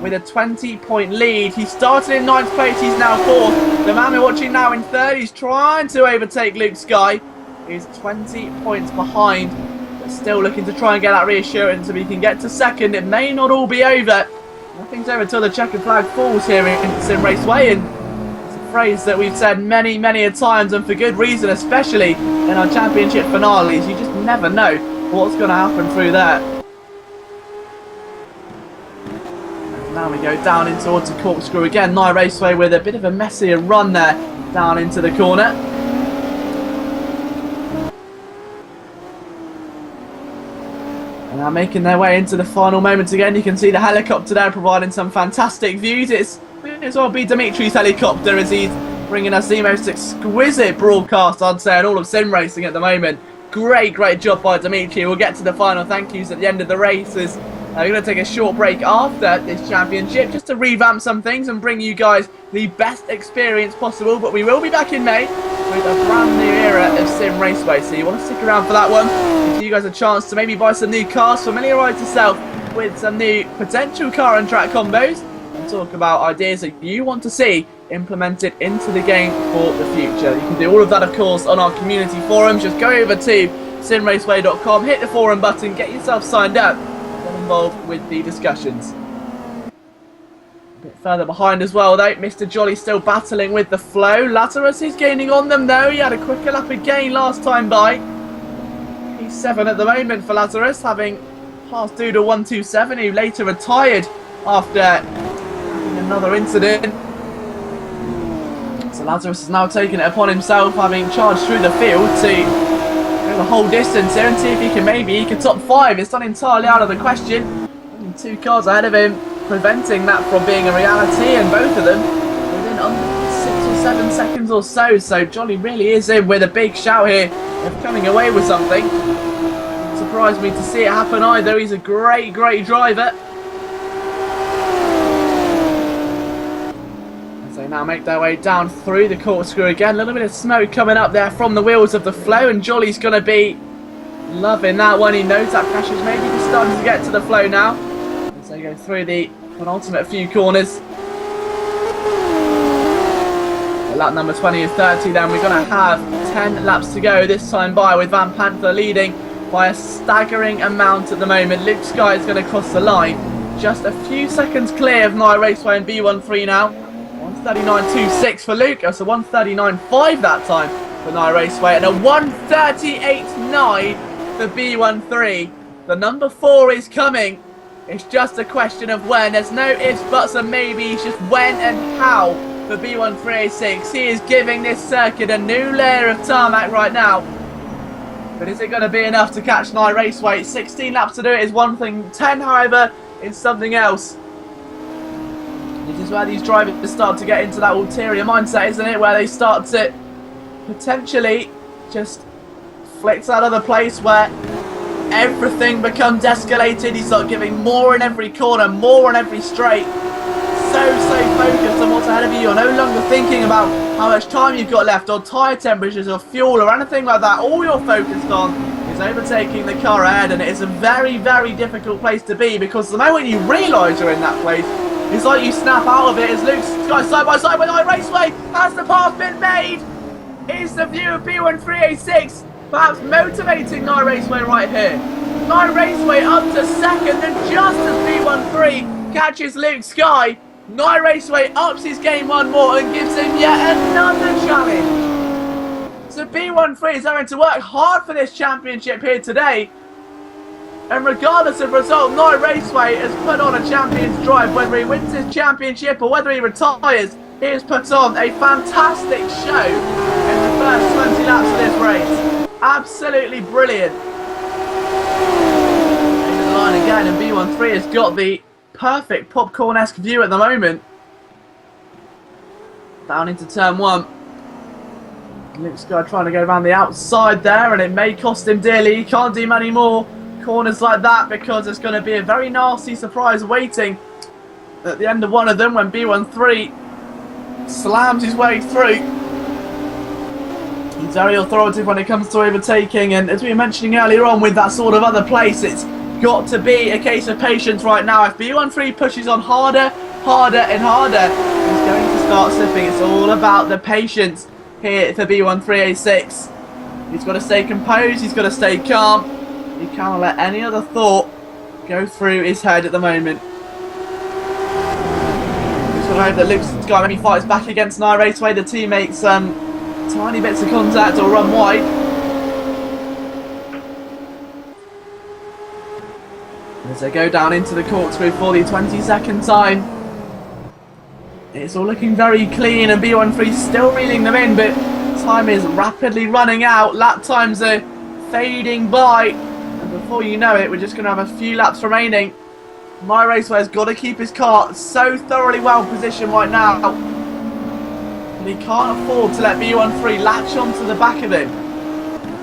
with a 20-point lead. He started in 9th place, he's now 4th. The man we're watching now in 3rd, he's trying to overtake Luke Sky. He's 20 points behind, but still looking to try and get that reassurance. If he can get to 2nd, it may not all be over. Nothing's over until the checkered flag falls here in Simraceway, and it's a phrase that we've said many, many a times, and for good reason, especially in our championship finales. You just never know what's going to happen through there. Now we go down in towards the corkscrew again. Raceway with a bit of a messier run there down into the corner. And now making their way into the final moments again. You can see the helicopter there providing some fantastic views. It's well be Dimitri's helicopter as he's bringing us the most exquisite broadcast, I'd say, in all of sim racing at the moment. Great job by Dimitri. We'll get to the final thank yous at the end of the races. We're going to take a short break after this championship just to revamp some things and bring you guys the best experience possible. But we will be back in May with a brand new era of Sim Raceway. So you want to stick around for that one. Give you guys a chance to maybe buy some new cars, familiarise yourself with some new potential car and track combos, and talk about ideas that you want to see implemented into the game for the future. You can do all of that, of course, on our community forums. Just go over to simraceway.com, hit the forum button, get yourself signed up, get involved with the discussions. A bit further behind as well, though. Mr. Jolly still battling with the flow. Lazarus is gaining on them, though. He had a quicker lap again last time by. P7 at the moment for Lazarus, having passed Doodle 127, who later retired after having another incident. So Lazarus has now taken it upon himself, having charged through the field to go the whole distance here and see if he can top 5. It's not entirely out of the question. Only 2 cars ahead of him, preventing that from being a reality, and both of them within under 6 or 7 seconds or so. So Jolly really is in with a big shout here of coming away with something. It surprised me to see it happen either. He's a great driver. As they now make their way down through the corkscrew again. A little bit of smoke coming up there from the wheels of the flow, and Jolly's going to be loving that one. He knows that pressure's maybe just starting to get to the flow now. As they go through the penultimate few corners. Lap number 20 and 30, then we're going to have 10 laps to go this time by, with Van Panther leading by a staggering amount at the moment. Luke Sky is going to cross the line, just a few seconds clear of Night Raceway and B13 now. 139.26 for Luke, so 139.5 that time for Night Raceway, and a 138.9 for B13. The number 4 is coming. It's just a question of when. There's no ifs, buts and maybes, just when and how. For B1386, he is giving this circuit a new layer of tarmac right now. But is it going to be enough to catch Night Raceway? 16 laps to do it is one thing. 10, however, is something else. This is where these drivers start to get into that ulterior mindset, isn't it? Where they start to potentially just flick to that other place where everything becomes escalated. You start giving more in every corner, more in every straight. So focused on what's ahead of you. You're no longer thinking about how much time you've got left, or tyre temperatures, or fuel, or anything like that. All you're focused on is overtaking the car ahead, and it is a very difficult place to be, because the moment you realise you're in that place, it's like you snap out of it as Luke Sky side by side with Night Raceway. Has the path been made? Is the view of B1386 perhaps motivating Night Raceway right here? Night Raceway up to second, and just as B13 catches Luke Sky, Night Raceway ups his game one more and gives him yet another challenge. So B13 is having to work hard for this championship here today. And regardless of result, Night Raceway has put on a champion's drive. Whether he wins his championship or whether he retires, he has put on a fantastic show in the first 20 laps of this race. Absolutely brilliant. Over the line again, and B13 has got the perfect popcorn-esque view at the moment. Down into turn 1. Luke's guy trying to go around the outside there, and it may cost him dearly. He can't do many more corners like that, because there's going to be a very nasty surprise waiting at the end of one of them when B13 slams his way through. He's very authoritative when it comes to overtaking, and as we were mentioning earlier on, with that sort of other place, it's got to be a case of patience right now. If B13 pushes on harder and harder, he's going to start slipping. It's all about the patience here for B1386. He's got to stay composed, he's got to stay calm. He can't let any other thought go through his head at the moment. Just got to hope that Luke's guy maybe fights back against Night Raceway. The team makes tiny bits of contact or run wide. As they go down into the corkscrew for the 22nd time. It's all looking very clean, and B13 still reeling them in, but time is rapidly running out. Lap times are fading by, and before you know it, we're just going to have a few laps remaining. Night Raceway's got to keep his car so thoroughly well positioned right now, and he can't afford to let B13 latch onto the back of him,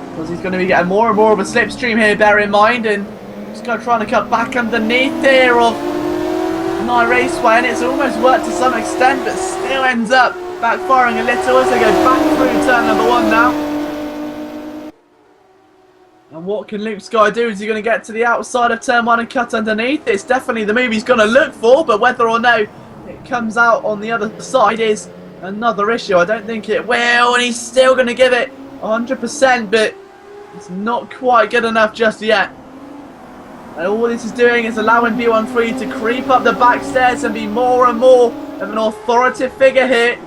because he's going to be getting more and more of a slipstream here, bear in mind, and just going to try to cut back underneath there of Night Raceway, and it's almost worked to some extent, but still ends up backfiring a little as they go back through turn number 1 now. And what can Luke Sky do? Is he going to get to the outside of turn 1 and cut underneath? It's definitely the move he's going to look for, but whether or no it comes out on the other side is another issue. I don't think it will, and he's still going to give it 100%, but it's not quite good enough just yet. And all this is doing is allowing B13 to creep up the back stairs and be more and more of an authoritative figure here.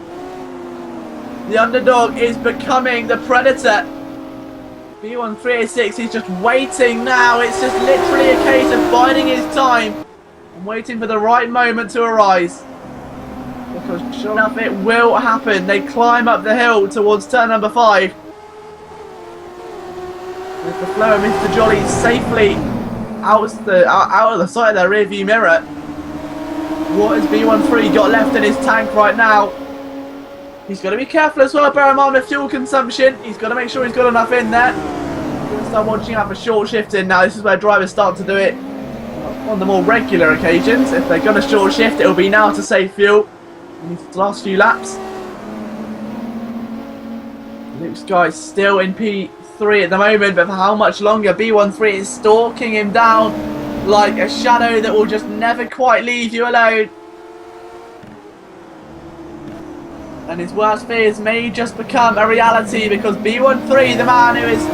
The underdog is becoming the predator. B1386, he's just waiting now. It's just literally a case of biding his time and waiting for the right moment to arise. Because sure enough, it will happen. They climb up the hill towards turn number 5. With the flow of Mr. Jolly safely out of the sight of their rear view mirror. What has B13 got left in his tank right now? He's got to be careful as well, bear in mind with fuel consumption. He's got to make sure he's got enough in there. He's going to start watching out for short shifting now. This is where drivers start to do it on the more regular occasions. If they're going to short shift, it will be now to save fuel in these last few laps. Luke Sky's still in P3 at the moment, but for how much longer? B13 is stalking him down like a shadow that will just never quite leave you alone. And his worst fears may just become a reality, because B13, the man who is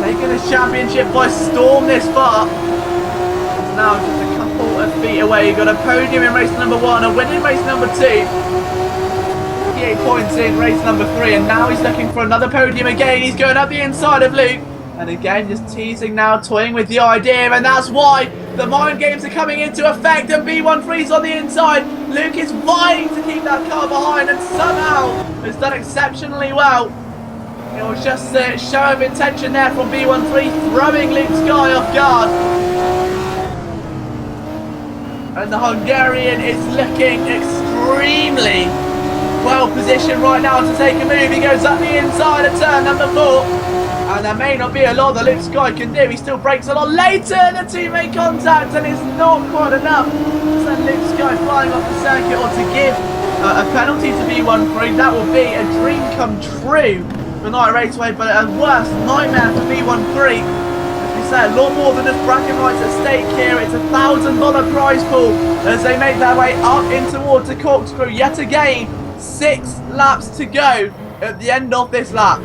taking this championship by storm this far, is now just a couple of feet away. He got a podium in race number 1, a win in race number 2, 58 points in race number 3, and now he's looking for another podium again. He's going up the inside of Luke, and again just teasing now, toying with the idea, and that's why the mind games are coming into effect, and B13's on the inside. Luke is vying to keep that car behind, and somehow has done exceptionally well. It was just a show of intention there from B13, throwing Luke Sky off guard. And the Hungarian is looking extremely well positioned right now to take a move. He goes up the inside of turn number 4. And there may not be a lot that Luke Sky can do. He still breaks a lot later. The two make contact, and it's not quite enough to send Luke Sky flying off the circuit, or to give a penalty to B13. That will be a dream come true for Night Raceway, but a worse nightmare for B13. As we say, a lot more than just bragging rights at stake here. It's $1,000 prize pool as they make their way up in towards the corkscrew yet again. 6 laps to go at the end of this lap.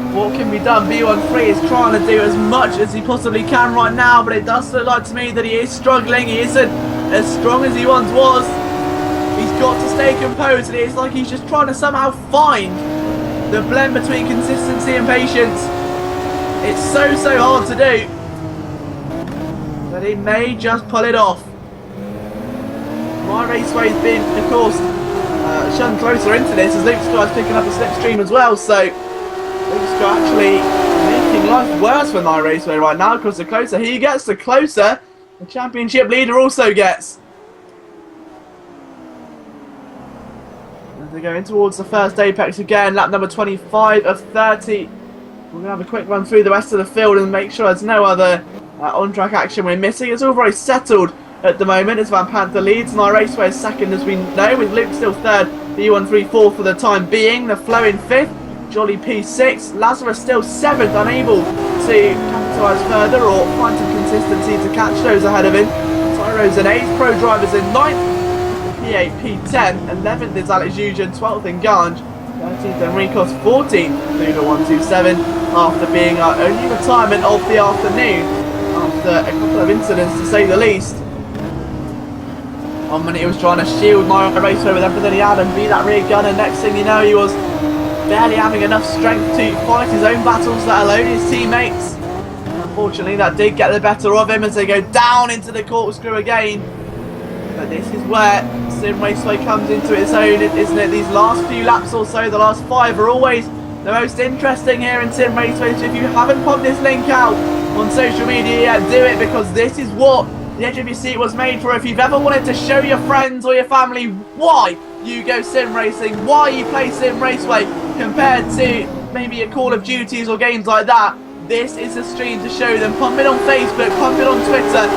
What can be done? B13 is trying to do as much as he possibly can right now, but it does look like to me that he is struggling. He isn't as strong as he once was. He's got to stay composed, and it's like he's just trying to somehow find the blend between consistency and patience. It's so hard to do, but he may just pull it off. My Raceway's been, of course, shunned closer into this, as Luke Sky's picking up a slipstream as well, so Luke Sky actually making life worse for Night Raceway right now, because the closer he gets, the closer the championship leader also gets. As they go in towards the first apex again, lap number 25 of 30. We're going to have a quick run through the rest of the field and make sure there's no other on-track action we're missing. It's all very settled at the moment as Van Panther leads. Night Raceway is second, as we know, with Luke still third, B13 4th for the time being, the Flow in 5th. Jolly P6, Lazarus still 7th, unable to capitalise further or find some consistency to catch those ahead of him. Tyro's in 8th, Pro Drivers in 9th, P8, P10, 11th is Alex Eugen, 12th in Ganj, 13th Enricos, 14th Luda 127, after being our only retirement of the afternoon, after a couple of incidents to say the least. 1 minute he was trying to shield Night Raceway with everything he had and be that rear gunner, next thing you know he was barely having enough strength to fight his own battles, let alone his teammates. Unfortunately, that did get the better of him as they go down into the corkscrew again. But this is where Simraceway comes into its own, isn't it? These last few laps or so, the last 5, are always the most interesting here in Simraceway. So if you haven't popped this link out on social media yet, do it, because this is what the edge of your seat was made for. If you've ever wanted to show your friends or your family why you go sim racing, why you play Simraceway compared to maybe a Call of Duties or games like that, this is a stream to show them. Pump it on Facebook, pump it on Twitter.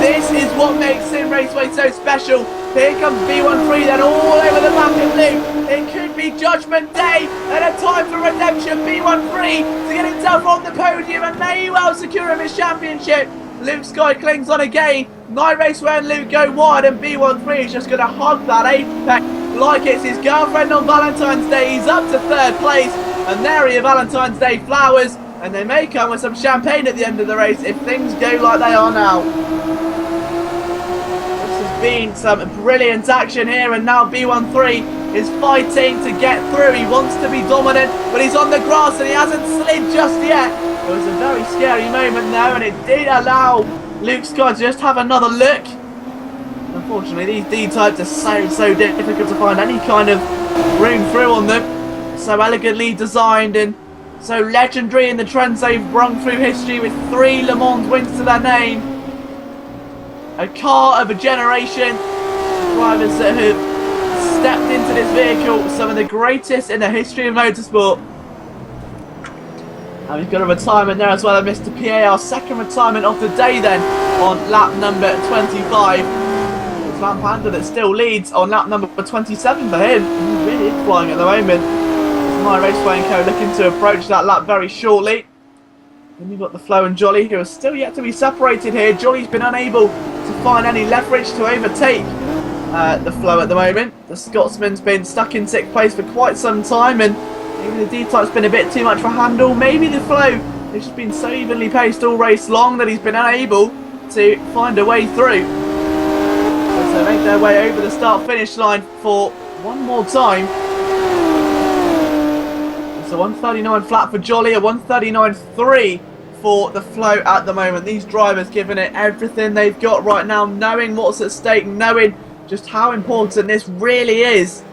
This is what makes Simraceway so special. Here comes B13 then all over the back of Luke. It could be Judgment Day and a time for redemption. B13 to get himself on the podium and may well secure him his championship. Luke Sky clings on again. Night Raceway and Luke go wide, and B13 is just going to hug that apex. like it's his girlfriend on Valentine's Day. He's up to 3rd place, and there are your Valentine's Day flowers, and they may come with some champagne at the end of the race if things go like they are now. This has been some brilliant action here, and now B13 is fighting to get through. He wants to be dominant, but he's on the grass and he hasn't slid just yet. It was a very scary moment there, and it did allow Luke Scott to just have another look. Unfortunately, these D-types are so difficult to find any kind of room through on them. So elegantly designed and so legendary in the trends they've rung through history, with 3 Le Mans wins to their name. A car of a generation. Drivers that have stepped into this vehicle, some of the greatest in the history of motorsport. And we've got a retirement there as well of Mr. PA, our 2nd retirement of the day then on lap number 25. It's Van Panda that still leads on lap number 27 for him. He's really is flying at the moment. It's Simraceway & Co looking to approach that lap very shortly. Then you've got the Flo and Jolly, who are still yet to be separated here. Jolly's been unable to find any leverage to overtake the Flo at the moment. The Scotsman's been stuck in 6th place for quite some time, and maybe the D-type's been a bit too much for handle. Maybe the Flo has just been so evenly paced all race long that he's been unable to find a way through. So they make their way over the start-finish line for one more time. It's a 1:39 flat for Jolly, a 1:39.3 for the Flo at the moment. These drivers giving it everything they've got right now, knowing what's at stake, knowing just how important this really is.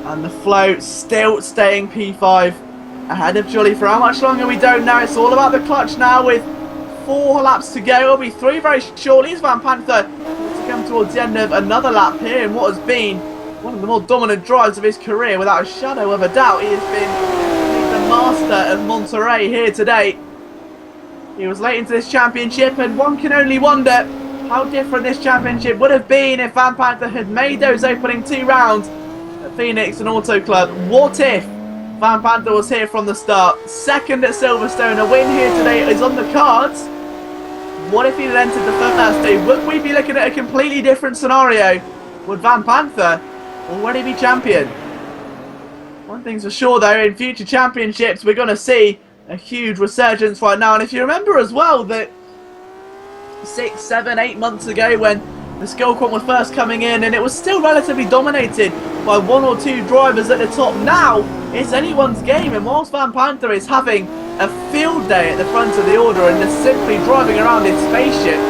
And the Flo still staying P5 ahead of Jolly for how much longer we don't know. It's all about the clutch now with 4 laps to go. It'll be 3 very shortly as Van Panther to come towards the end of another lap here in what has been one of the more dominant drives of his career without a shadow of a doubt. He has been the master of Monterey here today. He was late into this championship, and one can only wonder how different this championship would have been if Van Panther had made those opening 2 rounds at Phoenix and Auto Club. What if Van Panther was here from the start? 2nd at Silverstone, a win here today is on the cards. What if he had entered the first day? Would we be looking at a completely different scenario? Would Van Panther already be champion? One thing's for sure though, in future championships we're going to see a huge resurgence right now. And if you remember as well that 6, 7, 8 months ago when the Skillquant was first coming in and it was still relatively dominated by 1 or 2 drivers at the top, now it's anyone's game. And whilst Van Panther is having a field day at the front of the order and is simply driving around in spaceship,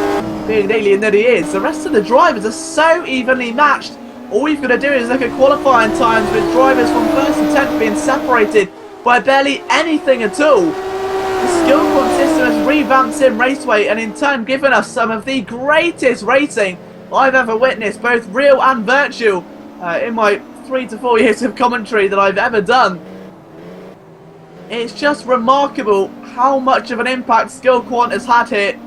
being the alien that he is, the rest of the drivers are so evenly matched. All we've got to do is look at qualifying times with drivers from 1st and 10th being separated by barely anything at all. The Skillquant system has revamped Simraceway and in turn given us some of the greatest racing I've ever witnessed, both real and virtual, in my 3 to 4 years of commentary that I've ever done. It's just remarkable how much of an impact Skillquant has had here,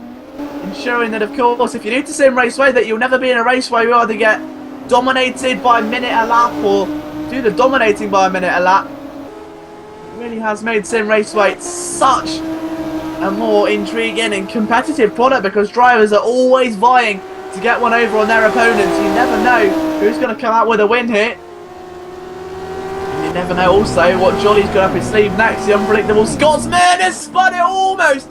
ensuring that, of course, if you're new to Simraceway, that you'll never be in a race where you either get dominated by a minute a lap or do the dominating by a minute a lap. It really has made Simraceway such a more intriguing and competitive product, because drivers are always vying to get one over on their opponents. You never know who's going to come out with a win here. And you never know also what Jolly's got up his sleeve next. The unpredictable Scotsman has spun it almost.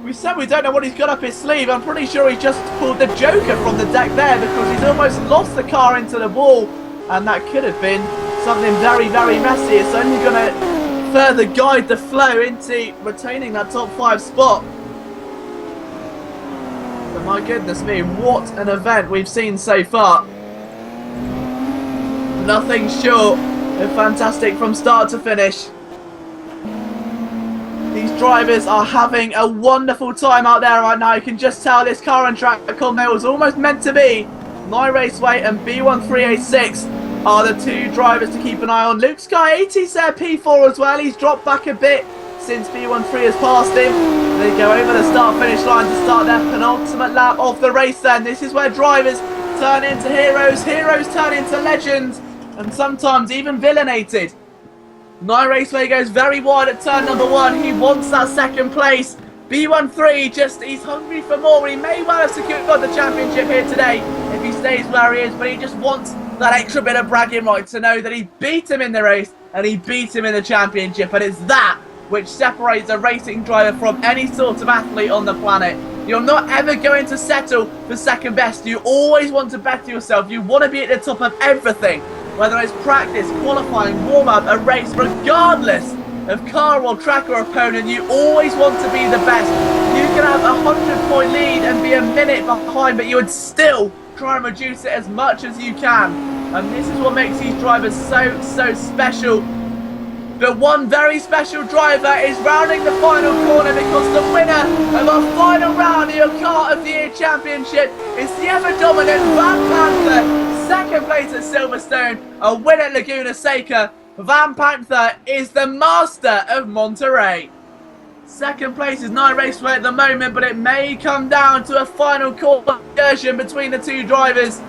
We said we don't know what he's got up his sleeve. I'm pretty sure he's just pulled the Joker from the deck there, because he's almost lost the car into the wall. And that could have been something very, very messy. It's only going to further guide the Flo into retaining that top 5 spot. But my goodness me, what an event we've seen so far. Nothing short of fantastic from start to finish. These drivers are having a wonderful time out there right now. You can just tell this car and track combo was almost meant to be. Simraceway and B1386 are the 2 drivers to keep an eye on. Luke Sky 80's there, P4 as well. He's dropped back a bit since B13 has passed him. They go over the start-finish line to start their penultimate lap of the race then. This is where drivers turn into heroes, heroes turn into legends, and sometimes even villainated. Simraceway goes very wide at turn number 1. He wants that 2nd place. B13 he's hungry for more. He may well have secured the championship here today if he stays where he is, but he just wants that extra bit of bragging rights to know that he beat him in the race and he beat him in the championship, and it's that which separates a racing driver from any sort of athlete on the planet. You're not ever going to settle for second best. You always want to better yourself. You want to be at the top of everything, whether it's practice, qualifying, warm-up, a race, regardless of car or track or opponent. You always want to be the best. You can have a 100-point lead and be a minute behind, but you would still try and reduce it as much as you can. And this is what makes these drivers so special. But one very special driver is rounding the final corner, because the winner of our final round of your Car of the Year Championship is the ever-dominant Van Panther. Second place at Silverstone, a win at Laguna Seca. Van Panther is the master of Monterey. Second place is Night Raceway at the moment, but it may come down to a final conversion between the two drivers.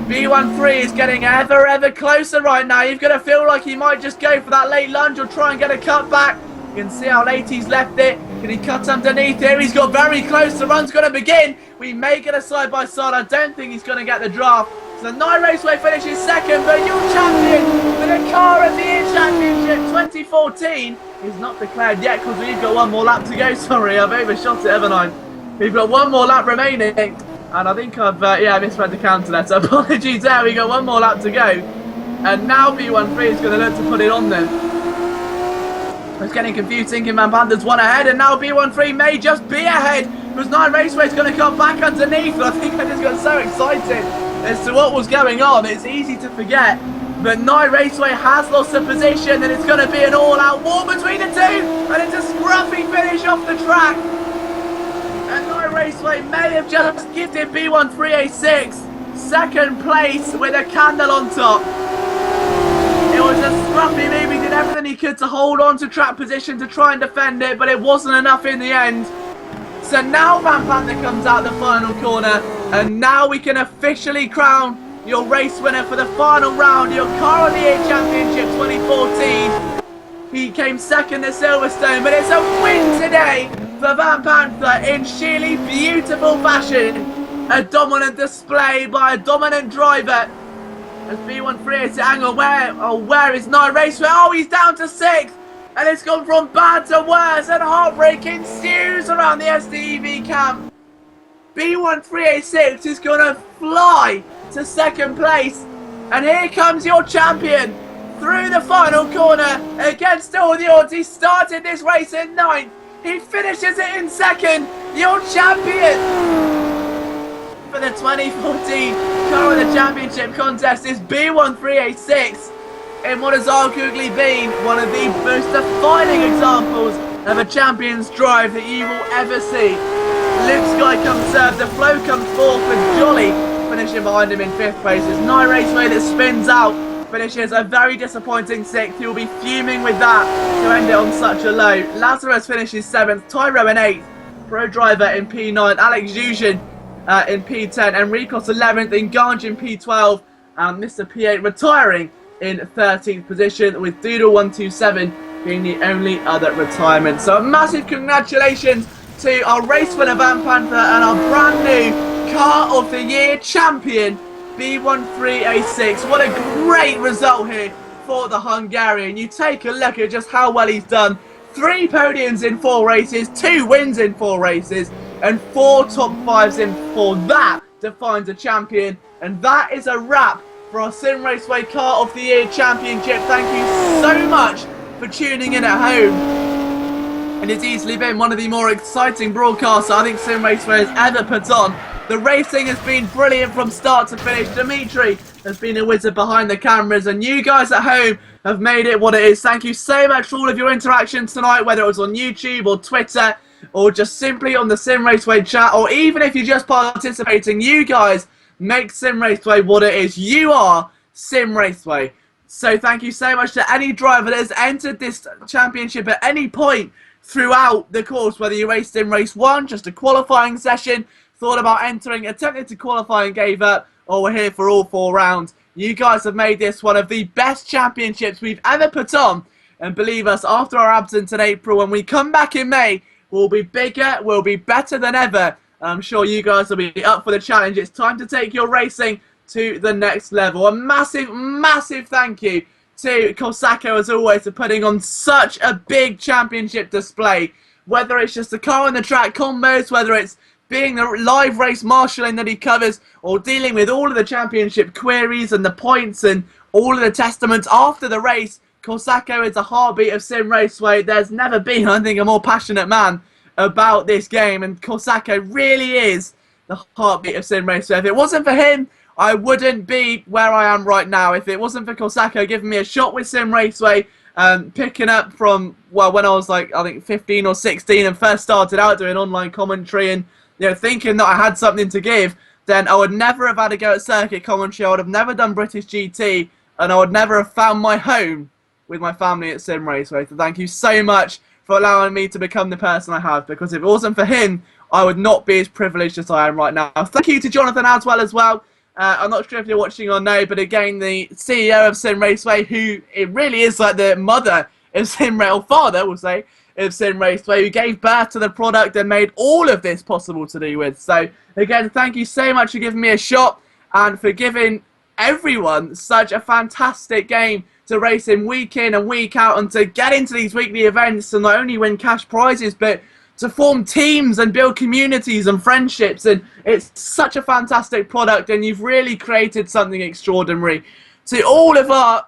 B13 is getting ever closer right now. You've got to feel like he might just go for that late lunge or try and get a cut back. You can see how late he's left it. Can he cut underneath here? He's got very close. The run's going to begin. We may get a side-by-side. I don't think he's going to get the draft. So Night Raceway finishes second, but your champion for the Car of the Year Championship 2014 is not declared yet, because we've got one more lap to go. Sorry, I've overshot it, haven't I? We've got one more lap remaining. And I think I've, I misread the counter there, so apologies there. We got one more lap to go. And now B13 is going to look to put it on them. It's getting confused, thinking Van Panther's one ahead, and now B13 may just be ahead, because Night Raceway is going to come back underneath. And I think I just got so excited as to what was going on. It's easy to forget. But Night Raceway has lost the position, and it's going to be an all-out war between the two. And it's a scruffy finish off the track. And Night Raceway may have just gifted B13 a 6. Second place with a candle on top. It was a scruffy move. He did everything he could to hold on to track position to try and defend it, but it wasn't enough in the end. So now Van Panther comes out the final corner, and now we can officially crown your race winner for the final round, your Car of the Year Championship 2014. He came second at Silverstone, but it's a win today for Van Panther in sheerly beautiful fashion. A dominant display by a dominant driver. As B13 is to angle, where is Night Raceway? Oh, he's down to 6th. And it's gone from bad to worse, and heartbreak ensues around the SDEV camp. B13A6 is going to fly to second place. And here comes your champion through the final corner against all the odds. He started this race in 9th. He finishes it in 2nd. Your champion for the 2014 Car of the Championship contest is B13A6 in what has arguably been one of the most defining examples of a champion's drive that you will ever see. Luke Sky comes third, the Flow comes 4th, with Jolly finishing behind him in 5th place. It's Night Raceway that spins out, finishes a very disappointing 6th. He'll be fuming with that to end it on such a low. Lazarus finishes 7th, Tyro in 8th, Pro Driver in P9, Alex Zuzin in P10, Enricos 11th, Engange in P12, and Mr. P8 retiring in 13th position, with Doodle 127 being the only other retirement. So a massive congratulations to our race winner Van Panther and our brand new Car of the Year champion B13A6. What a great result here for the Hungarian. You take a look at just how well he's done. 3 podiums in 4 races, 2 wins in 4 races, and 4 top 5s in 4. That defines a champion, and that is a wrap for our Simraceway Car of the Year Championship. Thank you so much for tuning in at home. And it's easily been one of the more exciting broadcasts I think Simraceway has ever put on. The racing has been brilliant from start to finish. Dimitri has been a wizard behind the cameras, and you guys at home have made it what it is. Thank you so much for all of your interactions tonight, whether it was on YouTube or Twitter, or just simply on the Simraceway chat, or even if you're just participating. You guys make Simraceway what it is. You are Simraceway. So thank you so much to any driver that has entered this championship at any point throughout the course, whether you raced in race 1, just a qualifying session, thought about entering, attempted to qualify and gave up, or we're here for all 4 rounds. You guys have made this one of the best championships we've ever put on. And believe us, after our absence in April, when we come back in May, will be bigger, will be better than ever. I'm sure you guys will be up for the challenge. It's time to take your racing to the next level. A massive, massive thank you to Kosako, as always, for putting on such a big championship display. Whether it's just the car on the track combos, whether it's being the live race marshalling that he covers, or dealing with all of the championship queries and the points and all of the testaments after the race. Kosako is the heartbeat of Simraceway. There's never been, I think, a more passionate man about this game, and Kosako really is the heartbeat of Simraceway. If it wasn't for him, I wouldn't be where I am right now. If it wasn't for Kosako giving me a shot with Simraceway, picking up from, well, when I was like, I think 15 or 16 and first started out doing online commentary and, you know, thinking that I had something to give, then I would never have had a go at circuit commentary. I would have never done British GT, and I would never have found my home with my family at Simraceway. So thank you so much for allowing me to become the person I have, because if it wasn't for him, I would not be as privileged as I am right now. Thank you to Jonathan as well. I'm not sure if you're watching or no, but again, the CEO of Simraceway, who it really is like the mother of Simraceway, or father, we'll say, of Simraceway, who gave birth to the product and made all of this possible to do with. So again, thank you so much for giving me a shot and for giving everyone such a fantastic game to race in week in and week out, and to get into these weekly events and not only win cash prizes, but to form teams and build communities and friendships. And it's such a fantastic product, and you've really created something extraordinary. To all of our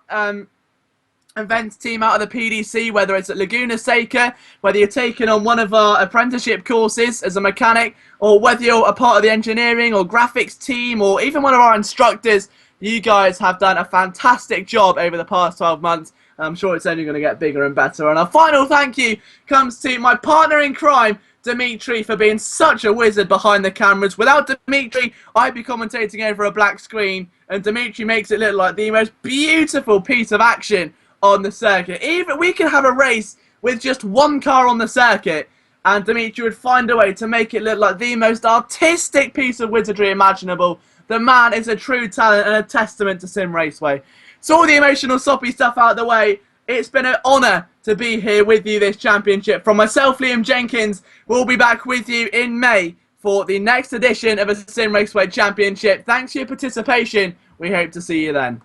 events team out of the PDC, whether it's at Laguna Seca, whether you're taking on one of our apprenticeship courses as a mechanic, or whether you're a part of the engineering or graphics team, or even one of our instructors, you guys have done a fantastic job over the past 12 months. I'm sure it's only going to get bigger and better. And our final thank you comes to my partner in crime, Dimitri, for being such a wizard behind the cameras. Without Dimitri, I'd be commentating over a black screen, and Dimitri makes it look like the most beautiful piece of action on the circuit. Even we could have a race with just one car on the circuit, and Dimitri would find a way to make it look like the most artistic piece of wizardry imaginable. The man is a true talent and a testament to Simraceway. So all the emotional soppy stuff out of the way, it's been an honour to be here with you this championship. From myself, Liam Jenkins, we'll be back with you in May for the next edition of a Simraceway championship. Thanks for your participation. We hope to see you then.